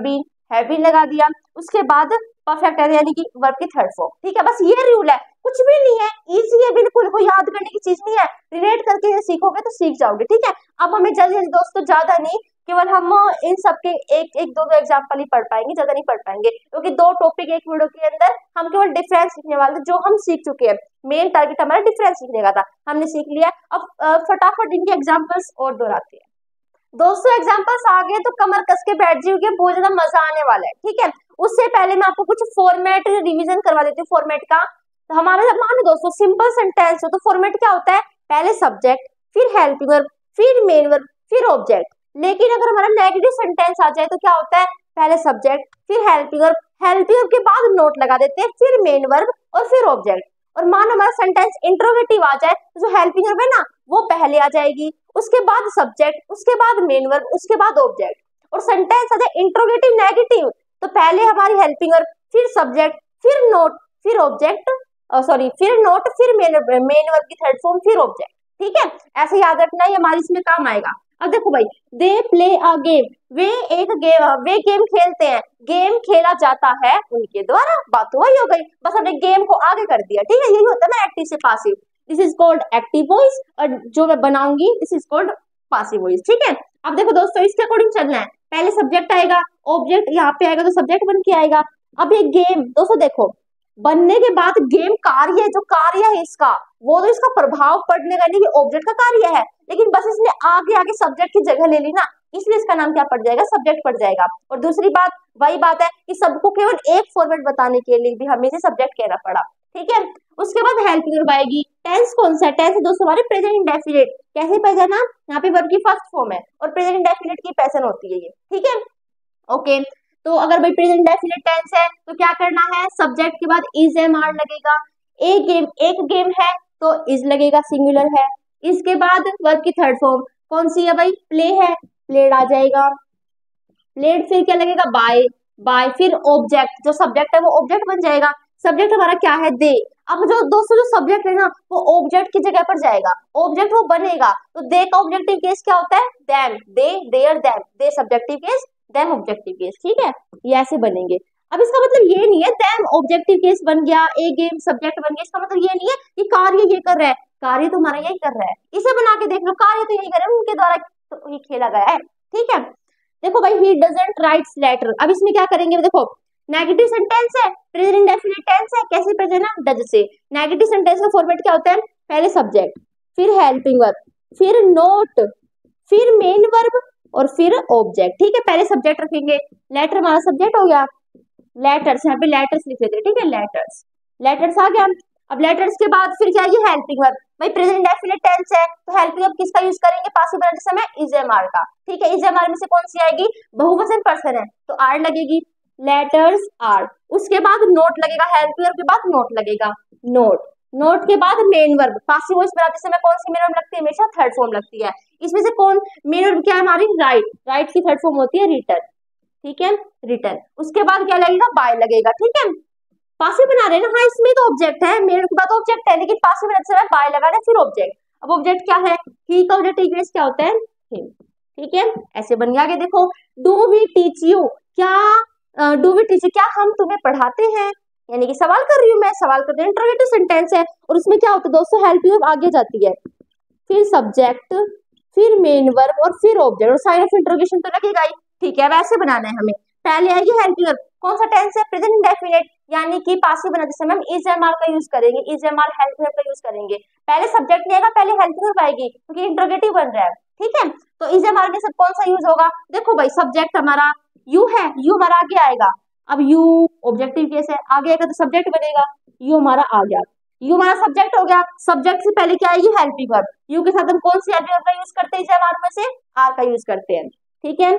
बीन लगा दिया, उसके बाद परफेक्ट है यानी कि वर्ब की थर्ड फॉर्म। ठीक है, बस ये रूल है, कुछ भी नहीं है, इजी है बिल्कुल, कोई याद करने की चीज नहीं है, रिलेट करके सीखोगे तो सीख जाओगे। ठीक है, अब हमें जल्दी जल्दी दोस्तों, ज्यादा नहीं, केवल हम इन सबके एक एक दो एग्जांपल ही पढ़ पाएंगे, ज्यादा नहीं पढ़ पाएंगे, क्योंकि दो टॉपिक एक वीडियो के अंदर हम केवल डिफरेंस सीखने वाले थे, जो हम सीख चुके हैं। मेन टारगेट हमारा डिफरेंस सीखने का था, हमने सीख लिया। अब फटाफट इनके एग्जाम्पल्स और दोहराते हैं दोस्तों। एग्जाम्पल्स आ गए तो कमर कस के बैठ जाओगे, बहुत ज्यादा मजा आने वाला है। ठीक है, उससे पहले मैं आपको कुछ फॉर्मेट रिवीजन करवा देती हूँ फॉर्मेट का। तो हमारे जब मान लो दोस्तों सिंपल सेंटेंस हो तो फॉर्मेट क्या होता है, पहले सब्जेक्ट, फिर हेल्पिंग वर्ब, फिर मेन वर्ब, फिर ऑब्जेक्ट। लेकिन अगर हमारा नेगेटिव सेंटेंस आ जाए तो क्या होता है, पहले सब्जेक्ट फिर हेल्पिंग वर्ब, हेल्पिंग वर्ब के बाद नोट लगा देते हैं, फिर मेन वर्ब और फिर ऑब्जेक्ट। और मान हमारा सेंटेंस इंट्रोगेटिव आ जाए तो जो हेल्पिंग वर्ब है ना वो पहले आ जाएगी, उसके बाद सब्जेक्ट, उसके बाद मेन वर्ब, उसके बाद ऑब्जेक्ट। और सेंटेंस आ जाए इंट्रोगेटिव नेगेटिव तो पहले हमारी हेल्पिंग वर्ब, फिर सब्जेक्ट, फिर नोट, फिर ऑब्जेक्ट, सॉरी फिर नोट, फिर मेन वर्ब की थर्ड फॉर्म, फिर ऑब्जेक्ट। ठीक है, ऐसे याद रखना, ये हमारी इसमें काम आएगा। अब देखो भाई, they play a game, way game खेलते हैं, गेम खेला जाता है उनके द्वारा, बात तो वही हो गई, बस हमने गेम को आगे कर दिया। ठीक है, यही होता है ना एक्टिव से passive, this is called active voice, और जो मैं बनाऊंगी this is called passive voice. ठीक है, अब देखो दोस्तों इसके अकॉर्डिंग चलना है, पहले सब्जेक्ट आएगा, ऑब्जेक्ट यहाँ पे आएगा तो सब्जेक्ट बन के आएगा। अब ये गेम दोस्तों देखो, बनने के बाद गेम कार्य, जो कार्य है इसका, वो तो इसका प्रभाव पड़ने का नहीं, ऑब्जेक्ट का कार्य है, लेकिन बस इसने आगे आगे सब्जेक्ट की जगह ले ली ना, इसलिए इसका नाम क्या पड़ जाएगा, सब्जेक्ट पड़ जाएगा। और दूसरी बात वही बात है कि सबको केवल एक फॉर्मेट बताने के लिए भी हमें इसे सब्जेक्ट कहना पड़ा। ठीक है, उसके बाद हेल्पिंग वर्ब आएगी। टेंस कौन सा है, टेंस दोस्तों हमारे प्रेजेंट इंडेफिनिट, कैसे पहचाना, यहाँ पे वर्ब की फर्स्ट फॉर्म है और प्रेजेंट इंडेफिनिट की पैटर्न होती है ये। ठीक है, ओके, तो अगर भाई प्रेजेंट इंडेफिनिट टेंस है तो क्या करना है, सब्जेक्ट के बाद इज एम आर लगेगा, एक गेम है तो इज लगेगा, सिंगुलर है। इसके बाद वर्ब की थर्ड फॉर्म कौन सी है भाई, प्ले है, प्लेड आ जाएगा, प्लेड, फिर क्या लगेगा, बाय, बाय, फिर ऑब्जेक्ट, जो सब्जेक्ट है वो ऑब्जेक्ट बन जाएगा, सब्जेक्ट हमारा क्या है, दे। अब जो दोस्तों जो सब्जेक्ट है ना वो ऑब्जेक्ट की जगह पर जाएगा, ऑब्जेक्ट वो बनेगा, तो दे का ऑब्जेक्टिव केस क्या होता है, them, they, their, them, they subjective case, them objective case. ठीक है, ये ऐसे बनेंगे। अब इसका मतलब ये नहीं है देम ऑब्जेक्टिव केस बन गया, ए गेम सब्जेक्ट बन गया, इसका मतलब ये नहीं है कि कार्य ये कर रहा है, कार्य तो हमारा यही कर रहा है, इसे बना के देख लो, कार्य तो यही कर रहे हैं, उनके द्वारा तो ये खेला गया है। ठीक है, देखो भाई ही डजंट राइट्स लेटर, अब इसमें क्या करेंगे, देखो नेगेटिव सेंटेंस है, प्रेजेंट इंडेफिनिट टेंस है, कैसे प्रेजेंट है, डज से। नेगेटिव सेंटेंस का फॉर्मेट क्या होता है, पहले सब्जेक्ट, फिर हेल्पिंग वर्ब, फिर नोट, फिर मेन वर्ब और फिर ऑब्जेक्ट। ठीक है, पहले सब्जेक्ट रखेंगे, लेटर हमारा सब्जेक्ट हो गया, लेटर्स, यहाँ पे लेटर्स लिख देते हैं। ठीक है, लेटर्स, लेटर्स आ गया। अब लेटर्स के बाद फिर क्या है, हेल्पिंग वर्ब, भाई प्रेजेंट इंडेफिनिट टेंस है तो हेल्पिंग वर्ब किसका यूज करेंगे, पासिव बनाते समय इज एम आर का। ठीक है, इज एम आर में से कौन सी आएगी, बहुवचन पर्सन है तो आर लगेगी, लेटर्स आर। उसके बाद नोट लगेगा, हेल्पिंग वर्ब के बाद नोट लगेगा, नोट, नोट के बाद मेन वर्ब, पासिव वॉइस बनाते समय कौन सी मेन वर्ब लगती है, हमेशा थर्ड फॉर्म लगती है। इसमें से कौन मेन वर्ब क्या है हमारी, राइट, राइट की थर्ड फॉर्म होती है रिटर्न। ठीक है, रिटर्न, उसके बाद क्या लगेगा, बाय लगेगा। ठीक है, पासिव बना रहे हैं ना, हाँ इसमें तो ऑब्जेक्ट है, मेन के बाद ऑब्जेक्ट है, लेकिन पासिव बनाते समय बाय लगा रहे हैं, फिर ऑब्जेक्ट। अब ऑब्जेक्ट क्या है, ही का ऑब्जेक्ट इक्वेशन क्या होता है, हिम। ठीक है, ऐसे बन गया। आगे देखो, डू वी टीच यू, क्या डू वी टीच यू, क्या हम तुम्हें पढ़ाते हैं, यानी कि सवाल कर रही हूँ मैं, सवाल करते हैं, इंटरोगेटिव सेंटेंस है और उसमें क्या होता है दोस्तों, हेल्पिंग वर्ब आगे जाती है, फिर सब्जेक्ट, फिर मेन वर्ब और फिर ऑब्जेक्ट, और साइन ऑफ इंटरोगेशन तो लगेगा ही। ठीक है, अब ऐसे बनाना है हमें, पहले आएगी हेल्पिंग वर्ब, कौन सा टेंस है, प्रेजेंट इंडेफिनिट, यानी कि पासिव बनाते समय हम इज एम आर का यूज करेंगे, is am are helping verb का यूज करेंगे। पहले सब्जेक्ट नहीं आएगा, पहले हेल्पिंग वर्ब आएगी क्योंकि इंटरोगेटिव बन रहा है। ठीक है, तो इज एम आर में सब कौन सा यूज होगा, देखो भाई सब्जेक्ट हमारा यू है, यू हमारा आगे आएगा, अब यू ऑब्जेक्टिव केस है, आगे आएगा तो सब्जेक्ट बनेगा, यू हमारा आ गया, यू हमारा सब्जेक्ट हो गया, सब्जेक्ट से पहले क्या आएगी, हेल्पिंग वर्ब, यू के साथ हम कौन सी हेल्पिंग वर्ब का यूज करते हैं, इज एम आर में से आर का यूज करते हैं। ठीक है,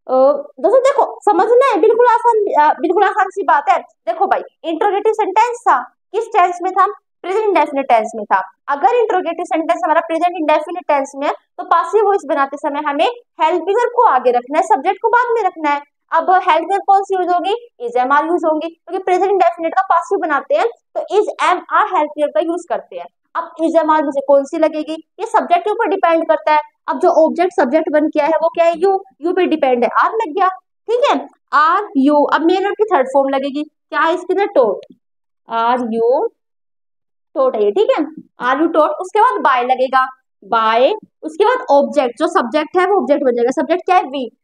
दोस्तों देखो समझना है, बिल्कुल आसान सी बात है। देखो भाई इंट्रोगेटिव सेंटेंस था, किस टेंस में था, प्रेजेंट इंडेफिनिट टेंस में था। अगर इंट्रोगेटिव सेंटेंस हमारा प्रेजेंट इंडेफिनिट टेंस में है तो पासिव वॉइस बनाते समय हमें हेल्पिंग वर्ब को आगे रखना है, सब्जेक्ट को बाद में रखना है। अब हेल्पिंग वर्ब कौन सी यूज होगी, इज एम आर यूज होंगी, क्योंकि प्रेजेंट इंडेफिनिट का पासिव बनाते हैं तो is am are helping verb का यूज करते हैं। अब इज एम आर में से कौन सी लगेगी, ये सब्जेक्ट के ऊपर डिपेंड करता है। अब जो ऑब्जेक्ट सब्जेक्ट बन गया है वो क्या है, यू पे डिपेंड है, आर लग गया। ठीक है, आर यू, अब मेन वर्ब की थर्ड फॉर्म लगेगी, क्या है इसके अंदर, टोट, आर यू टोट है ये। ठीक है, आर यू टोट, उसके बाद बाय लगेगा, बाय, उसके बाद ऑब्जेक्ट, जो सब्जेक्ट है वो ऑब्जेक्ट बन जाएगा, सब्जेक्ट क्या है,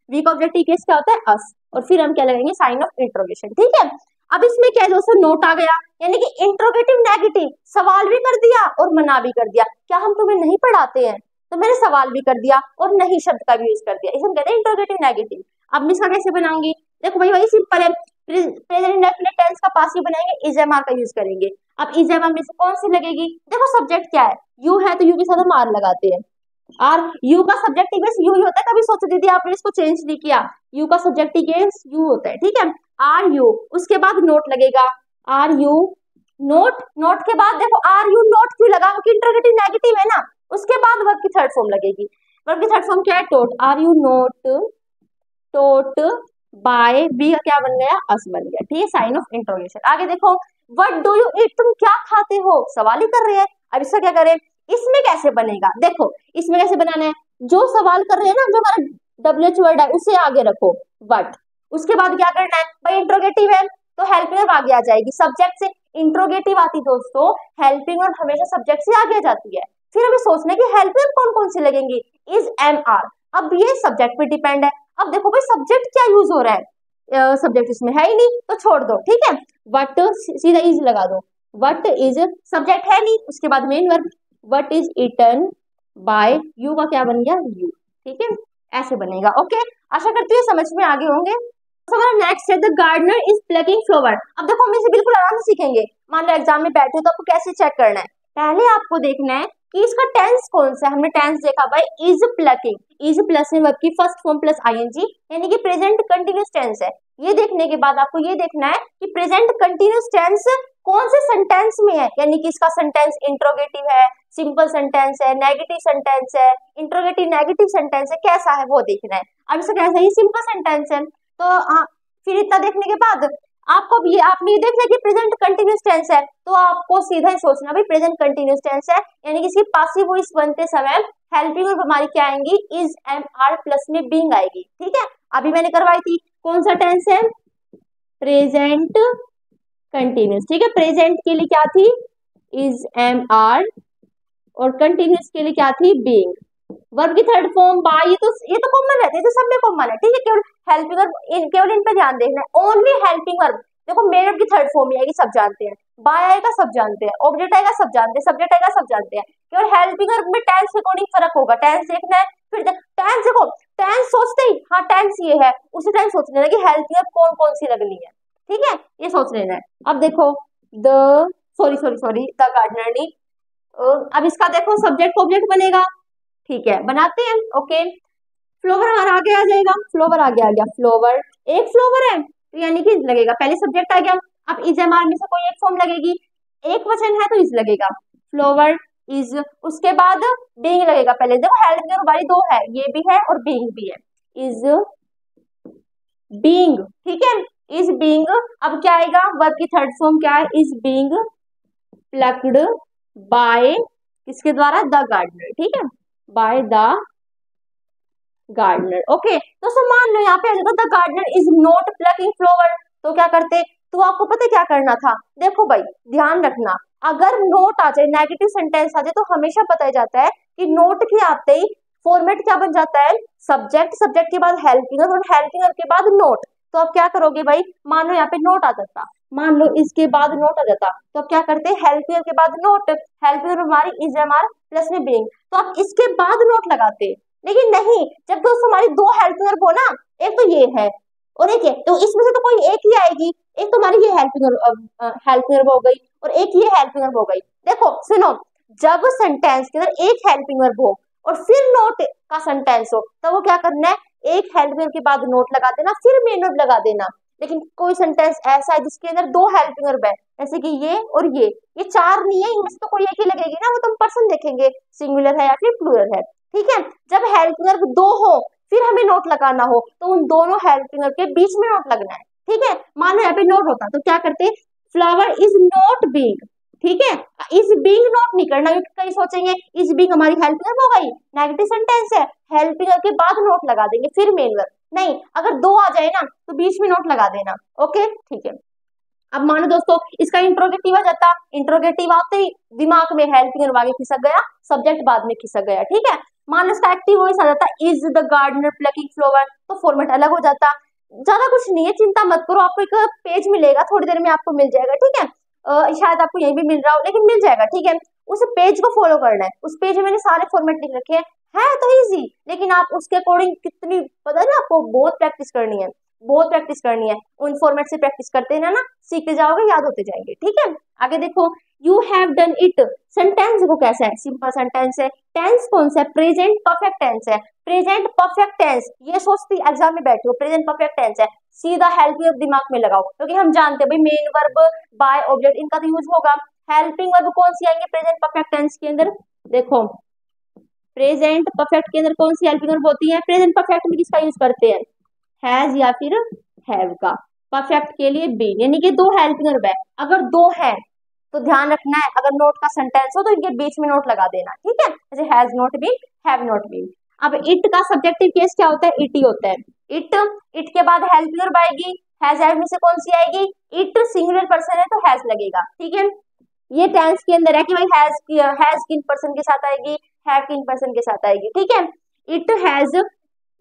वी का ऑब्जेक्ट केस क्या होता है, अस, और फिर हम क्या लगाएंगे, साइन ऑफ इंट्रोगेशन। ठीक है, अब इसमें क्या है दोस्तों, नोट आ गया, यानी कि इंट्रोगेटिव नेगेटिव, सवाल भी कर दिया और मना भी कर दिया, क्या हम तुम्हें नहीं पढ़ाते हैं, तो मैंने सवाल भी कर दिया और नहीं शब्द का भी यूज कर दिया, इसे हम कहते हैं इंट्रोगेटिव नेगेटिव। अब मैं इसका कैसे बनाऊंगी, देखो भाई वही सिंपल है, प्रेजेंट इंडेफिनिट टेंस का पासिव बनाएंगे, इज एम आर का यूज करेंगे। अब इज एम आर में से कौन सी लगेगी, देखो सब्जेक्ट क्या है, यू है तो यू के साथ हम आर लगाते हैं, आर यू का सब्जेक्टिव केस यू ही होता है, कभी सोचो दीदी आपने इसको चेंज नहीं किया, यू का सब्जेक्टिव केस यू होता है, ठीक है। आर यू, उसके बाद नोट लगेगा, आर यू नोट, नोट के बाद देखो आर यू नोट क्यों लगा, क्योंकि इंटरोगेटिव नेगेटिव है ना, उसके बाद वर्ब की थर्ड फॉर्म लगेगी, वर्ब की थर्ड फॉर्म क्या है, taught, are you not taught by, be का क्या बन गया, अस बन गया, ठीक है, साइन ऑफ इंटरोगेशन। आगे देखो, व्हाट डू यू ईट, तुम क्या खाते हो, सवाल ही कर रहे हैं। अब इसका क्या करें, इसमें कैसे बनेगा, देखो इसमें कैसे बनाना है, जो सवाल कर रहे हैं ना, जो हमारा डब्ल्यूएच वर्ड है उसे आगे रखो, बट उसके बाद क्या करना है, भाई इंट्रोगेटिव है तो हेल्पिंग वर्ब आगे आ जाएगी, सब्जेक्ट से इंट्रोगेटिव आती दोस्तों, हेल्पिंग वर्ब हमेशा सब्जेक्ट से आगे आ जाती है। फिर हमें सोचना है कि हेल्पिंग कौन कौन सी लगेंगी, इज, एम, आर, अब ये सब्जेक्ट पे डिपेंड है। अब देखो भाई सब्जेक्ट क्या यूज हो रहा है, सब्जेक्ट इसमें है ही नहीं तो छोड़ दो, ठीक है, वट सीधा इज लगा दो, वट इज सब्जेक्ट है नहीं, उसके बाद main verb, what is eaten by, you का क्या बन गया, यू, ठीक है, ऐसे बनेगा। ओके, आशा करती हूँ समझ में आगे होंगे। तो हमारा नेक्स्ट है, the gardener is plucking flower. अब देखो हम इसे बिल्कुल आराम से सीखेंगे, मान लो एग्जाम में बैठे हो तो आपको कैसे चेक करना है, पहले आपको देखना है कि इसका टेंस कौन सा है, हमने टेंस देखा भाई इज प्लकिंग, इज प्लस में वर्ब की फर्स्ट फॉर्म प्लस आईएनजी, यानी कि प्रेजेंट कंटिन्यूअस टेंस है। ये देखने के बाद आपको ये देखना है कि प्रेजेंट कंटिन्यूअस टेंस कौन से सेंटेंस में है, यानी कि इसका सेंटेंस इंट्रोगेटिव है, सिंपल सेंटेंस है, नेगेटिव सेंटेंस है, इंट्रोगेटिव नेगेटिव सेंटेंस है, कैसा है वो देखना है। अब इसका कैसा है, सिंपल सेंटेंस है तो फिर इतना देखने के बाद आपको ये आपने ये देखना कि प्रेजेंट कंटिन्यूअस टेंस है, तो आपको सीधा ही सोचना भाई प्रेजेंट कंटिन्यूअस टेंस है, यानी कि इसकी पासिव वॉइस बनते समय हेल्पिंग वर्ब हमारी क्या आएंगी, इज, एम, आर प्लस में बीइंग आएगी, ठीक है। अभी मैंने करवाई थी, कौन सा टेंस है, प्रेजेंट कंटिन्यूअस, ठीक है, प्रेजेंट के लिए क्या थी, इज, एम, आर, और कंटिन्यूअस के लिए क्या थी, बीइंग। वर्ब की थर्ड फॉर्म बाय, ये तो कॉमन रहते हैं, तो सब में कॉमन है, ठीक है, केवल हेल्पिंग वर्ब केवल इन पे ध्यान देना है, ओनली हेल्पिंग वर्ब। देखो मेन वर्ब की थर्ड फॉर्म ही आएगी, सब जानते हैं, बाय आएगा सब जानते हैं, ऑब्जेक्ट आएगा सब जानते हैं, सब्जेक्ट आएगा सब जानते हैं, केवल हेल्पिंग वर्ब में टेंस के अकॉर्डिंग फर्क होगा, टेंस देखना है, फिर टेंस देखो, टेंस सोचते ही हाँ टेंस ये है, उसी टाइम सोच लेना कि हेल्पिंग वर्ब कौन कौन सी लगनी है, ठीक है, ये सोच लेना है। अब देखो the, sorry sorry sorry, the gardener नहीं, अब इसका देखो सब्जेक्ट ऑब्जेक्ट बनेगा, ठीक है बनाते हैं। ओके, फ्लोवर हमारा आगे आ जाएगा, फ्लोवर आगे आ गया, फ्लोवर, एक फ्लोवर है तो यानी कि इज लगेगा, पहले सब्जेक्ट आ गया, अब इज, एम, आर में से कोई एक फॉर्म लगेगी, एक वचन है तो इज लगेगा, फ्लोवर इज, उसके बाद बीइंग लगेगा, पहले देखो हेल्प में हमारी दो है, ये भी है और बीइंग भी है, इज बीइंग, ठीक है, इज बीइंग। अब क्या आएगा, वर्ब की थर्ड फॉर्म क्या है, इज बीइंग प्लक्ड बाय, किसके द्वारा, द गार्डनर, ठीक है, बाय द गार्डनर। ओके, तो सो मान लो यहाँ पे आ जाता the gardener is not plucking flower, तो क्या करते, तो आपको पता है क्या करना था, देखो भाई ध्यान रखना, अगर नोट आ जाए, नेगेटिव सेंटेंस आ जाए, तो हमेशा बताया जाता है कि नोट के आते ही फॉर्मेट क्या बन जाता है, सब्जेक्ट, सब्जेक्ट के बाद हेल्पिंग और हेल्पिंग के बाद नोट। तो अब क्या करोगे भाई, मान लो यहाँ पे नोट आ जाता, मान लो इसके बाद नोट आ जाता, तो अब क्या करते हैं, हेल्पिंग के बाद नोट, हेल्पिंग हमारी इज, एम, आर प्लस में बीइंग, तो आप इसके बाद नोट लगाते, लेकिन नहीं, जब दोस्तों हमारी दो हेल्पिंग वर्ब हो ना, एक तो ये है और एक है, तो इसमें से तो कोई एक ही आएगी, एक तो हमारी ये हेल्पिंग वर्ब हो गई और एक ये हेल्पिंग वर्ब हो गई। देखो सुनो, जब सेंटेंस के अंदर एक हेल्पिंग वर्ब हो और फिर नोट का सेंटेंस हो, तो वो क्या करना है, एक हेल्पिंग वर्ब के बाद नोट लगा देना, फिर मेन वर्ब लगा देना। लेकिन कोई सेंटेंस ऐसा है जिसके अंदर दो हेल्पिंग वर्ब है, जैसे कि ये और ये चार नहीं है, इनमें से तो कोई एक ही लगेगी ना, वो तो हम पर्सन देखेंगे सिंगुलर है या फिर प्लूरल है, ठीक है। जब हेल्पिंग वर्ब दो हो फिर हमें नोट लगाना हो, तो उन दोनों हेल्पिंग वर्ब के बीच में नोट लगना है, ठीक है। मान लो यहाँ पे नोट होता तो क्या करते, फ्लावर इज नॉट बीइंग, ठीक है, इज बीइंग नोट नहीं करना, क्योंकि कई सोचेंगे इज बीइंग हमारी हेल्पिंग वर्ब हो गई, नेगेटिव सेंटेंस है, हेल्पिंग वर्ब के बाद नोट लगा देंगे फिर मेन वर्ब, नहीं, अगर दो आ जाए ना तो बीच में नोट लगा देना। ओके ठीक है, अब मानो दोस्तों इसका इंट्रोगेटिव आ जाता, इंट्रोगेटिव आते ही दिमाग में हेल्पिंग वर्ब आगे खिसक गया, सब्जेक्ट बाद में खिसक गया, ठीक है। मान लो इसका एक्टिव वॉइस आ जाता, is the gardener plucking flower, तो फॉर्मेट अलग हो जाता। ज्यादा कुछ नहीं है, चिंता मत करो, आपको एक पेज मिलेगा थोड़ी देर में, आपको मिल जाएगा, ठीक है। शायद आपको यही भी मिल रहा हो, लेकिन मिल जाएगा, ठीक है। उस पेज को फॉलो करना है, उस पेज में मैंने सारे फॉर्मेट लिख रखे हैं, है तो इजी, लेकिन आप उसके अकॉर्डिंग कितनी, पता है ना आपको, बहुत प्रैक्टिस करनी है। बहुत प्रैक्टिस करनी है, उन फॉर्मेट से प्रैक्टिस करते रहना, सीखते जाओगे, याद होते जाएंगे। ठीक है, आगे देखो, you have done it. Sentence देखो कैसा है, सिंपल सेंटेंस है। टेंस कौन सा है, प्रेजेंट परफेक्ट टेंस है। प्रेजेंट परफेक्ट टेंस, ये सोचती एग्जाम में बैठे हो, प्रेजेंट परफेक्ट टेंस है, सीधा हेल्पिंग वर्ब दिमाग में लगाओ, क्योंकि हम जानते हैं भाई मेन वर्ब, बाय, ऑब्जेक्ट, इनका तो यूज होगा। हेल्पिंग वर्ब कौन सी आएंगे प्रेजेंट परफेक्ट टेंस के अंदर, देखो प्रेजेंट परफेक्ट के अंदर कौन सी हेल्पिंग वर्ब होती है, प्रेजेंट परफेक्ट में किसका यूज करते हैं, हैज या फिर हैव का। परफेक्ट के लिए बीन, यानी कि दो हेल्पिंग वर्ब है, अगर दो है तो ध्यान रखना है, अगर नोट का सेंटेंस हो तो इनके बीच में नोट लगा देना। ठीक है, जैसे has not been, have not been. अब इट का सब्जेक्टिव केस क्या होता है, इट ही होता है। इट, इट के बाद हेल्पिंग वर्ब आएगी, हैज हैव में से कौन सी आएगी, इट सिंगुलर पर्सन है तो हैज लगेगा। ठीक है, ये टेंस के अंदर है कि भाई हैज किन पर्सन के साथ आएगी, हैव किन पर्सन के साथ आएगी। ठीक है, इट हैज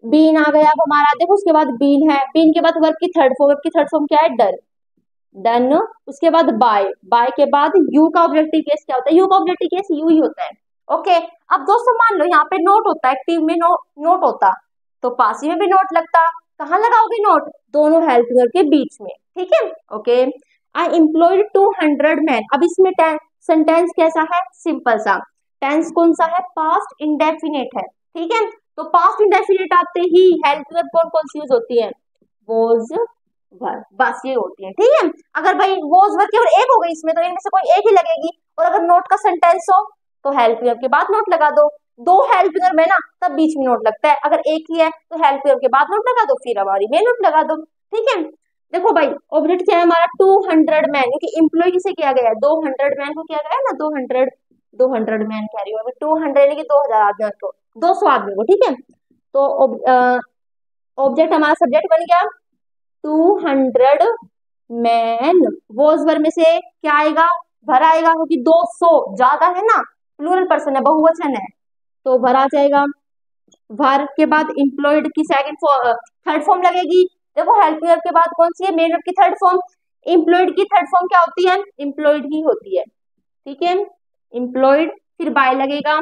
बीन आ गया अब हमारा, देखो उसके बाद बीन है, बीन के बाद वर्ब की थर्ड फॉर्म, वर्ब की थर्ड फॉर्म क्या है, डन, डन। उसके बाद बाय, बाय के बाद यू का ऑब्जेक्टिव केस क्या होता है, यू का ऑब्जेक्टिव केस यू ही होता है। ओके, अब दोस्तों मान लो यहाँ पे नोट होता है, एक्टिव में नोट होता तो पासिव में भी नोट लगता, कहाँ लगाओगे नोट, दोनों हेल्पिंग वर्ब के बीच में। ठीक है, ओके। आई एम्प्लॉयड 200 मैन, अब इसमें सेंटेंस कैसा है, सिंपल सा, टेंस कौन सा है, पास्ट इंडेफिनिट है। ठीक है, तो पास्ट इंडेफिनिट आते ही हेल्पिंग वर्ब कौन कौन सी यूज होती है, वॉज वर, बस ये होती है। ठीक है, अगर भाई वॉज वर केवल एक हो गई इसमें तो इनमें से कोई एक ही लगेगी, और अगर नोट का सेंटेंस हो तो हेल्पिंग वर्ब के बाद नोट लगा दो, दो हेल्पिंग वर्ब है ना तब बीच में नोट लगता है, अगर एक ही है तो हेल्पिंग वर्ब के बाद नोट लगा दो, फिर हमारी मेन नोट लगा दो। ठीक है, देखो भाई ऑब्जेक्ट क्या है हमारा, 200 मैन, क्योंकि एम्प्लॉय किसे किया गया है, 200 मैन को किया गया है ना, 200 मैन कह रही हूँ, 200 यानी कि 2000 आदमी को, 200 आदमी को। ठीक है, तो ऑब्जेक्ट हमारा सब्जेक्ट बन गया 200 मैन, वॉज वर में से क्या आएगा, भर आएगा, क्योंकि 200 ज्यादा है ना, प्लूरल पर्सन है, बहुवचन है, तो भर आ जाएगा। भर के बाद एम्प्लॉयड की थर्ड फॉर्म लगेगी, देखो हेल्पिंग वर्ब के बाद कौन सी है, मेन वर्ब की थर्ड फॉर्म, एम्प्लॉयड की थर्ड फॉर्म क्या होती है, एम्प्लॉयड ही होती है। ठीक है, एम्प्लॉयड, फिर बाय लगेगा,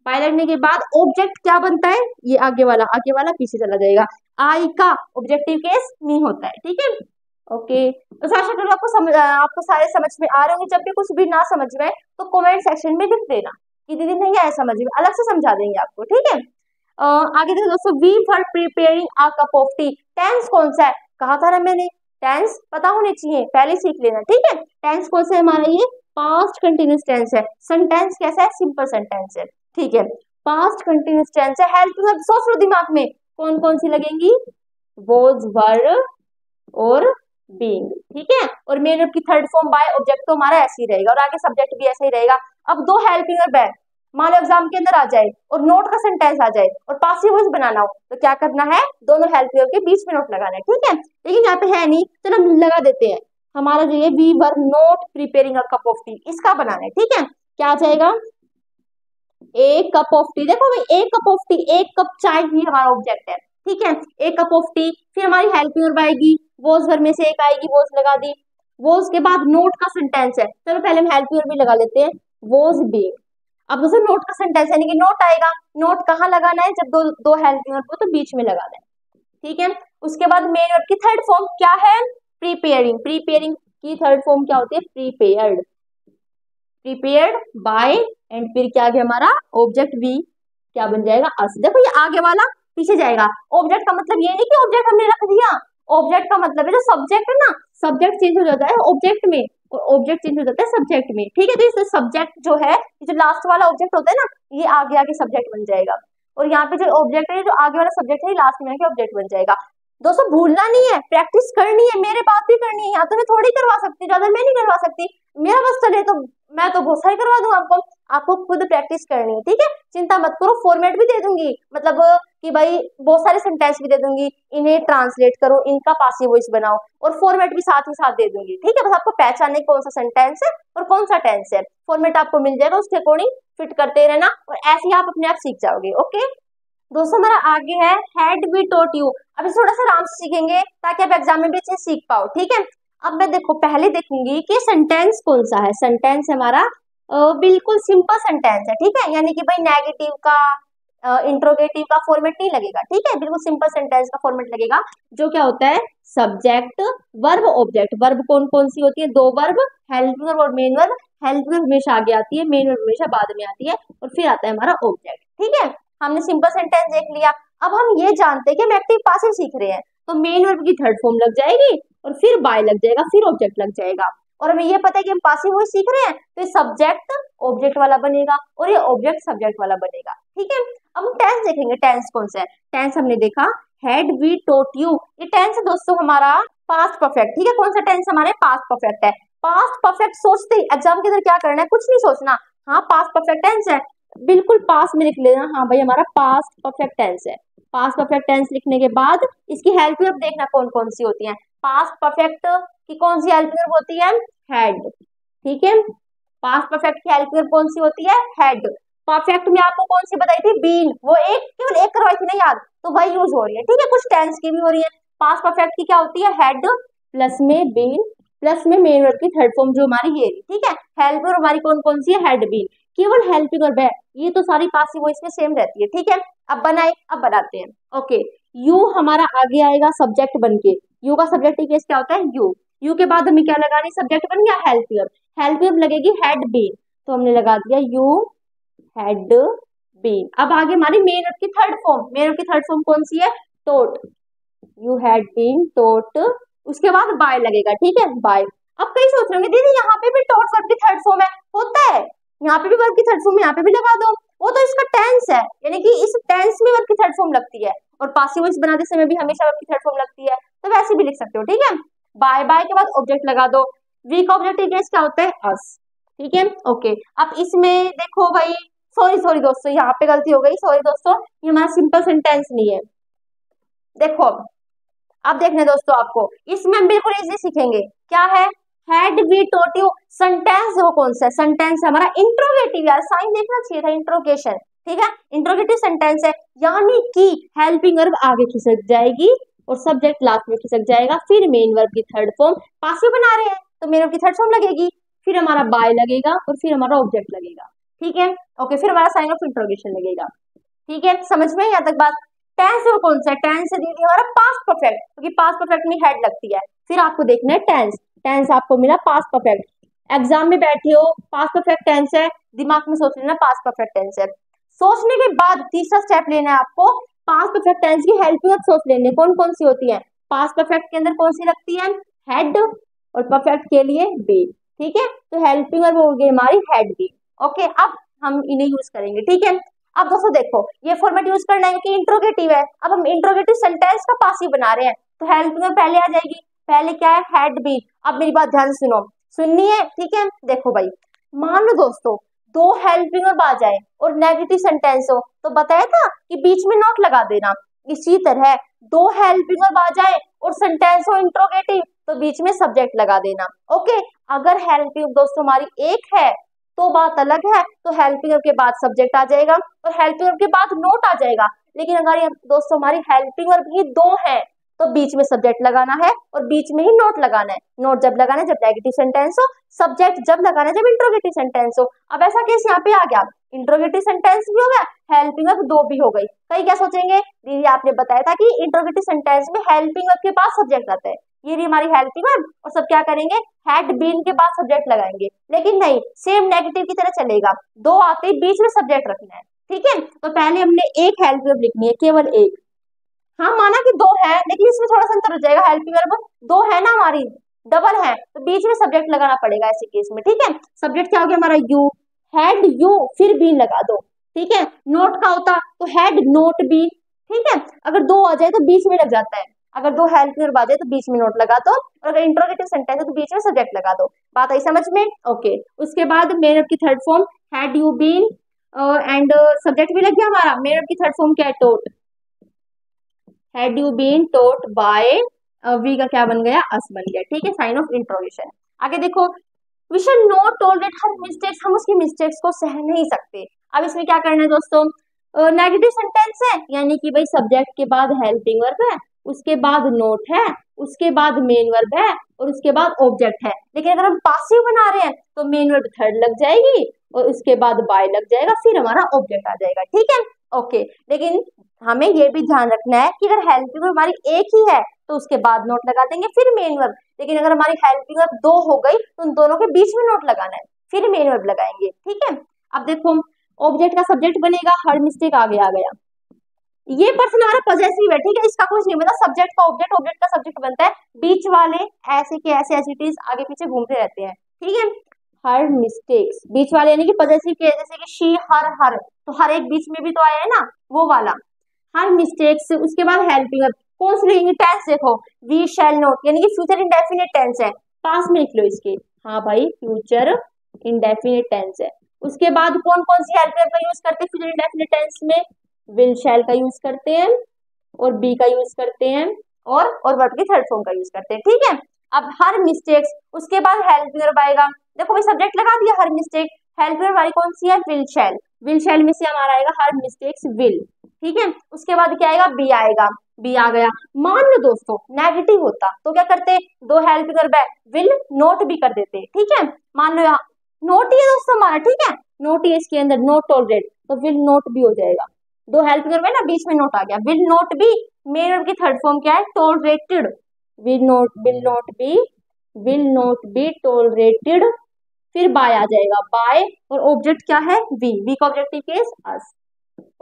बाय लगने के बाद ऑब्जेक्ट क्या बनता है, ये आगे वाला पीछे चला जाएगा, आई का ऑब्जेक्टिव केस मी होता है। ठीक है, ओके। तो आशा करूँ आपको सारे समझ में आ रहे होंगे, जब भी कुछ भी ना समझ में आए तो कमेंट सेक्शन में लिख देना कि दीदी नहीं आया समझ में, अलग से समझा देंगे आपको। ठीक है, आगे देखो दोस्तों, we were preparing a cup of tea, tense कौन सा है, कहा था ना मैंने, टेंस पता होने चाहिए, पहले सीख लेना। ठीक है, टेंस कौन सा है हमारा, ये पास्ट कंटिन्यूस टेंस है। सेंटेंस कैसा है, सिंपल सेंटेंस है। ठीक है, पास्ट कंटिन्यूस टेंस है। हेल्पिंग वर्ब सोच लो दिमाग में कौन कौन सी लगेंगी, वॉज, वर और बीइंग। ठीक है, और मेन वर्ब की थर्ड फॉर्म बाय, ऑब्जेक्ट तो हमारा ऐसे ही रहेगा, और आगे सब्जेक्ट भी ऐसा ही रहेगा। अब दो हेल्पिंग वर्ब है, मान लो एग्जाम के अंदर आ जाए और नोट का सेंटेंस आ जाए और पासिव वॉइस बनाना हो तो क्या करना है, दोनों हेल्पिंग वर्ब के बीच में नोट लगाना है। ठीक है, लेकिन यहाँ पे है नहीं, चलो हम लगा देते हैं, हमारा जो ये we were not preparing a cup of tea, इसका बनाना है। ठीक है, क्या आ जाएगा, एक कप ऑफ टी, देखो भाई एक कप ऑफ टी, एक कप चाय ही हमारा ऑब्जेक्ट है। ठीक है, एक कप ऑफ टी, फिर हमारी हेल्पिंग वर्ब आएगी, वॉज वर्ब में से एक आएगी, वॉज लगा दी, वॉज के बाद नोट का सेंटेंस है, चलो पहले हम हेल्पिंग वर्ब भी लगा लेते हैं, वॉज बीइंग। अब दोस्तों नोट का सेंटेंस यानी कि नोट आएगा, नोट कहाँ लगाना है, जब दो दो हेल्पिंग वर्ब को तो बीच में लगाना है। ठीक है, उसके बाद मेन वर्ब की थर्ड फॉर्म क्या है, प्रीपेयरिंग, प्रीपेयरिंग की थर्ड फॉर्म क्या होती है, प्रीपेयर्ड, प्रीपेयर्ड बाय, एंड फिर क्या आ गया हमारा ऑब्जेक्ट भी, क्या बन जाएगा, अस। देखो ये आगे वाला पीछे जाएगा, ऑब्जेक्ट का मतलब ये नहीं कि ऑब्जेक्ट हमने रख दिया, ऑब्जेक्ट का मतलब है जो सब्जेक्ट है ना, सब्जेक्ट चेंज हो जाता है ऑब्जेक्ट में, और ऑब्जेक्ट चेंज हो जाता है सब्जेक्ट में। ठीक है, तो इस सब्जेक्ट जो है, जो लास्ट वाला ऑब्जेक्ट होता है ना, ये आगे आगे सब्जेक्ट बन जाएगा, और यहाँ पे जो ऑब्जेक्ट है, जो आगे वाला सब्जेक्ट है, लास्ट में आके ऑब्जेक्ट बन जाएगा। दोस्तों भूलना नहीं है, प्रैक्टिस करनी है, मेरे बात भी करनी है, यहाँ तो मैं थोड़ी करवा सकती, ज्यादा मैं नहीं करवा सकती, मेरा बस चले तो मैं तो बहुत सारी करवा दूं आपको, आपको खुद प्रैक्टिस करनी है। ठीक है, चिंता मत करो, फॉर्मेट भी दे दूंगी, मतलब कि भाई बहुत सारे सेंटेंस भी दे दूंगी, इन्हें ट्रांसलेट करो, इनका पासिव वॉइस बनाओ, और फॉर्मेट भी साथ ही साथ दे दूंगी। ठीक है, बस आपको पहचानने कौन सा सेंटेंस है और कौन सा टेंस है, फॉर्मेट आपको मिल जाएगा, उसके अकॉर्डिंग फिट करते रहना, और ऐसे ही आप अपने आप सीख जाओगे। ओके दोस्तों, हमारा आगे है हैड वी टॉट यू, अब इसे थोड़ा सा आराम से सीखेंगे ताकि आप एग्जाम में भी अच्छे सीख पाओ। ठीक है, अब मैं देखो पहले देखूंगी कि सेंटेंस कौन सा है, सेंटेंस हमारा बिल्कुल सिंपल सेंटेंस है। ठीक है, यानी कि भाई नेगेटिव का इंट्रोगेटिव का फॉर्मेट नहीं लगेगा, ठीक है, बिल्कुल सिंपल सेंटेंस का फॉर्मेट लगेगा, जो क्या होता है सब्जेक्ट वर्ब ऑब्जेक्ट। वर्ब कौन कौन सी होती है, दो वर्ब, हेल्पिंग वर्ब और मेन वर्ब। हेल्पिंग वर्ब हमेशा आगे आती है, मेन वर्ब हमेशा बाद में आती है, और फिर आता है हमारा ऑब्जेक्ट, ठीक है। हमने सिंपल सेंटेंस देख लिया। अब हम ये जानते हैं कि हम एक्टिव पासिव सीख रहे हैं, तो मेन वर्ब की थर्ड फॉर्म लग जाएगी, और फिर बाय लग जाएगा, फिर ऑब्जेक्ट लग जाएगा। और हमें ये पता है कि हम पासिव वॉइस सीख रहे हैं, तो ये सब्जेक्ट ऑब्जेक्ट वाला बनेगा और ये ऑब्जेक्ट सब्जेक्ट वाला बनेगा, ठीक है। अब हम टेंस देखेंगे, टेंस कौन सा है। टेंस हमने देखा हैड वी टॉट यू, ये टेंस है दोस्तों हमारा पास्ट परफेक्ट, ठीक है। कौन सा टेंस हमारे पास्ट परफेक्ट है। पास्ट परफेक्ट सोचते ही एग्जाम के अंदर क्या करना है, कुछ नहीं सोचना, हाँ पास्ट परफेक्ट टेंस है, बिल्कुल पास में लिख लेना, हाँ भाई हमारा पास्ट परफेक्ट टेंस है। पास्ट परफेक्ट टेंस लिखने के बाद इसकी हेल्प वर्ब देखना कौन कौन सी होती है। पास्ट परफेक्ट की कौन सी हेल्प वर्ब होती है, हैड, ठीक है। पास्ट परफेक्ट की हेल्प वर्ब कौन सी होती है, हैड। परफेक्ट में आपको कौन सी बताई थी, बीन, वो एक केवल एक करवाई थी ना याद, तो वही यूज हो रही है, ठीक है। कुछ टेंस की भी हो रही है। पास्ट परफेक्ट की क्या होती है, हैड प्लस में बीन प्लस में मेन वर्ब की थर्ड फॉर्म जो हमारी ये, ठीक है। हेल्प वर्ब हमारी कौन कौन सी है, हैड बीन, केवल हेल्पिंग वर्ब है, ये तो सारी पासिव वॉइस में सेम रहती है, ठीक है। अब बनाए, अब बनाते हैं, ओके। यू हमारा आगे आएगा सब्जेक्ट बनके, यू का सब्जेक्ट केस क्या होता है, यू के बाद हमें क्या लगानी, सब्जेक्ट बन गया हेल्प वर्ब, हेल्प वर्ब लगेगी हैड बीन, तो हमने लगा दिया यू हैड बीन। अब आगे हमारी मेन वर्ब की थर्ड फॉर्म, मेन वर्ब की थर्ड फॉर्म कौन सी है, टोट, यू हैड बीन टोट, उसके बाद बाय लगेगा, ठीक है, बाय। अब कई सोच रहे होंगे दीदी यहाँ पे भी टोट वर्ब की थर्ड फॉर्म है, होता है, यहाँ पे भी वर्ब की थर्ड फॉर्म यहाँ पे भी लगा दो, वो तो इसका टेंस है, यानी कि इस टेंस में वर्ब की थर्ड फॉर्म लगती है, और पासिव वॉइस बनाते समय भी हमेशा वर्ब की थर्ड फॉर्म लगती है, तो वैसे भी लिख सकते हो, ठीक है। बाय बाय के बाद ऑब्जेक्ट लगा दो, वी का ऑब्जेक्ट केस क्या होता है, अस, ठीक है, ओके। अब इसमें देखो भाई, सॉरी सॉरी दोस्तों, यहाँ पे गलती हो गई, सॉरी दोस्तों, ये हमारा सिंपल सेंटेंस नहीं है, देखो अब देखने दोस्तों आपको, इसमें हम बिल्कुल इजी सीखेंगे, क्या है, had we taught you. Sentence वो कौन सा है, सेंटेंस हमारा इंट्रोगेटिव, यार साइन देखना चाहिए था, इंट्रोगेशन, ठीक है, इंट्रोगेटिव सेंटेंस है, यानी कि हेल्पिंग वर्ब आगे खिसक जाएगी और सब्जेक्ट लास्ट में खिसक जाएगा, फिर मेन वर्ब की थर्ड फॉर्म, पासिव बना रहे हैं तो मेन वर्ब की थर्ड फॉर्म लगेगी, फिर हमारा बाय लगेगा और फिर हमारा ऑब्जेक्ट लगेगा, ठीक है, ओके, फिर हमारा साइन ऑफ इंट्रोगेशन लगेगा, ठीक है, समझ में यहाँ तक बात। टेंस वो कौन सा है, टेंस है दीदी हमारा पास्ट परफेक्ट, क्योंकि पास्ट परफेक्ट में हेड लगती है, फिर आपको देखना है टेंस, टेंस आपको मिला पास्ट परफेक्ट, एग्जाम में बैठे हो पास्ट परफेक्ट टेंस है, दिमाग में सोच लेना पास्ट परफेक्ट टेंस है। सोचने के बाद तीसरा स्टेप लेना है आपको, पास्ट परफेक्ट टेंस की हेल्पिंग वर्ब सोच लेने कौन कौन सी होती है, पास्ट परफेक्ट के अंदर कौन सी लगती है, हेड, और परफेक्ट के लिए बी, ठीक है, तो हेल्पिंग वर्ब होगी हमारी हेड बी, ओके। अब हम इन्हें यूज करेंगे, ठीक है। अब दोस्तों देखो ये फॉर्मेट यूज करना है क्योंकि इंट्रोगेटिव है, अब हम इंट्रोगेटिव सेंटेंस का पासिव बना रहे हैं, तो हेल्पिंग वर्ब पहले आ जाएगी, पहले क्या है, हैड बीन। अब मेरी बात ध्यान से सुनो, सुननी है, ठीक है। देखो भाई, मान लो दोस्तों दो हेल्पिंग वर्ब आ जाए और नेगेटिव सेंटेंस हो, तो बताया था कि बीच में नोट लगा देना, इसी तरह दो हेल्पिंग वर्ब आ जाए और सेंटेंस हो इंट्रोगेटिव, तो बीच में सब्जेक्ट लगा देना, ओके। अगर हेल्पिंग वर्ब दोस्तों हमारी एक है तो बात अलग है, तो हेल्पिंग वर्ब के बाद सब्जेक्ट आ जाएगा और हेल्पिंग वर्ब के बाद नोट आ जाएगा, लेकिन अगर ये दोस्तों हमारी हेल्पिंग वर्ब ही दो है तो बीच में सब्जेक्ट लगाना है और बीच में ही नोट लगाना है, नोट जब लगाना है जब नेगेटिव सेंटेंस हो, सब्जेक्ट जब लगाना है जब इंट्रोगेटिव सेंटेंस हो। अब ऐसा केस यहाँ पे आ गया, इंट्रोगेटिव सेंटेंस भी हो गया, हेल्पिंग वर्ब दो भी हो गई, कई क्या सोचेंगे दीदी आपने बताया था कि इंट्रोगेटिव सेंटेंस में हेल्पिंग वर्ब के बाद सब्जेक्ट आता है, ये रही हमारी हेल्पिंग वर्ब, और सब क्या करेंगे, हैड बीन के बाद सब्जेक्ट लगाएंगे, लेकिन नहीं, सेम नेगेटिव की तरह चलेगा, दो आते ही बीच में सब्जेक्ट रखना है, ठीक है। तो पहले हमने एक हेल्पिंग वर्ब लिखनी है, केवल एक, हाँ माना कि दो है लेकिन इसमें थोड़ा सा अंतर हो जाएगा, हेल्पिंग वर्ब दो है ना हमारी, डबल है, तो बीच में सब्जेक्ट लगाना पड़ेगा ऐसे केस में, ठीक है। सब्जेक्ट क्या हो गया हमारा, यू, हैड यू, फिर बीन लगा दो, ठीक है। नोट का होता तो हैड नोट बीन, ठीक है। अगर दो आ जाए तो बीच में लग जाता है, अगर दो हेल्पिंग वर्ब आ जाए तो बीच में नोट लगा दो, और अगर इंट्रोगेटिव सेंटेंस है तो बीच में सब्जेक्ट लगा दो, बात आई समझ में, ओके। उसके बाद मेन वर्ब की third form had you been, and subject भी लग गया हमारा, मेन वर्ब की थर्ड फॉर्म क्या है, taught, had you been taught by, we का क्या बन गया, अस बन गया, ठीक है, साइन ऑफ इंट्रोगेशन। आगे देखो, we should not tolerate her mistakes, हम उसकी मिस्टेक्स को सह नहीं सकते। अब इसमें क्या करना है दोस्तों, नेगेटिव सेंटेंस है, यानी कि भाई सब्जेक्ट के बाद हेल्पिंग वर्ब है, उसके बाद नोट है, उसके बाद मेन वर्ब है और उसके बाद ऑब्जेक्ट है, लेकिन अगर हम पासिव बना रहे हैं तो मेन वर्ब थर्ड लग जाएगी और उसके बाद बाय लग जाएगा, फिर हमारा ऑब्जेक्ट आ जाएगा, ठीक है। ओके, लेकिन हमें ये भी ध्यान रखना है कि अगर हेल्पिंग वर्ब हमारी एक ही है तो उसके बाद नोट लगा देंगे फिर मेन वर्ब, लेकिन अगर हमारी हेल्पिंग वर्ब दो हो गई तो उन दोनों के बीच में नोट लगाना है फिर मेन वर्ब लगाएंगे, ठीक है। अब देखो ऑब्जेक्ट का सब्जेक्ट बनेगा, हर मिस्टेक आगे आ गया। ये पर्सन हमारा पॉजेसिव है, ठीक है, इसका कुछ नहीं बनता, सब्जेक्ट का ऑब्जेक्ट, ऑब्जेक्ट का सब्जेक्ट बनता है, बीच वाले ऐसे के ऐसे एज इट इज आगे पीछे घूमते रहते हैं, ठीक है। हर मिस्टेक्स बीच वाले यानी कि पॉजेसिव के, जैसे कि शी हर तो हर एक बीच में भी तो आया है ना, वो वाला हर मिस्टेक्स। उसके बाद हेल्पिंग वर्ब, कौन सी लिखेंगे, टेंस देखो, वी शैल नॉट यानी कि फ्यूचर इंडेफिनिट टेंस है, पास में लिख लो इसके, हाँ भाई फ्यूचर इंडेफिनिट टेंस है। उसके बाद कौन कौन सी हेल्पिंग वर्ब का यूज करते हैं फ्यूचर इंडेफिनिट टेंस में, विल शैल का यूज करते हैं और बी का यूज करते हैं और वर्ब की थर्ड फॉर्म का यूज करते हैं, ठीक है। अब हर मिस्टेक्स, उसके बाद हेल्पिंग वर्ब आएगा, देखो भाई सब्जेक्ट लगा दिया हर मिस्टेक, हेल्पिंग वर्ब हमारी कौन सी है, विल शैल में से हमारा आएगा हर मिस्टेक्स विल, ठीक है। उसके बाद क्या आएगा, बी आएगा, बी आ गया। मान लो दोस्तों नेगेटिव होता तो क्या करते, दो हेल्पिंग वर्ब है, विल नोट भी कर देते, ठीक है। मान लो यहाँ नोट ही है दोस्तों हमारा, ठीक है, नोट ही इसके अंदर, नोट टॉलरेट, तो विल नोट भी हो जाएगा, दो हेल्पिंग वर्ब है ना, बीच में नोट आ गया, will not be, main verb की थर्ड फॉर्म क्या है, tolerated, will not be tolerated, फिर बाय आ जाएगा, बाय, और ऑब्जेक्ट क्या है, वी का ऑब्जेक्टिव केस अस,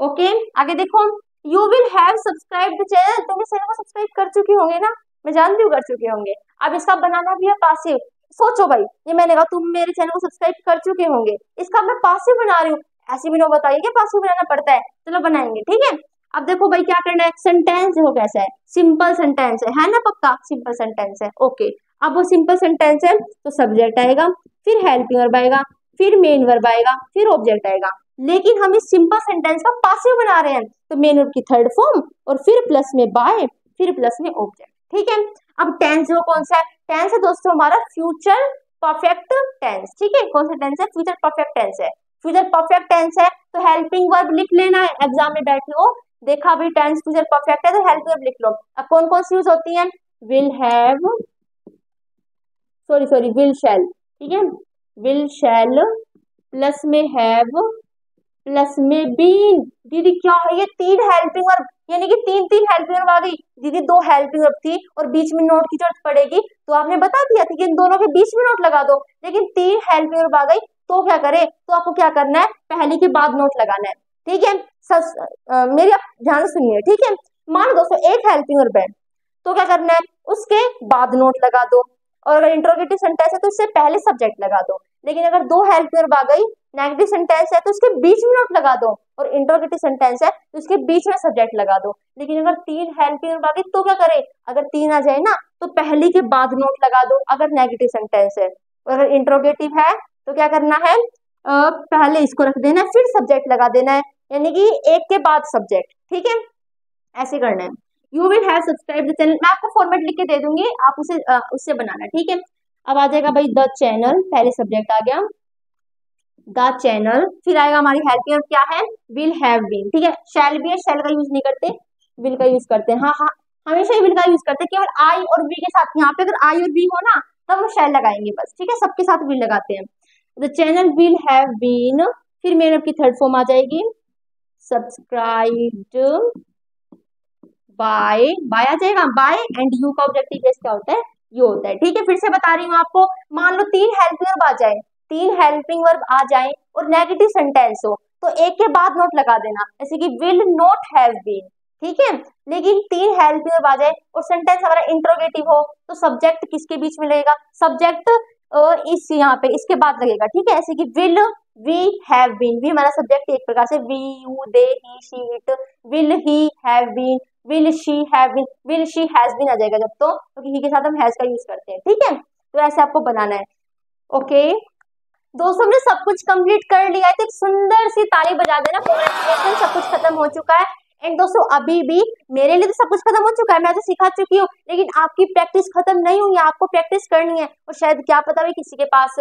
ओके। आगे देखो, you will have subscribe the channel, तुम इस चैनल को सब्सक्राइब कर चुके होंगे ना, मैं जानती हूँ कर चुके होंगे। अब इसका बनाना भी है पासिव, सोचो भाई, ये मैंने कहा तुम मेरे चैनल को सब्सक्राइब कर चुके होंगे, इसका मैं पासिव बना रही हूँ, ऐसे भी नो बताइए कि पासिव बनाना पड़ता है, चलो बनाएंगे, ठीक है। अब देखो भाई क्या करना है, सेंटेंस देखो कैसा है, सिंपल सेंटेंस है ना, पक्का सिंपल सेंटेंस है, ओके। अब वो सिंपल सेंटेंस है तो सब्जेक्ट आएगा, फिर हेल्पिंग वर्ब आएगा, फिर मेन वर्ब आएगा, फिर ऑब्जेक्ट आएगा, लेकिन हम इस सिंपल सेंटेंस का पासिव बना रहे हैं तो मेन वर्ब की थर्ड फॉर्म और फिर प्लस में बाय, फिर प्लस में ऑब्जेक्ट, ठीक है। अब टेंस वो कौन सा है, टेंस है दोस्तों हमारा फ्यूचर परफेक्ट टेंस, ठीक है, कौन सा टेंस है, फ्यूचर परफेक्ट टेंस है, फ्यूचर परफेक्ट टेंस है तो हेल्पिंग वर्ब लिख लेना है, एग्जाम में बैठे हो देखा भी टेंस फ्यूचर परफेक्ट है तो हेल्पिंग वर्ब लिख लो। अब कौन कौन सी यूज होती है, विल हैव, सॉरी विल शैल, ठीक है, विल शैल प्लस में हैव प्लस में बीन, दीदी क्या है ये, तीन हेल्पिंग वर्ब, यानी कि तीन तीन हेल्पिंग वर्ब आ गई, दीदी दो हेल्पिंग वर्ब थी और बीच में नोट की जरूरत पड़ेगी तो आपने बता दिया था कि इन दोनों के बीच में नोट लगा दो, लेकिन तीन हेल्पिंग वर्ब आ गई तो क्या करे, तो आपको क्या करना है, पहले के बाद नोट लगाना है, ठीक है। मेरी आप ध्यान से सुनिए, ठीक है। मान लो दोस्तों एक हेल्पिंग वर्ब है तो क्या करना है, उसके बाद नोट लगा दो, और अगर इंट्रोगेटिव सेंटेंस है तो उससे पहले सब्जेक्ट लगा दो, लेकिन अगर दो हेल्पिंग वर्ब आ गई, नेगेटिव सेंटेंस है तो उसके बीच में नोट लगा दो, और इंट्रोगेटिव सेंटेंस है तो उसके बीच में सब्जेक्ट लगा दो, लेकिन अगर तीन हेल्पिंग वर्ब आ गई तो क्या करे, अगर तीन आ जाए ना तो पहले के बाद नोट लगा दो अगर नेगेटिव सेंटेंस है, और अगर इंट्रोगेटिव है तो क्या करना है, पहले इसको रख देना है फिर सब्जेक्ट लगा देना है, यानी कि एक के बाद सब्जेक्ट, ठीक है, ऐसे करना है। You will have subscribe the channel, मैं आपको फॉर्मेट लिख के दे दूंगी, आप उसे उससे बनाना, ठीक है। अब आ जाएगा भाई द चैनल, पहले सब्जेक्ट आ गया द चैनल, फिर आएगा हमारी हेल्पिंग वर्ब क्या है, विल हैव बीन, ठीक है, शैल भी है, शैल का यूज नहीं करते, विल का यूज करते हैं, हाँ हाँ हमेशा ही विल का यूज करते हैं, केवल आई और वी के साथ, यहाँ पे अगर आई और वी हो ना तब हम शैल लगाएंगे बस, ठीक है, सबके साथ विल लगाते हैं। The channel will have been, फिर मेन वर्ब की थर्ड फॉर्म आ जाएगी सब्सक्राइब्ड बाय आ जाएगा, बाय एंड यू का ऑब्जेक्टिव केस क्या होता है, यू होता है, ठीक है। फिर से बता रही हूँ आपको, मान लो तीन हेल्पिंग वर्ब आ जाए, तीन हेल्पिंग वर्ब आ जाए और नेगेटिव सेंटेंस हो तो एक के बाद नोट लगा देना, जैसे कि विल नॉट हैव बीन, ठीक है। लेकिन तीन हेल्पिंग वर्ब आ जाए और सेंटेंस हमारा इंट्रोगेटिव हो तो सब्जेक्ट किसके बीच में लगेगा, सब्जेक्ट इस यहाँ पे इसके बाद लगेगा, ठीक है, ऐसे कि will we have been, we हमारा सब्जेक्ट एक प्रकार से, we you they he she it, will he have been, will she have been, will she has been आ जाएगा जब तो, क्योंकि ही के साथ हम हैज का यूज करते हैं, ठीक है। तो ऐसे आपको बनाना है, ओके। दोस्तों हमने सब कुछ कंप्लीट कर लिया है तो एक सुंदर सी ताली बजा देना, कांग्रेचुलेशन, सब कुछ खत्म हो चुका है। एंड दोस्तों अभी भी मेरे लिए तो सब कुछ खत्म हो चुका है, मैं तो सिखा चुकी हूँ, लेकिन आपकी प्रैक्टिस खत्म नहीं हुई है, आपको प्रैक्टिस करनी है, और शायद क्या पता भी किसी के पास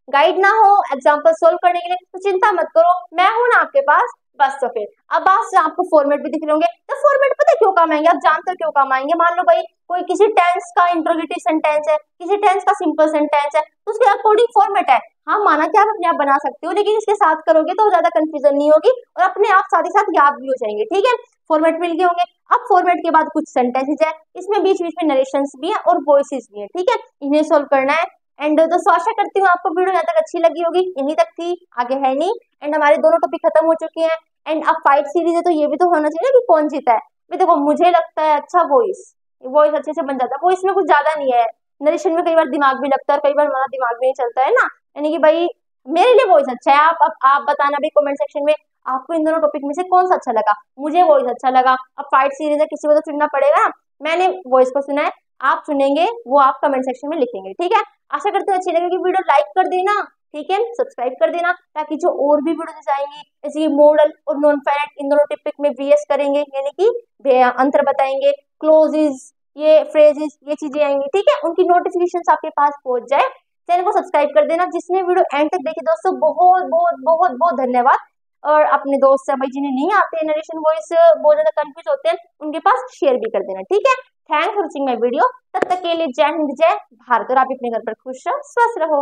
गाइड ना हो एग्जाम्पल सोल्व करने के लिए, तो चिंता मत करो, मैं हूं ना आपके पास, बस। तो फिर अब आज आपको फॉर्मेट भी दिख रहे होंगे, तो फॉर्मेट पता है क्यों काम आएंगे, आप जानते हो क्यों काम आएंगे, मान लो भाई कोई किसी टेंस का इंट्रोगेटिव सेंटेंस है, किसी टेंस का सिंपल सेंटेंस है, तो उसके अकॉर्डिंग फॉर्मेट है, हाँ, माना कि आप अपने आप बना सकते हो, लेकिन इसके साथ करोगे तो ज्यादा कंफ्यूजन नहीं होगी और अपने आप साथ ही साथ याद भी हो जाएंगे। ठीक है, फॉर्मेट मिल गए होंगे। अब फॉर्मेट के बाद कुछ सेंटेंसेस है, इसमें बीच बीच में नरेशंस भी है और वॉइसेस भी है। ठीक है, इन्हें सोल्व करना है। एंड दोस्तों आशा करती हूँ आपको वीडियो यहाँ तक अच्छी लगी होगी, यहीं तक थी, आगे है नहीं। एंड हमारे दोनों टॉपिक खत्म हो चुके हैं। एंड अब फाइट सीरीज है तो ये भी तो होना चाहिए ना कि कौन जीता है। भी देखो मुझे लगता है अच्छा वॉइस, वॉइस अच्छे से बन जाता है, वॉइस में कुछ ज्यादा नहीं है। नरेशन में कई बार दिमाग भी लगता है और कई बार हमारा दिमाग भी नहीं चलता है ना। यानी कि भाई मेरे लिए वॉइस अच्छा है। आप बताना भी कमेंट सेक्शन में आपको इन दोनों टॉपिक में से कौन सा अच्छा लगा। मुझे वॉइस अच्छा लगा। अब फाइट सीरीज है, किसी को तो चुनना पड़ेगा। मैंने वॉइस को सुना है, आप चुनेंगे वो आप कमेंट सेक्शन में लिखेंगे। ठीक है, आशा करते हैं अच्छी लगेगी वीडियो, लाइक कर देना। ठीक है, सब्सक्राइब कर देना ताकि जो और भी वीडियोस आएंगी जैसे कि मॉडल और नॉन फाइनाइट इन दोनों टॉपिक में वीएस करेंगे, यानी कि अंतर बताएंगे, क्लोजेस, ये फ्रेजेस, ये चीजें आएंगी। ठीक है, उनकी नोटिफिकेशन आपके पास पहुंच जाए। चैनल को सब्सक्राइब कर देना। जिसने वीडियो एंड तक देखी दोस्तों बहुत बहुत बहुत बहुत धन्यवाद। और अपने दोस्त से भाई जिन्हें नहीं आते नरेशन वॉइस, बहुत ज्यादा कंफ्यूज होते हैं, उनके पास शेयर भी कर देना। ठीक है, thanks for watching my video. तब तक के लिए जय हिंद, जय भारत। और आप अपने घर पर खुश रहो, स्वस्थ रहो।